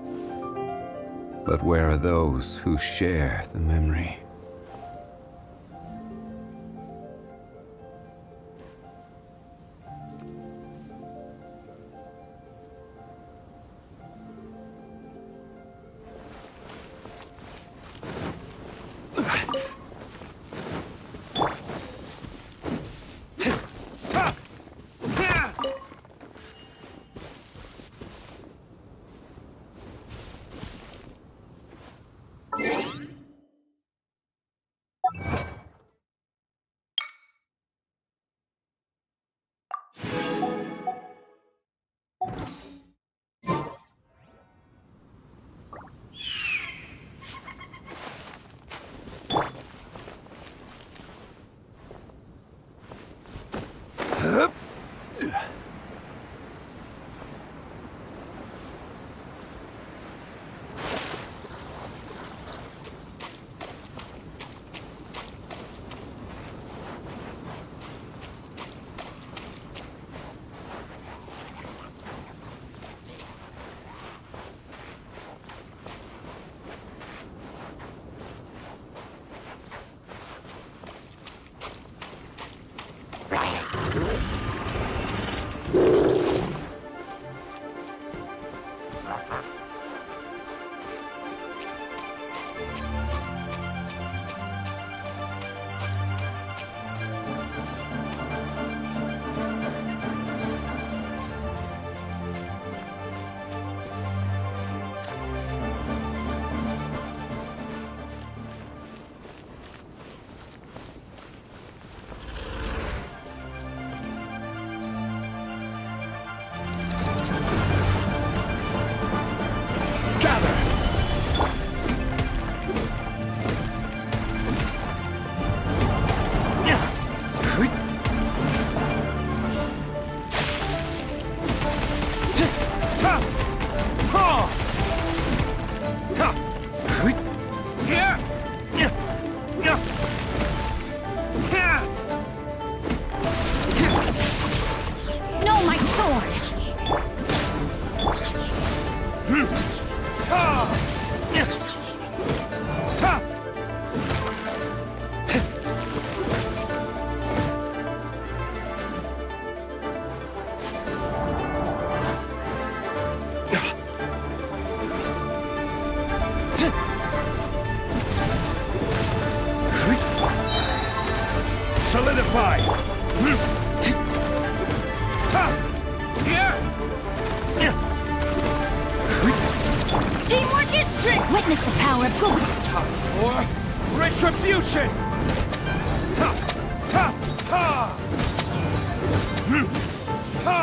But where are those who share the memory? Teamwork is strength! Witness the power of Goku! Time for retribution! Ha! Ha! Ha! Ha!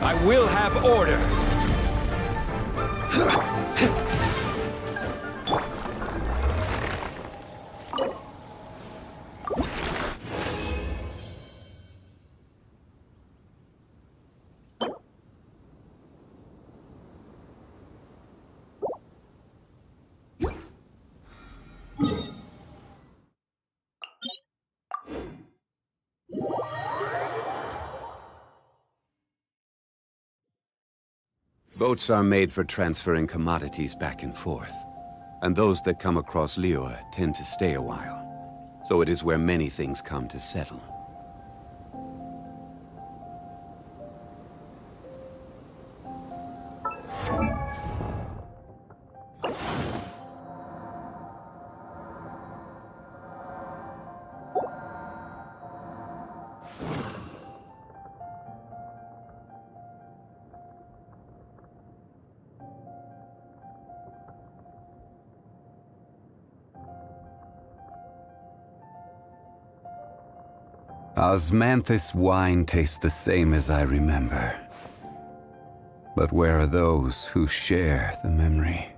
I will have order. Boats are made for transferring commodities back and forth, and those that come across Liyue tend to stay a while. So it is where many things come to settle. Osmanthus wine tastes the same as I remember. But where are those who share the memory?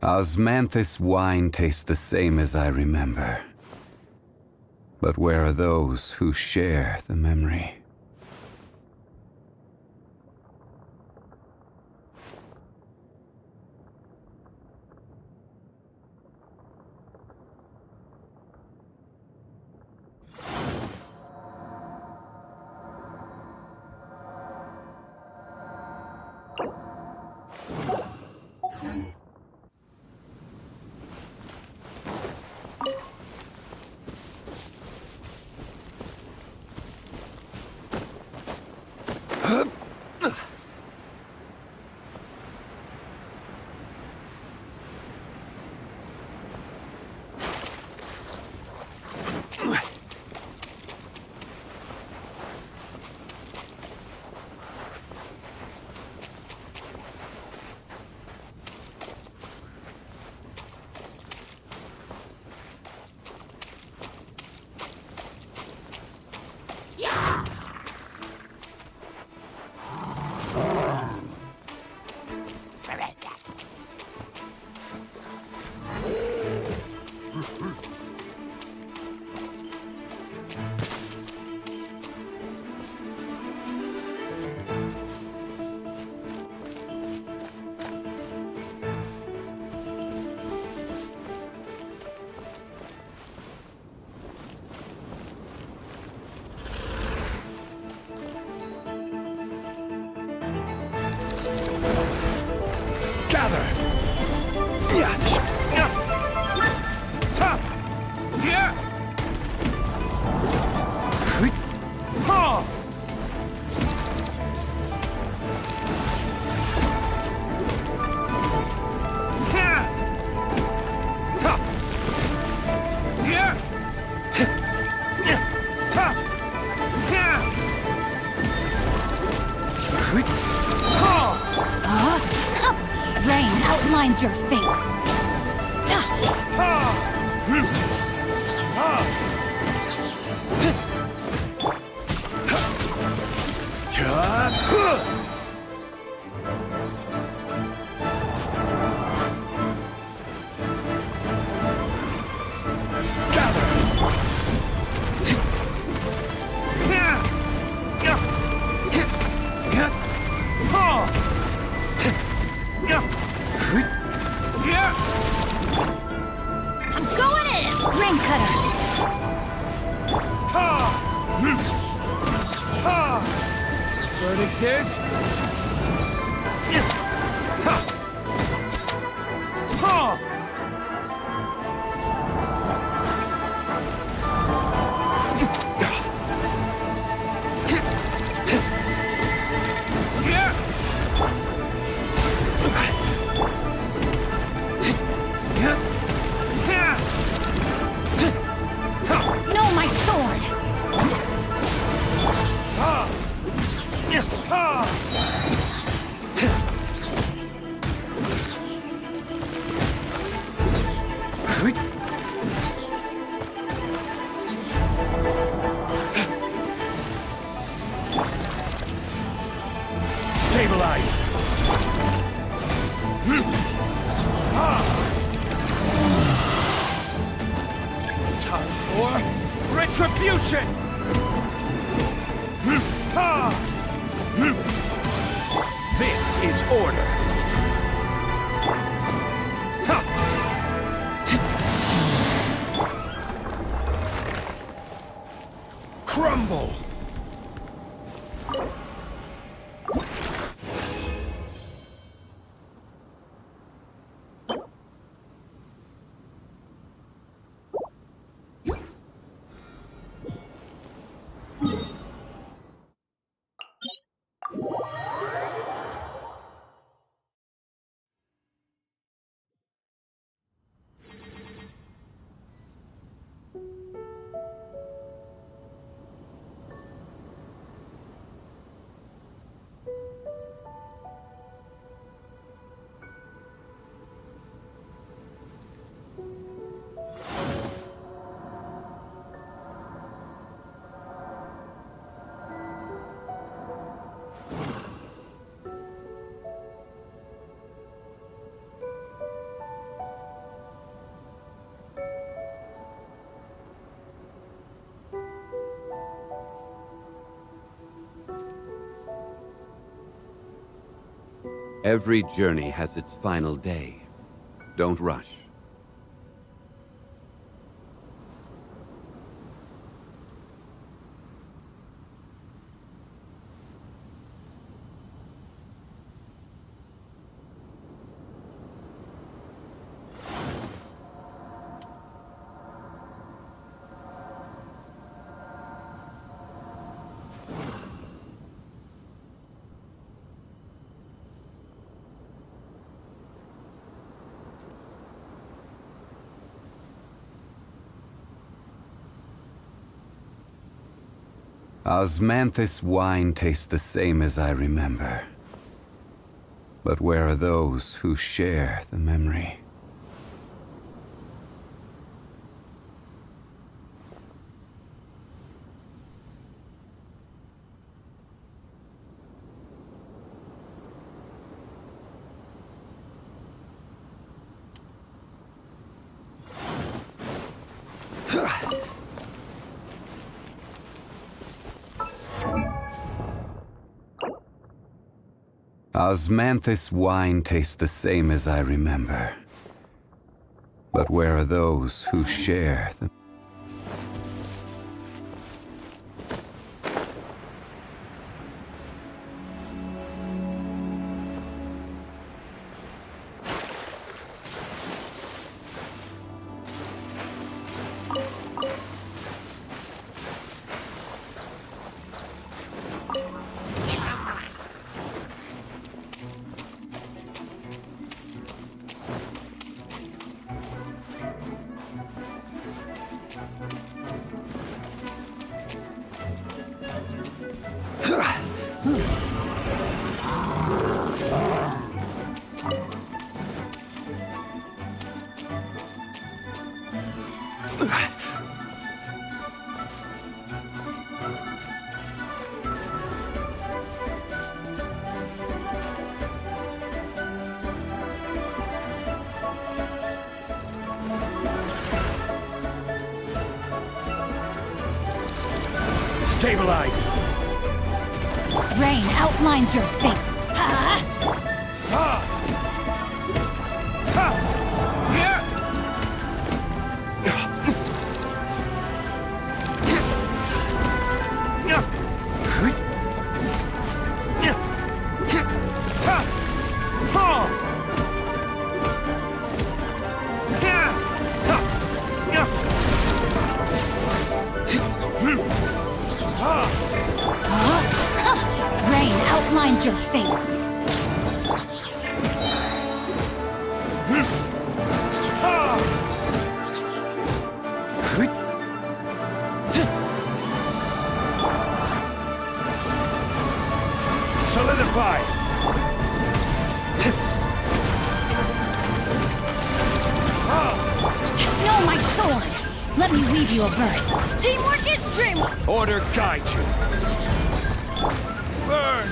Osmanthus wine tastes the same as I remember. But where are those who share the memory? Rain outlines your fate. Victors! No, my sword! Stabilize! Time for retribution! This is order. Crumble! Every journey has its final day. Don't rush. Osmanthus wine tastes the same as I remember. But where are those who share the memory? Osmanthus wine tastes the same as I remember. But where are those who share the... Stabilize! Rain outlines your fate. outlines your fate. Solidify! No, my sword! Let me weave you a verse. Teamwork is dreamwork! Order guide you. Burn!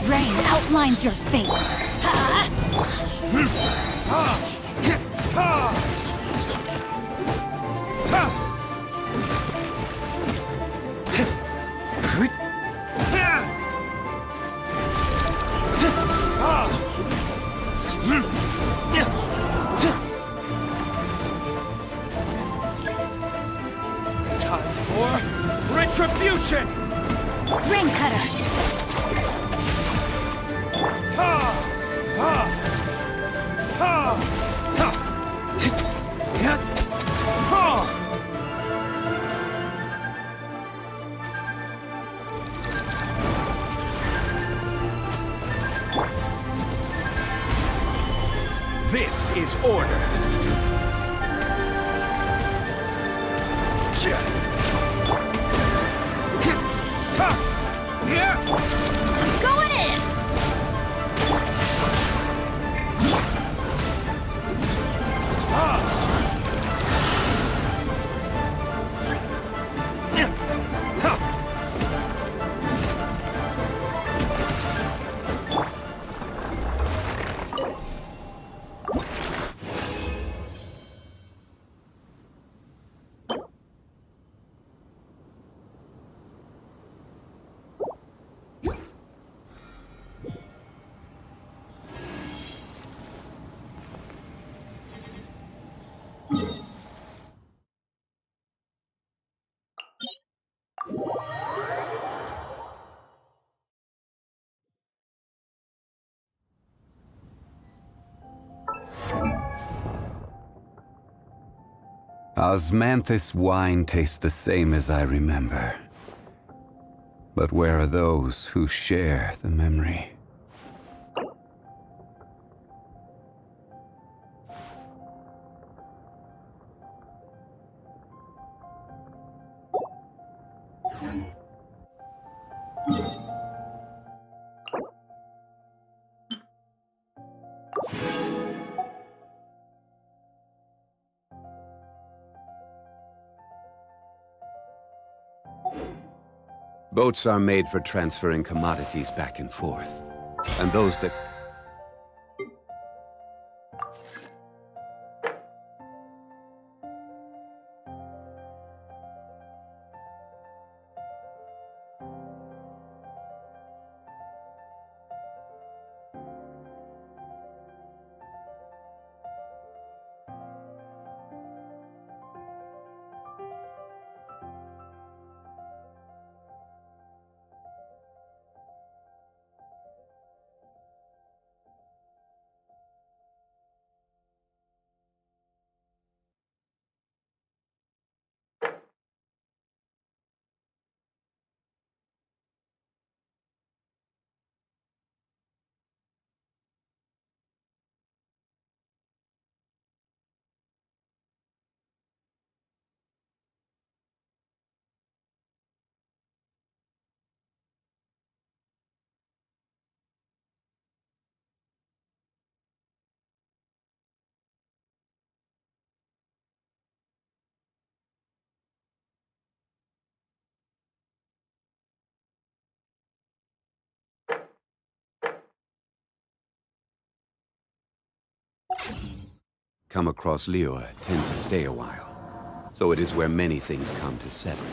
Rain outlines your fate. Time for retribution! Rain cutter. This is order. Going in! Osmanthus wine tastes the same as I remember. But where are those who share the memory? Boats are made for transferring commodities back and forth. And those that... come across Liyue tend to stay a while. So it is where many things come to settle.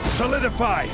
Solidify!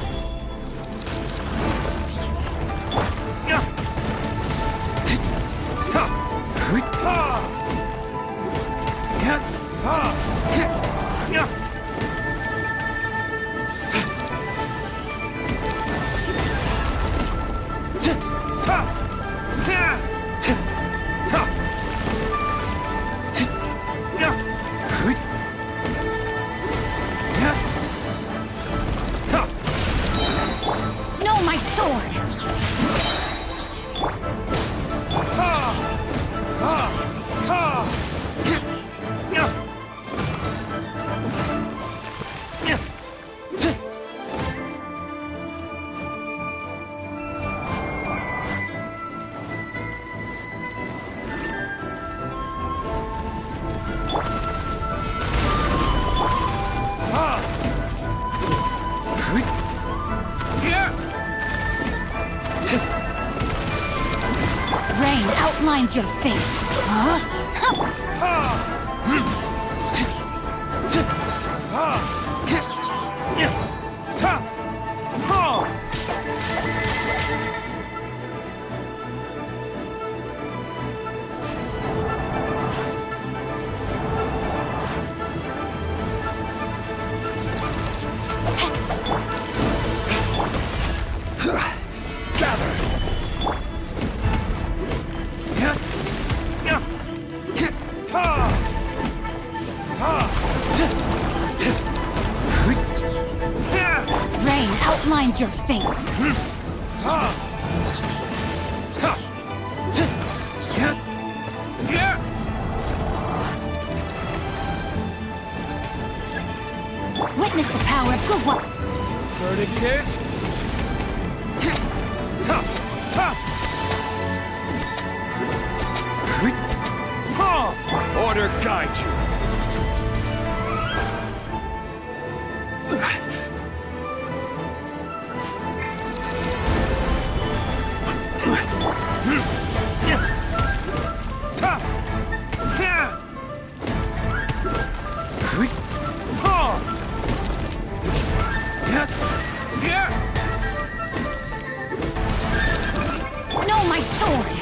No, my sword! Rain outlines your fate. Huh? Rain outlines your fate. Witness the power of good work. Verdict is... Order guide you. No, my sword!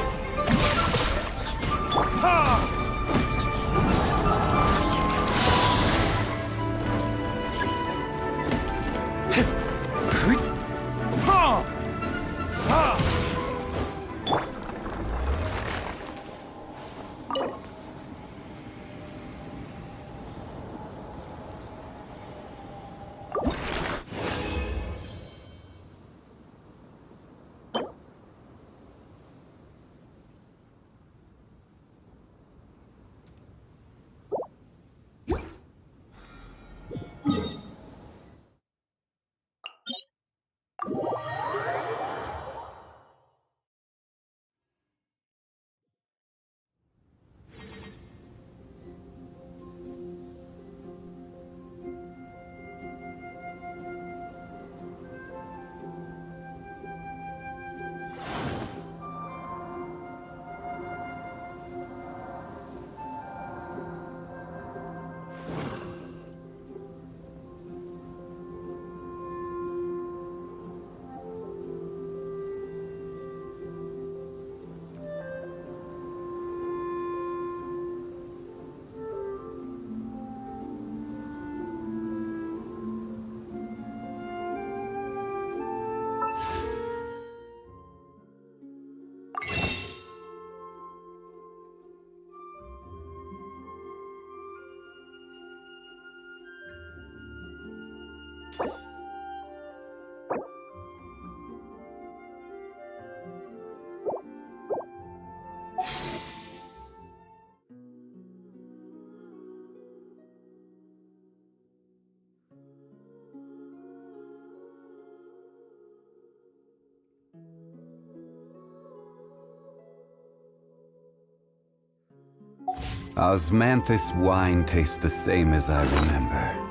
Osmanthus wine tastes the same as I remember.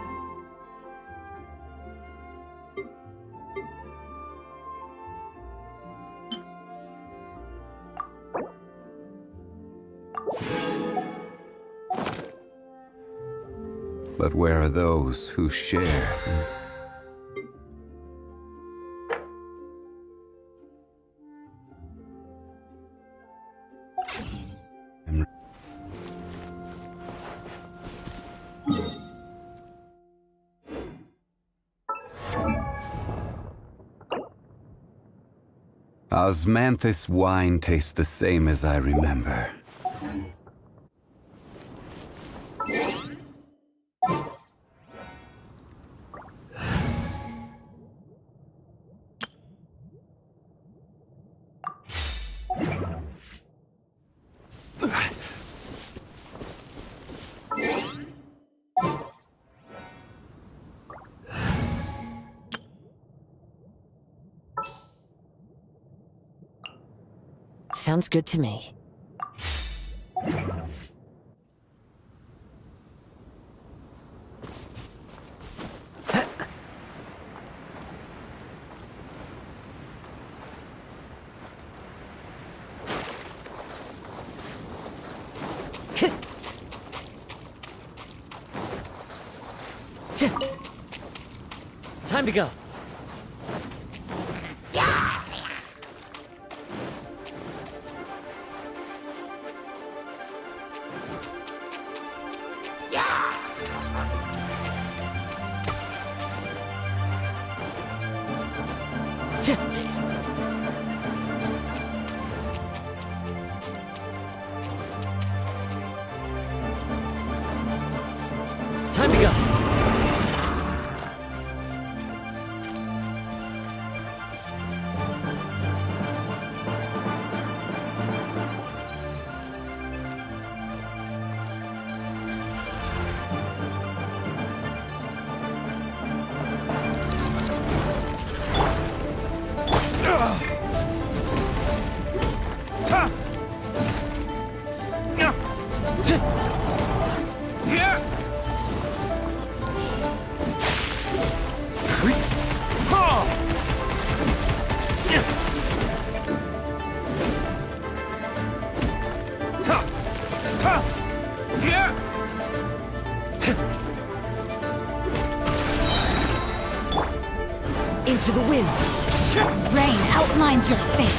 But where are those who share? Osmanthus wine tastes the same as I remember. Sounds good to me. Time to go. Time to go. Into the wind. Rain outlines your fate.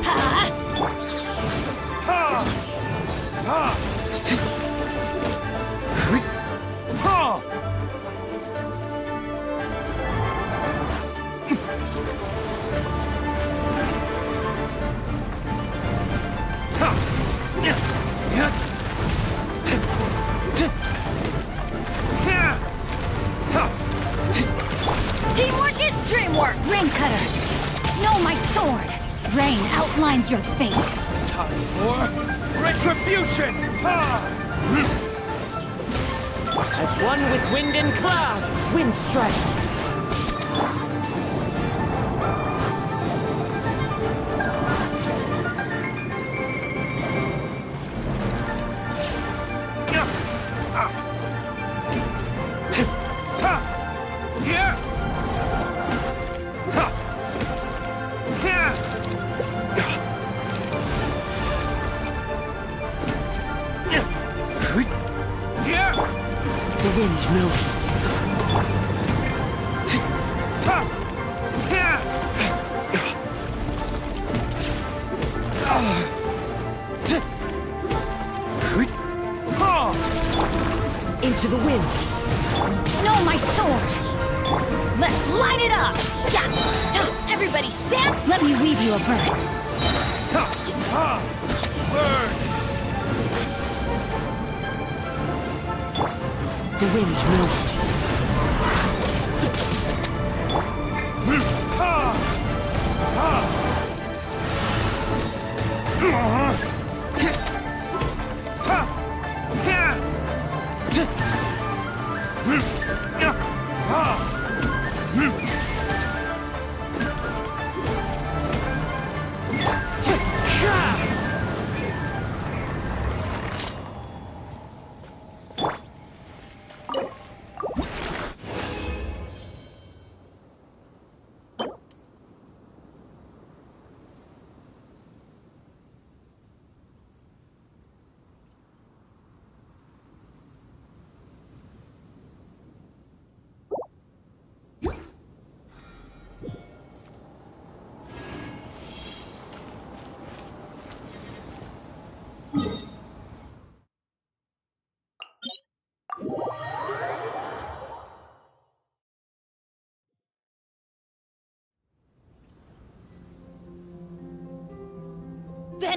Ha! Teamwork is dreamwork! Rain cutter! Know my sword! Rain outlines your fate! Time for retribution! As one with wind and cloud, Wind strike. The wind knows me. Into the wind. Know my sword! Let's light it up! Yeah. Everybody stand! Let me weave you a bird. Burn! The wind knows me.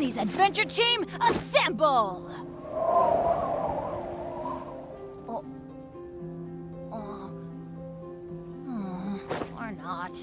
Benny's adventure team, assemble! Or not.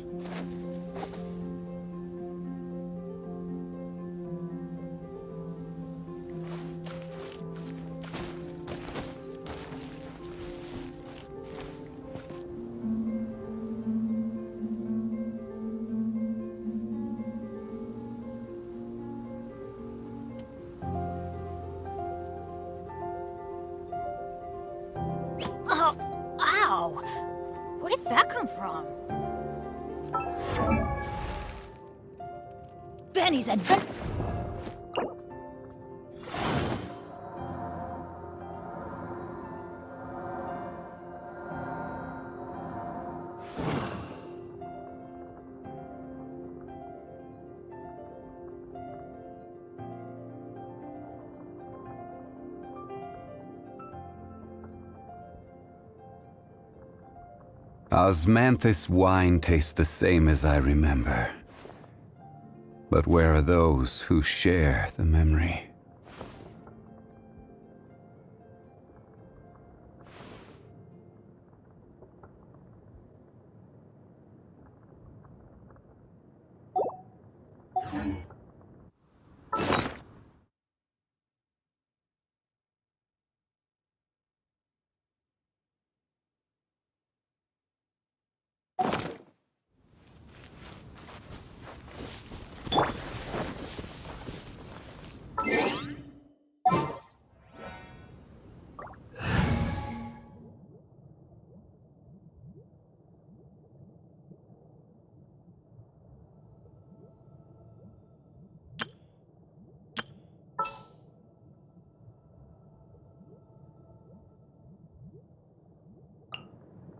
Ow! Where did that come from? Benny's adventure. Osmanthus wine tastes the same as I remember. But where are those who share the memory?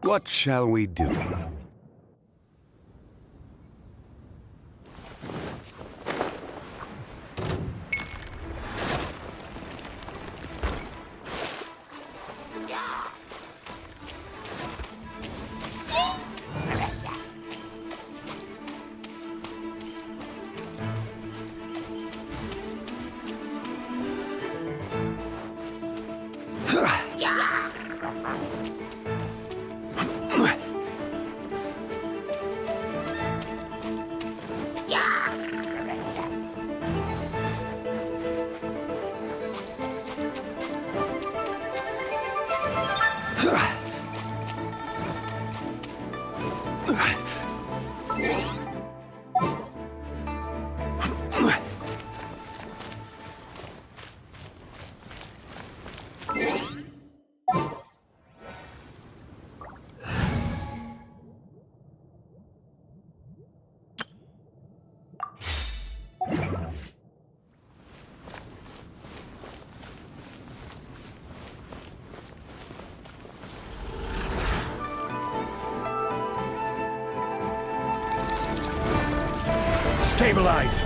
What shall we do? Stabilize!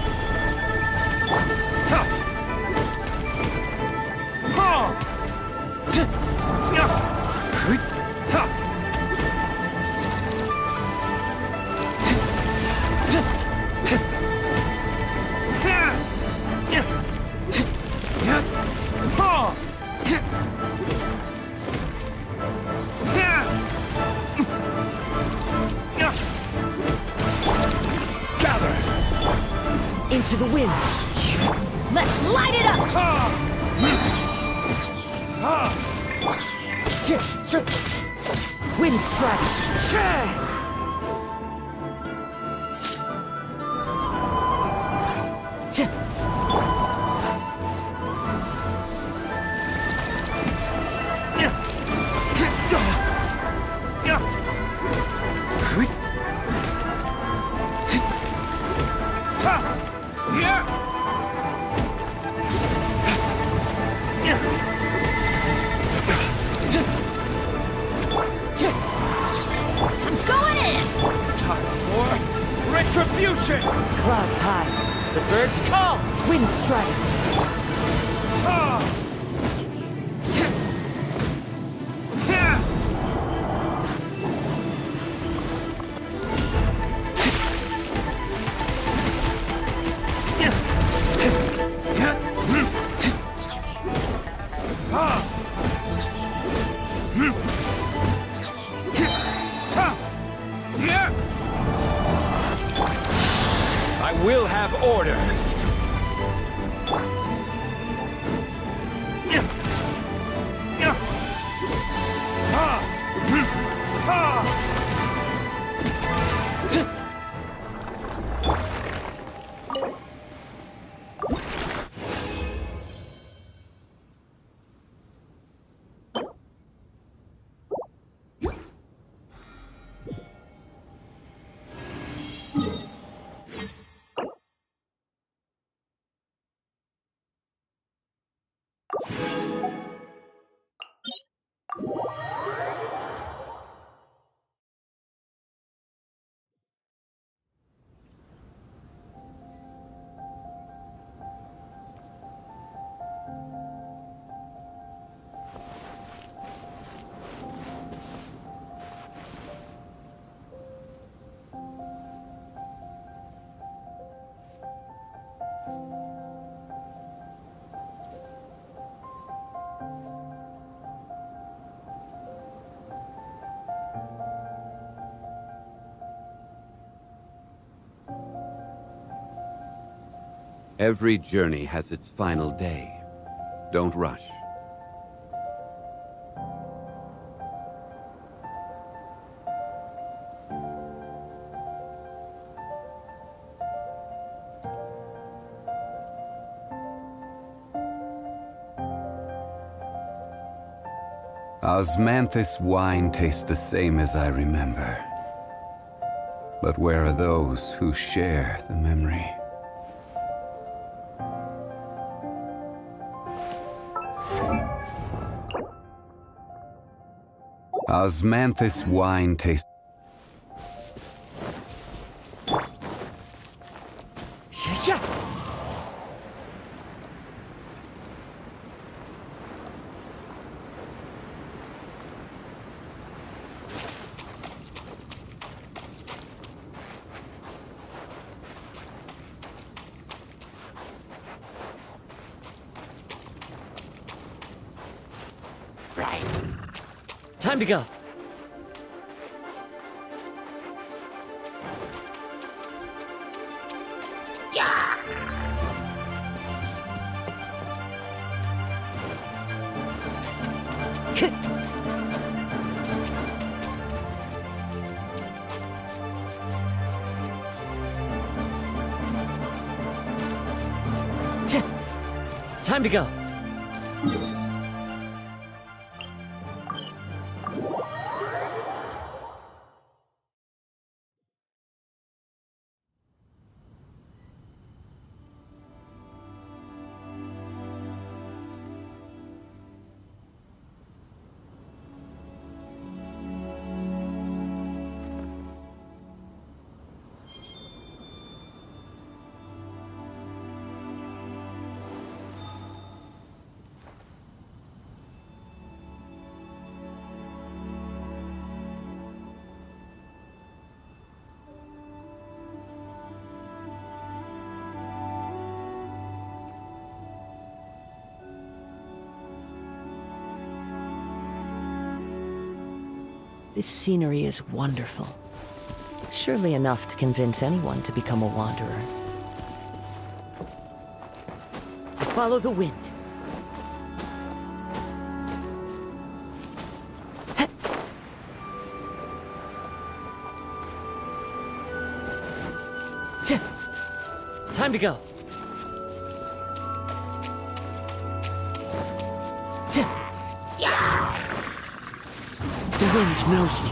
Into the wind! Let's light it up! Wind strike! Retribution! Clouds high. The birds call. Wind strike. I will have order. Every journey has its final day. Don't rush. Osmanthus wine tastes the same as I remember. But where are those who share the memory? Osmanthus wine tastes... Time to go. Time to go. This scenery is wonderful. Surely enough to convince anyone to become a wanderer. Follow the wind. Time to go. The wind knows me.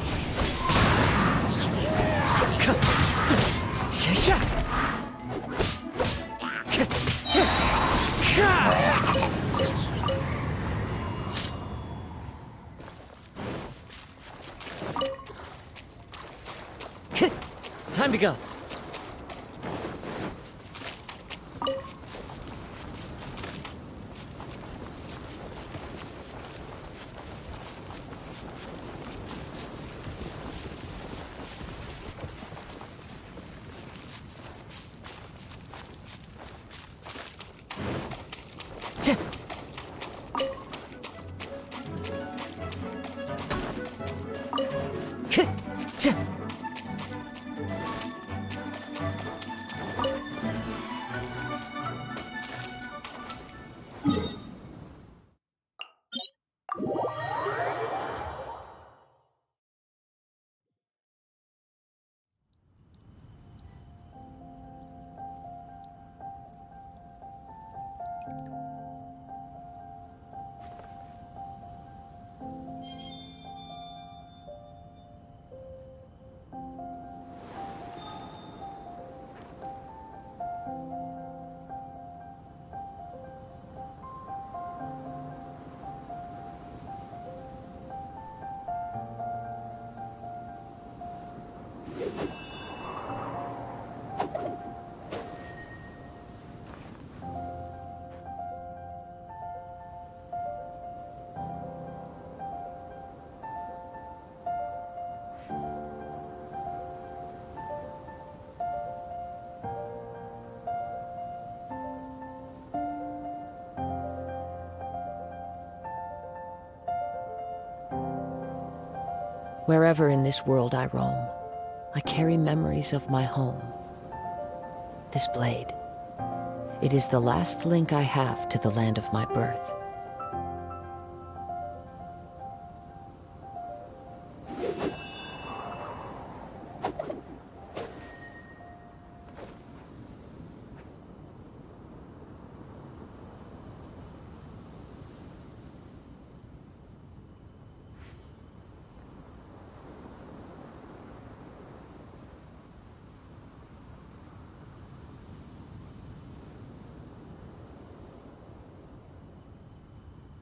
Time to go. Wherever in this world I roam, I carry memories of my home. This blade, it is the last link I have to the land of my birth.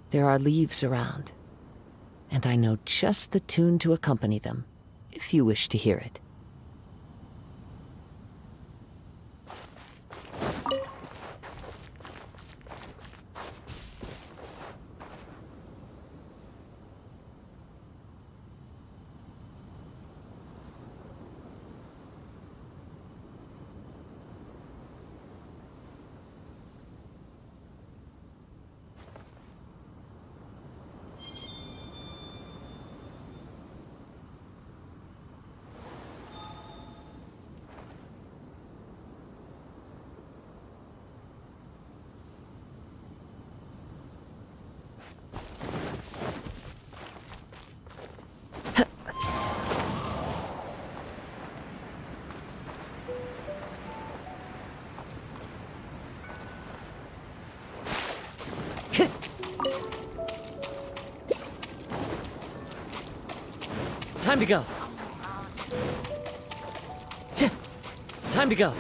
There are leaves around, and I know just the tune to accompany them, if you wish to hear it. Time to go. Time to go.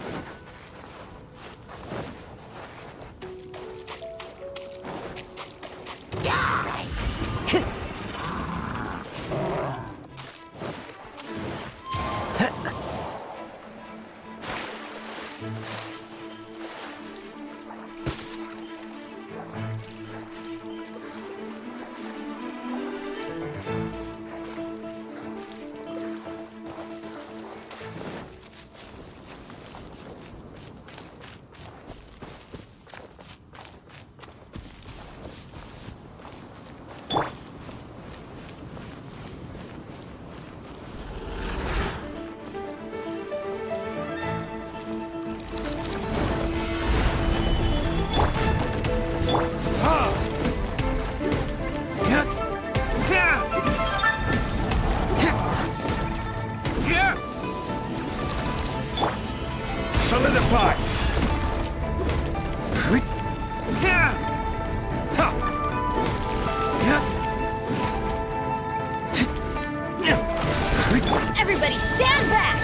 Solidify! Everybody stand back!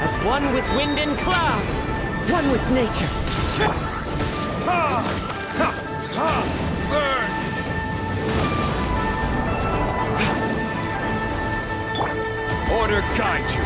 As one with wind and cloud, one with nature. Burn! Order guide you!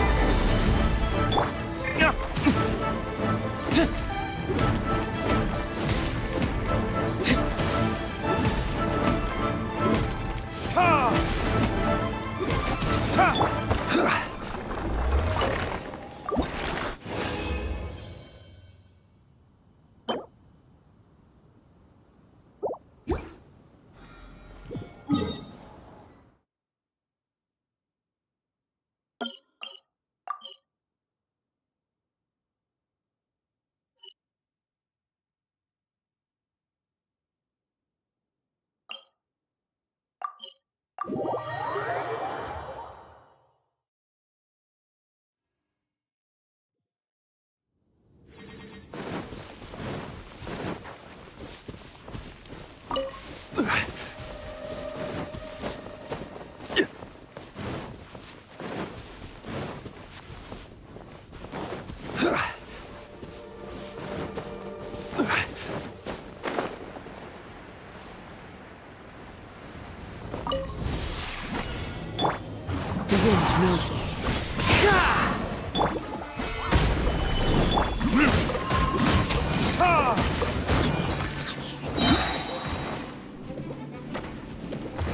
The wind knows me.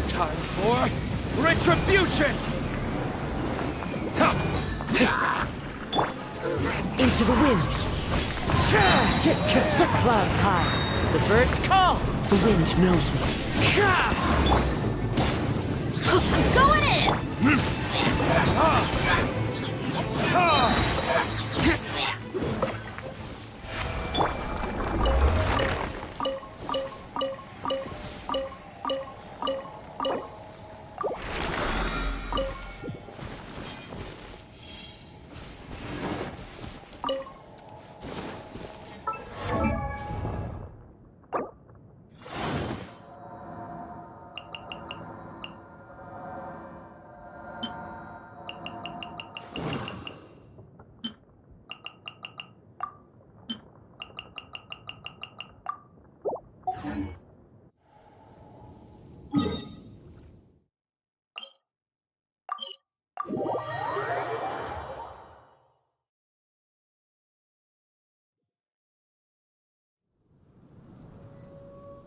Time for retribution! Into the wind. Tip, the clouds high. The birds call. The wind knows me. I'm going in!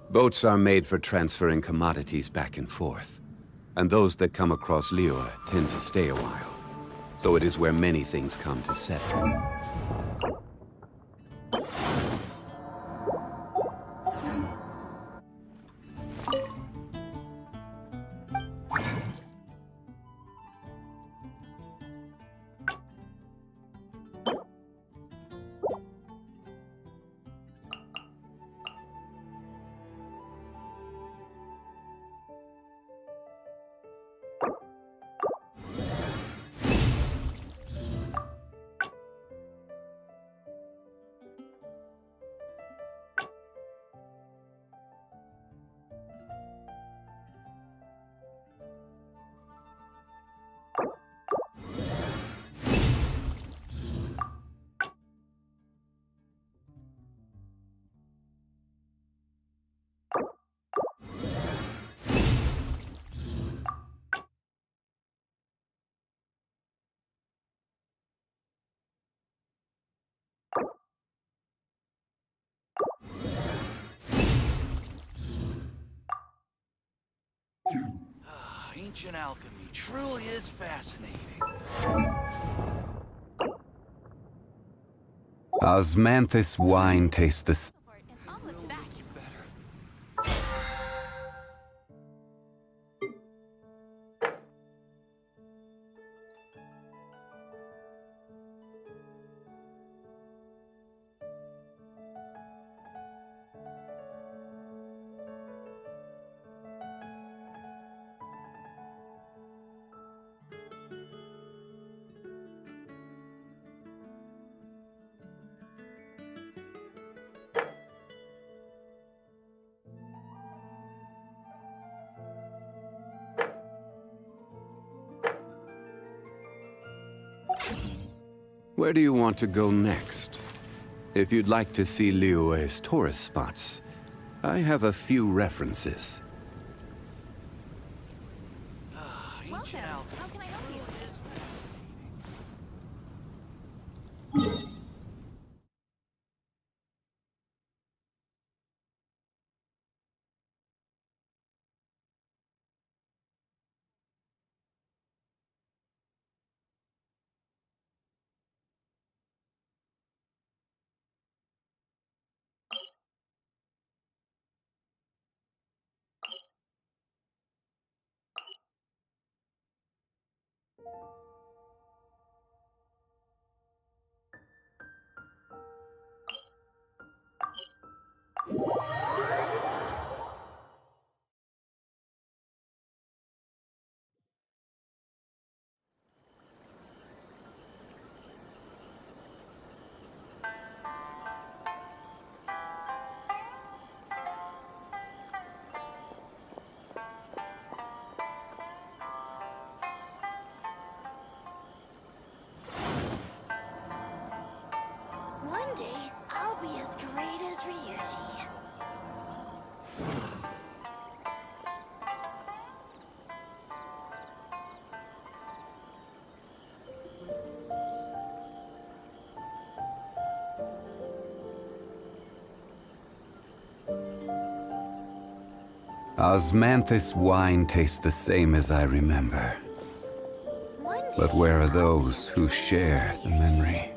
Boats are made for transferring commodities back and forth. And those that come across Liyue tend to stay a while. So it is where many things come to settle. Ancient alchemy truly is fascinating. Osmanthus wine tastes the... Where do you want to go next? If you'd like to see Liyue's tourist spots, I have a few references. Welcome. How can I help you? Osmanthus wine tastes the same as I remember. But where are those who share the memory?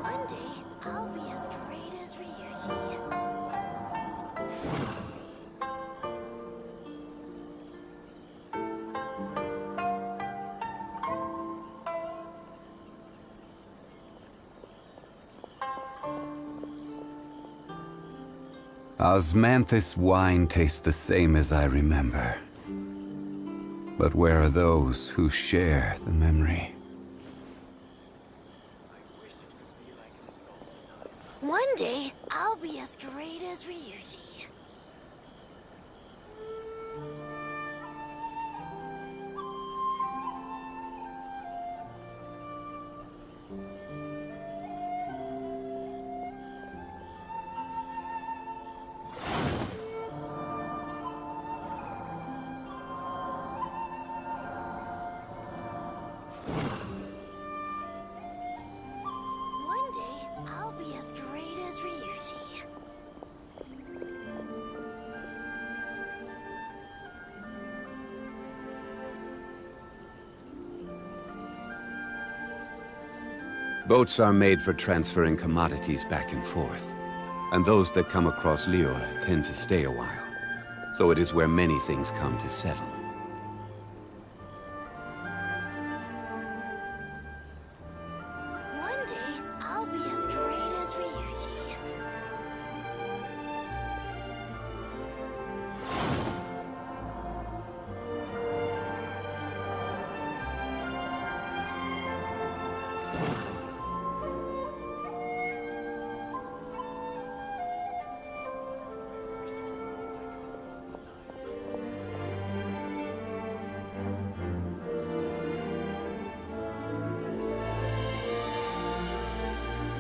One day, I'll be as great as Ryuji. Osmanthus wine tastes the same as I remember. But where are those who share the memory? One day, I'll be as great as Ryuji. One day, I'll be as great as Ryuji. Boats are made for transferring commodities back and forth. And those that come across Liyue tend to stay a while. So it is where many things come to settle. One day, I'll be as great as Ryuji.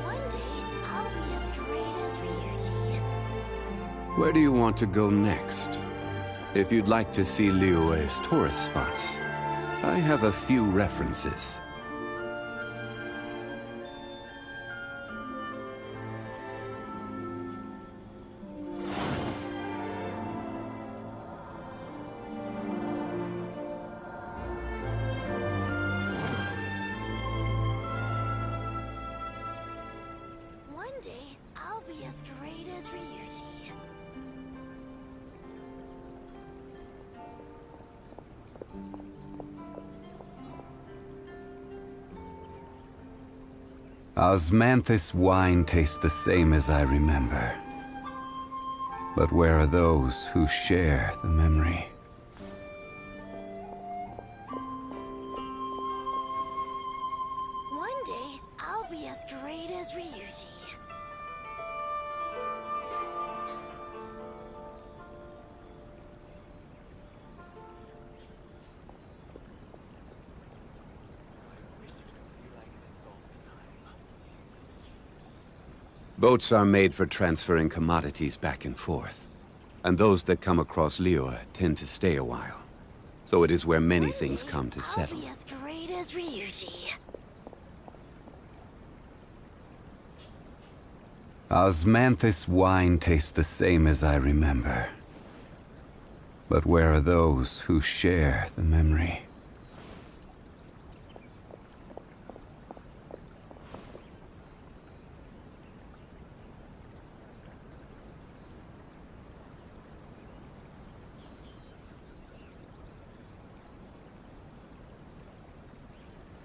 One day, I'll be as great as Ryuji. Where do you want to go next? If you'd like to see Liyue's tourist spots, I have a few references. One day, I'll be as great as Ryuji. Osmanthus wine tastes the same as I remember. But where are those who share the memory? One day, I'll be as great as Ryuji. Boats are made for transferring commodities back and forth. And those that come across Liyue tend to stay a while. So it is where many things come to settle. I'll be as great as Ryuji. Osmanthus wine tastes the same as I remember. But where are those who share the memory?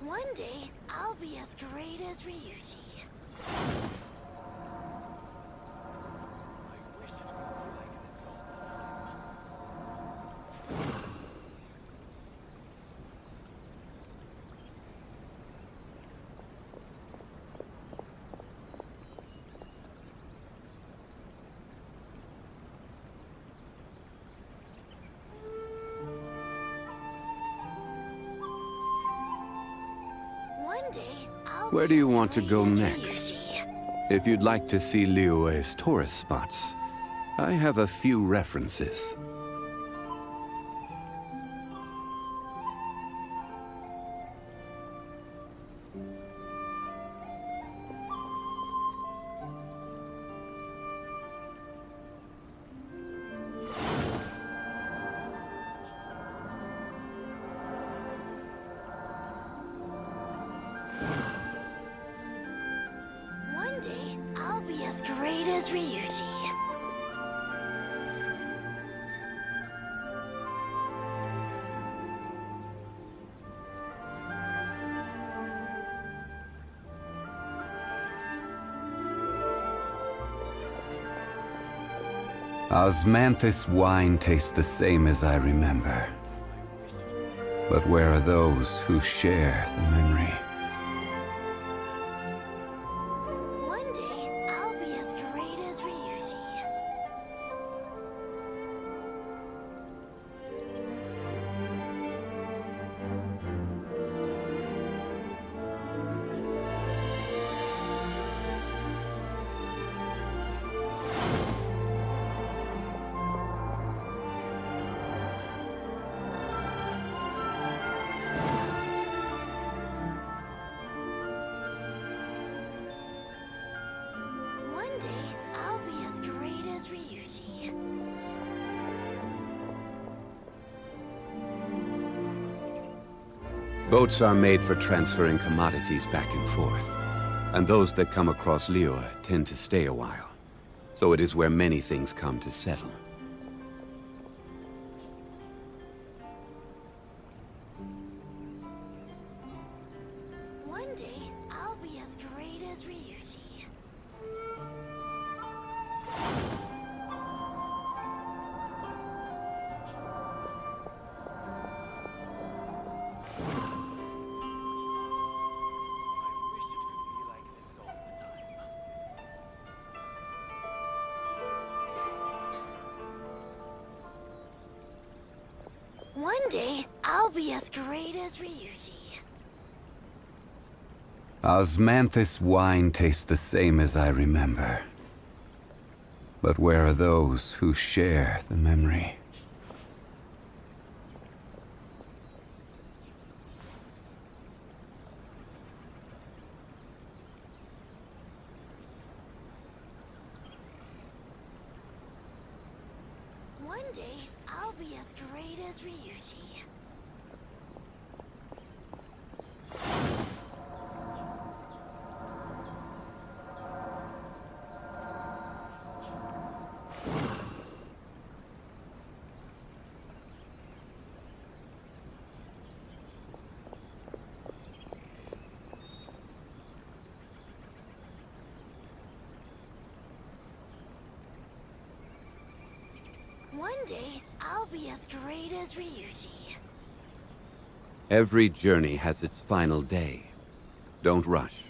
One day, I'll be as great as Ryuji. One day, I'll Where be do you as want to great go as next? Ryuji. If you'd like to see Liyue's tourist spots, I have a few references. One day, I'll be as great as Ryuji. Osmanthus wine tastes the same as I remember. But where are those who share the memory? One day, I'll be as great as Ryuji. One day, I'll be as great as Ryuji. Boats are made for transferring commodities back and forth, and those that come across Liyue tend to stay a while. So it is where many things come to settle. One day, I'll be as great as Ryuji. One day, I'll be as great as Ryuji. Osmanthus wine tastes the same as I remember. But where are those who share the memory? One day, I'll be as great as Ryuji. One day, I'll be as great as Ryuji. Every journey has its final day. Don't rush.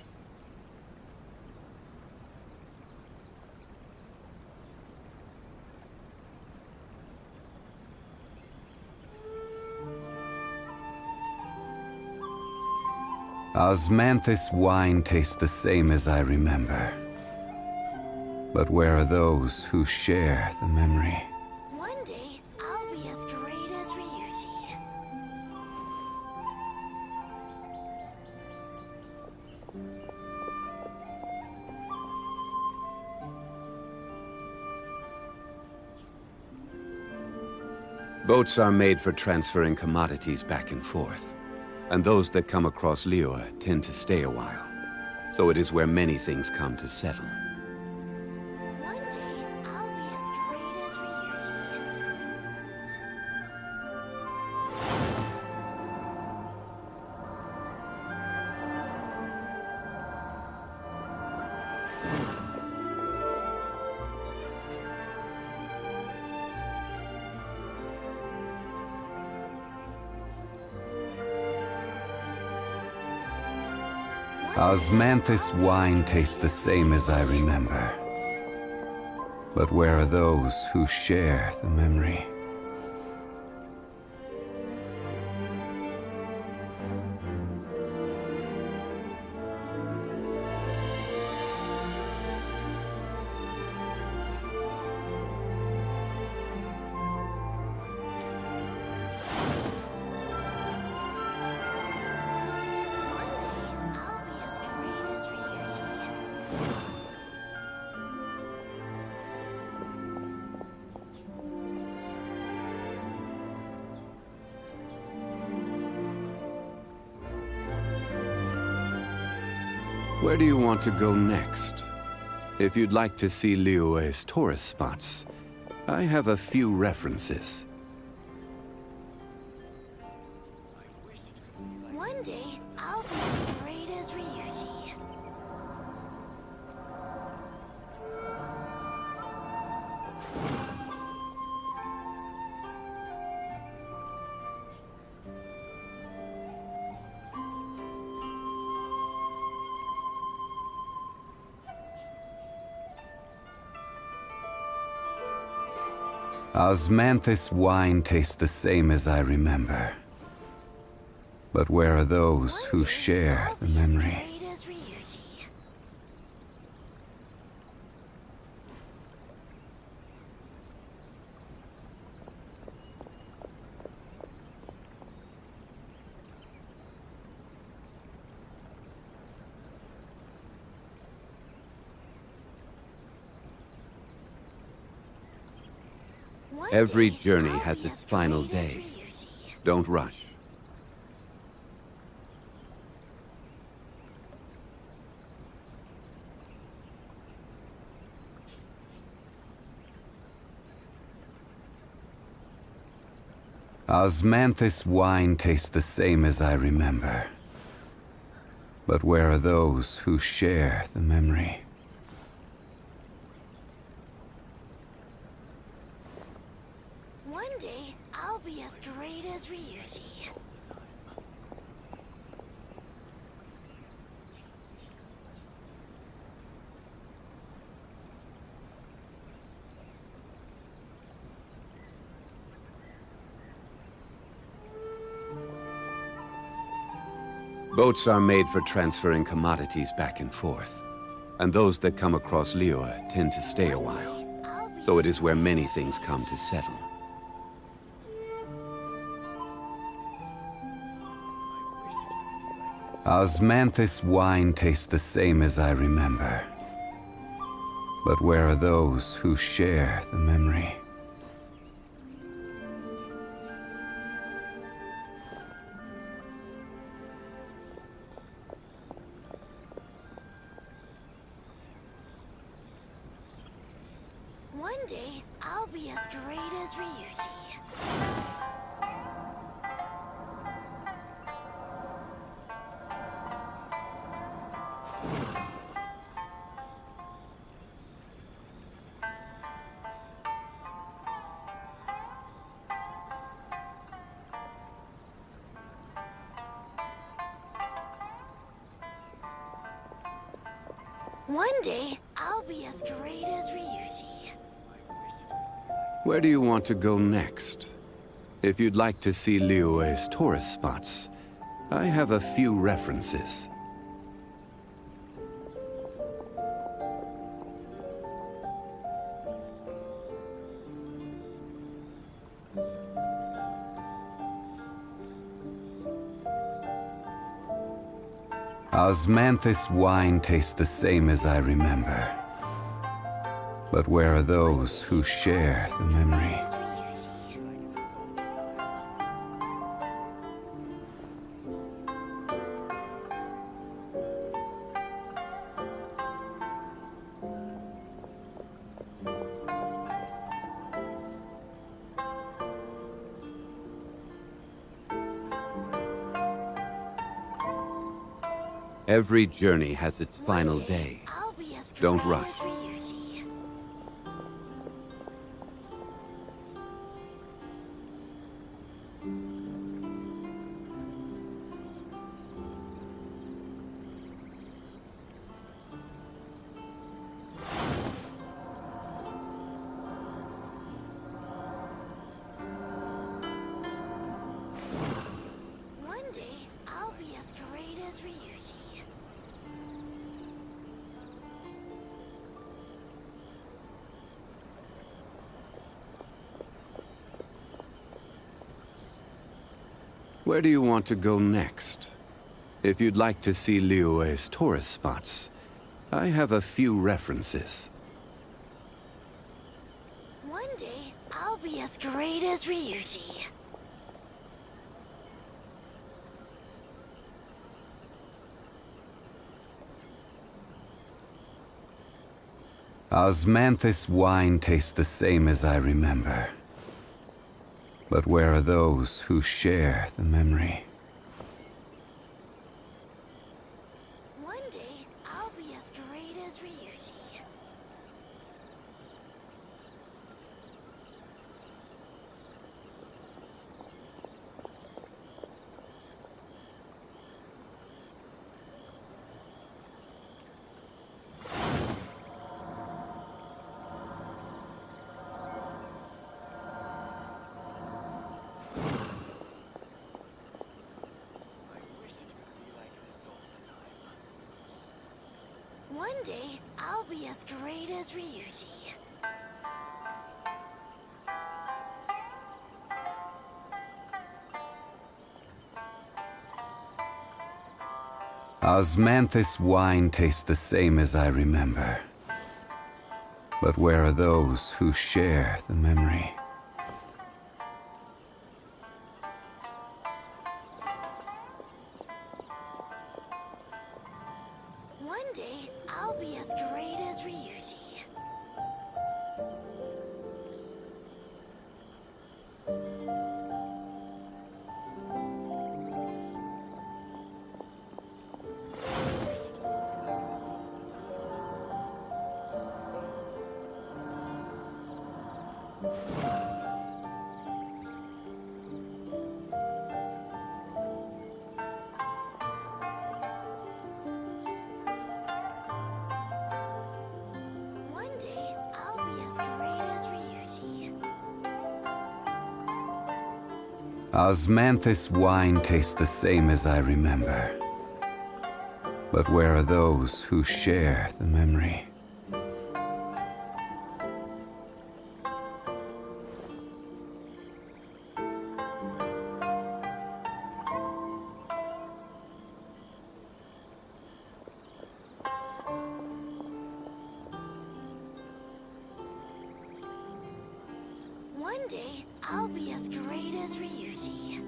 Osmanthus wine tastes the same as I remember. But where are those who share the memory? One day, I'll be as great as Ryuji. Boats are made for transferring commodities back and forth, and those that come across Liyue tend to stay a while. So it is where many things come to settle. One day, I'll be as great as Ryuji. Osmanthus wine tastes the same as I remember. But where are those who share the memory? Where do you want to go next? If you'd like to see Liyue's tourist spots, I have a few references. One day, I'll be as great as Ryuji. Osmanthus wine tastes the same as I remember. But where are those who share the memory? Great as Ryuji. Every journey has its final day. Don't rush. Osmanthus wine tastes the same as I remember. But where are those who share the memory? One day, I'll be as great as Ryuji. Boats are made for transferring commodities back and forth. And those that come across Liyue tend to stay a while. So it is where many things come to settle. Osmanthus wine tastes the same as I remember. But where are those who share the memory? One day, I'll be as great as Ryuji. One day, I'll be as great as Ryuji. Where do you want to go next? If you'd like to see Liyue's tourist spots, I have a few references. Osmanthus wine tastes the same as I remember. But where are those who share the memory? Every journey has its final day. Don't rush. One day, I'll be as great as Ryuji. Where do you want to go next? If you'd like to see Liyue's tourist spots, I have a few references. One day, I'll be as great as Ryuji. Osmanthus wine tastes the same as I remember. But where are those who share the memory? One day, I'll be as great as Ryuji. One day, I'll be as great as Ryuji. Osmanthus wine tastes the same as I remember. But where are those who share the memory? One day, I'll be as great as Ryuji. One day, I'll be as great as Ryuji. Osmanthus wine tastes the same as I remember. But where are those who share the memory? One day, I'll be as great as Ryuji.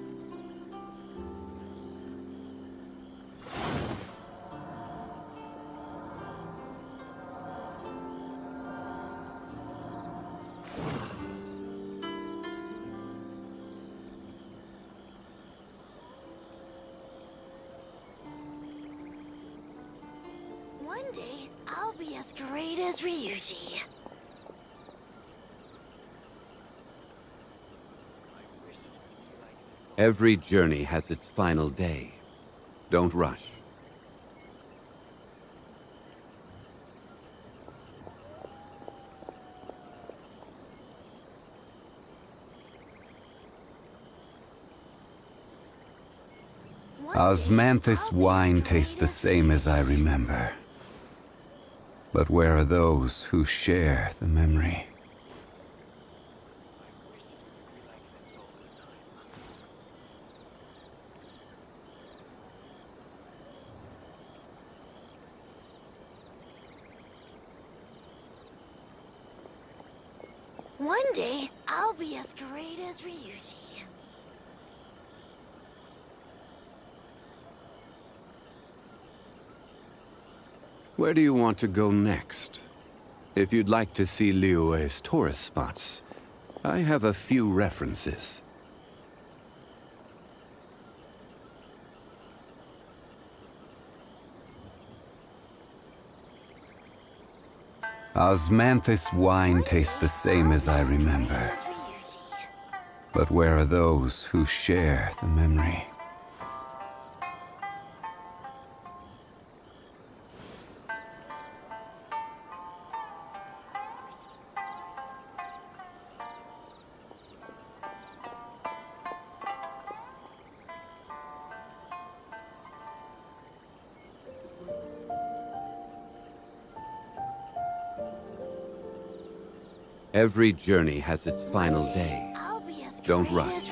One day, I'll be as great as Ryuji. Every journey has its final day. Don't rush. Osmanthus wine tastes the same as I remember. But where are those who share the memory? One day, I'll be as great as Ryuji. Where do you want to go next? If you'd like to see Liyue's tourist spots, I have a few references. Osmanthus wine tastes the same as I remember. But where are those who share the memory? Every journey has its final day. Don't rush.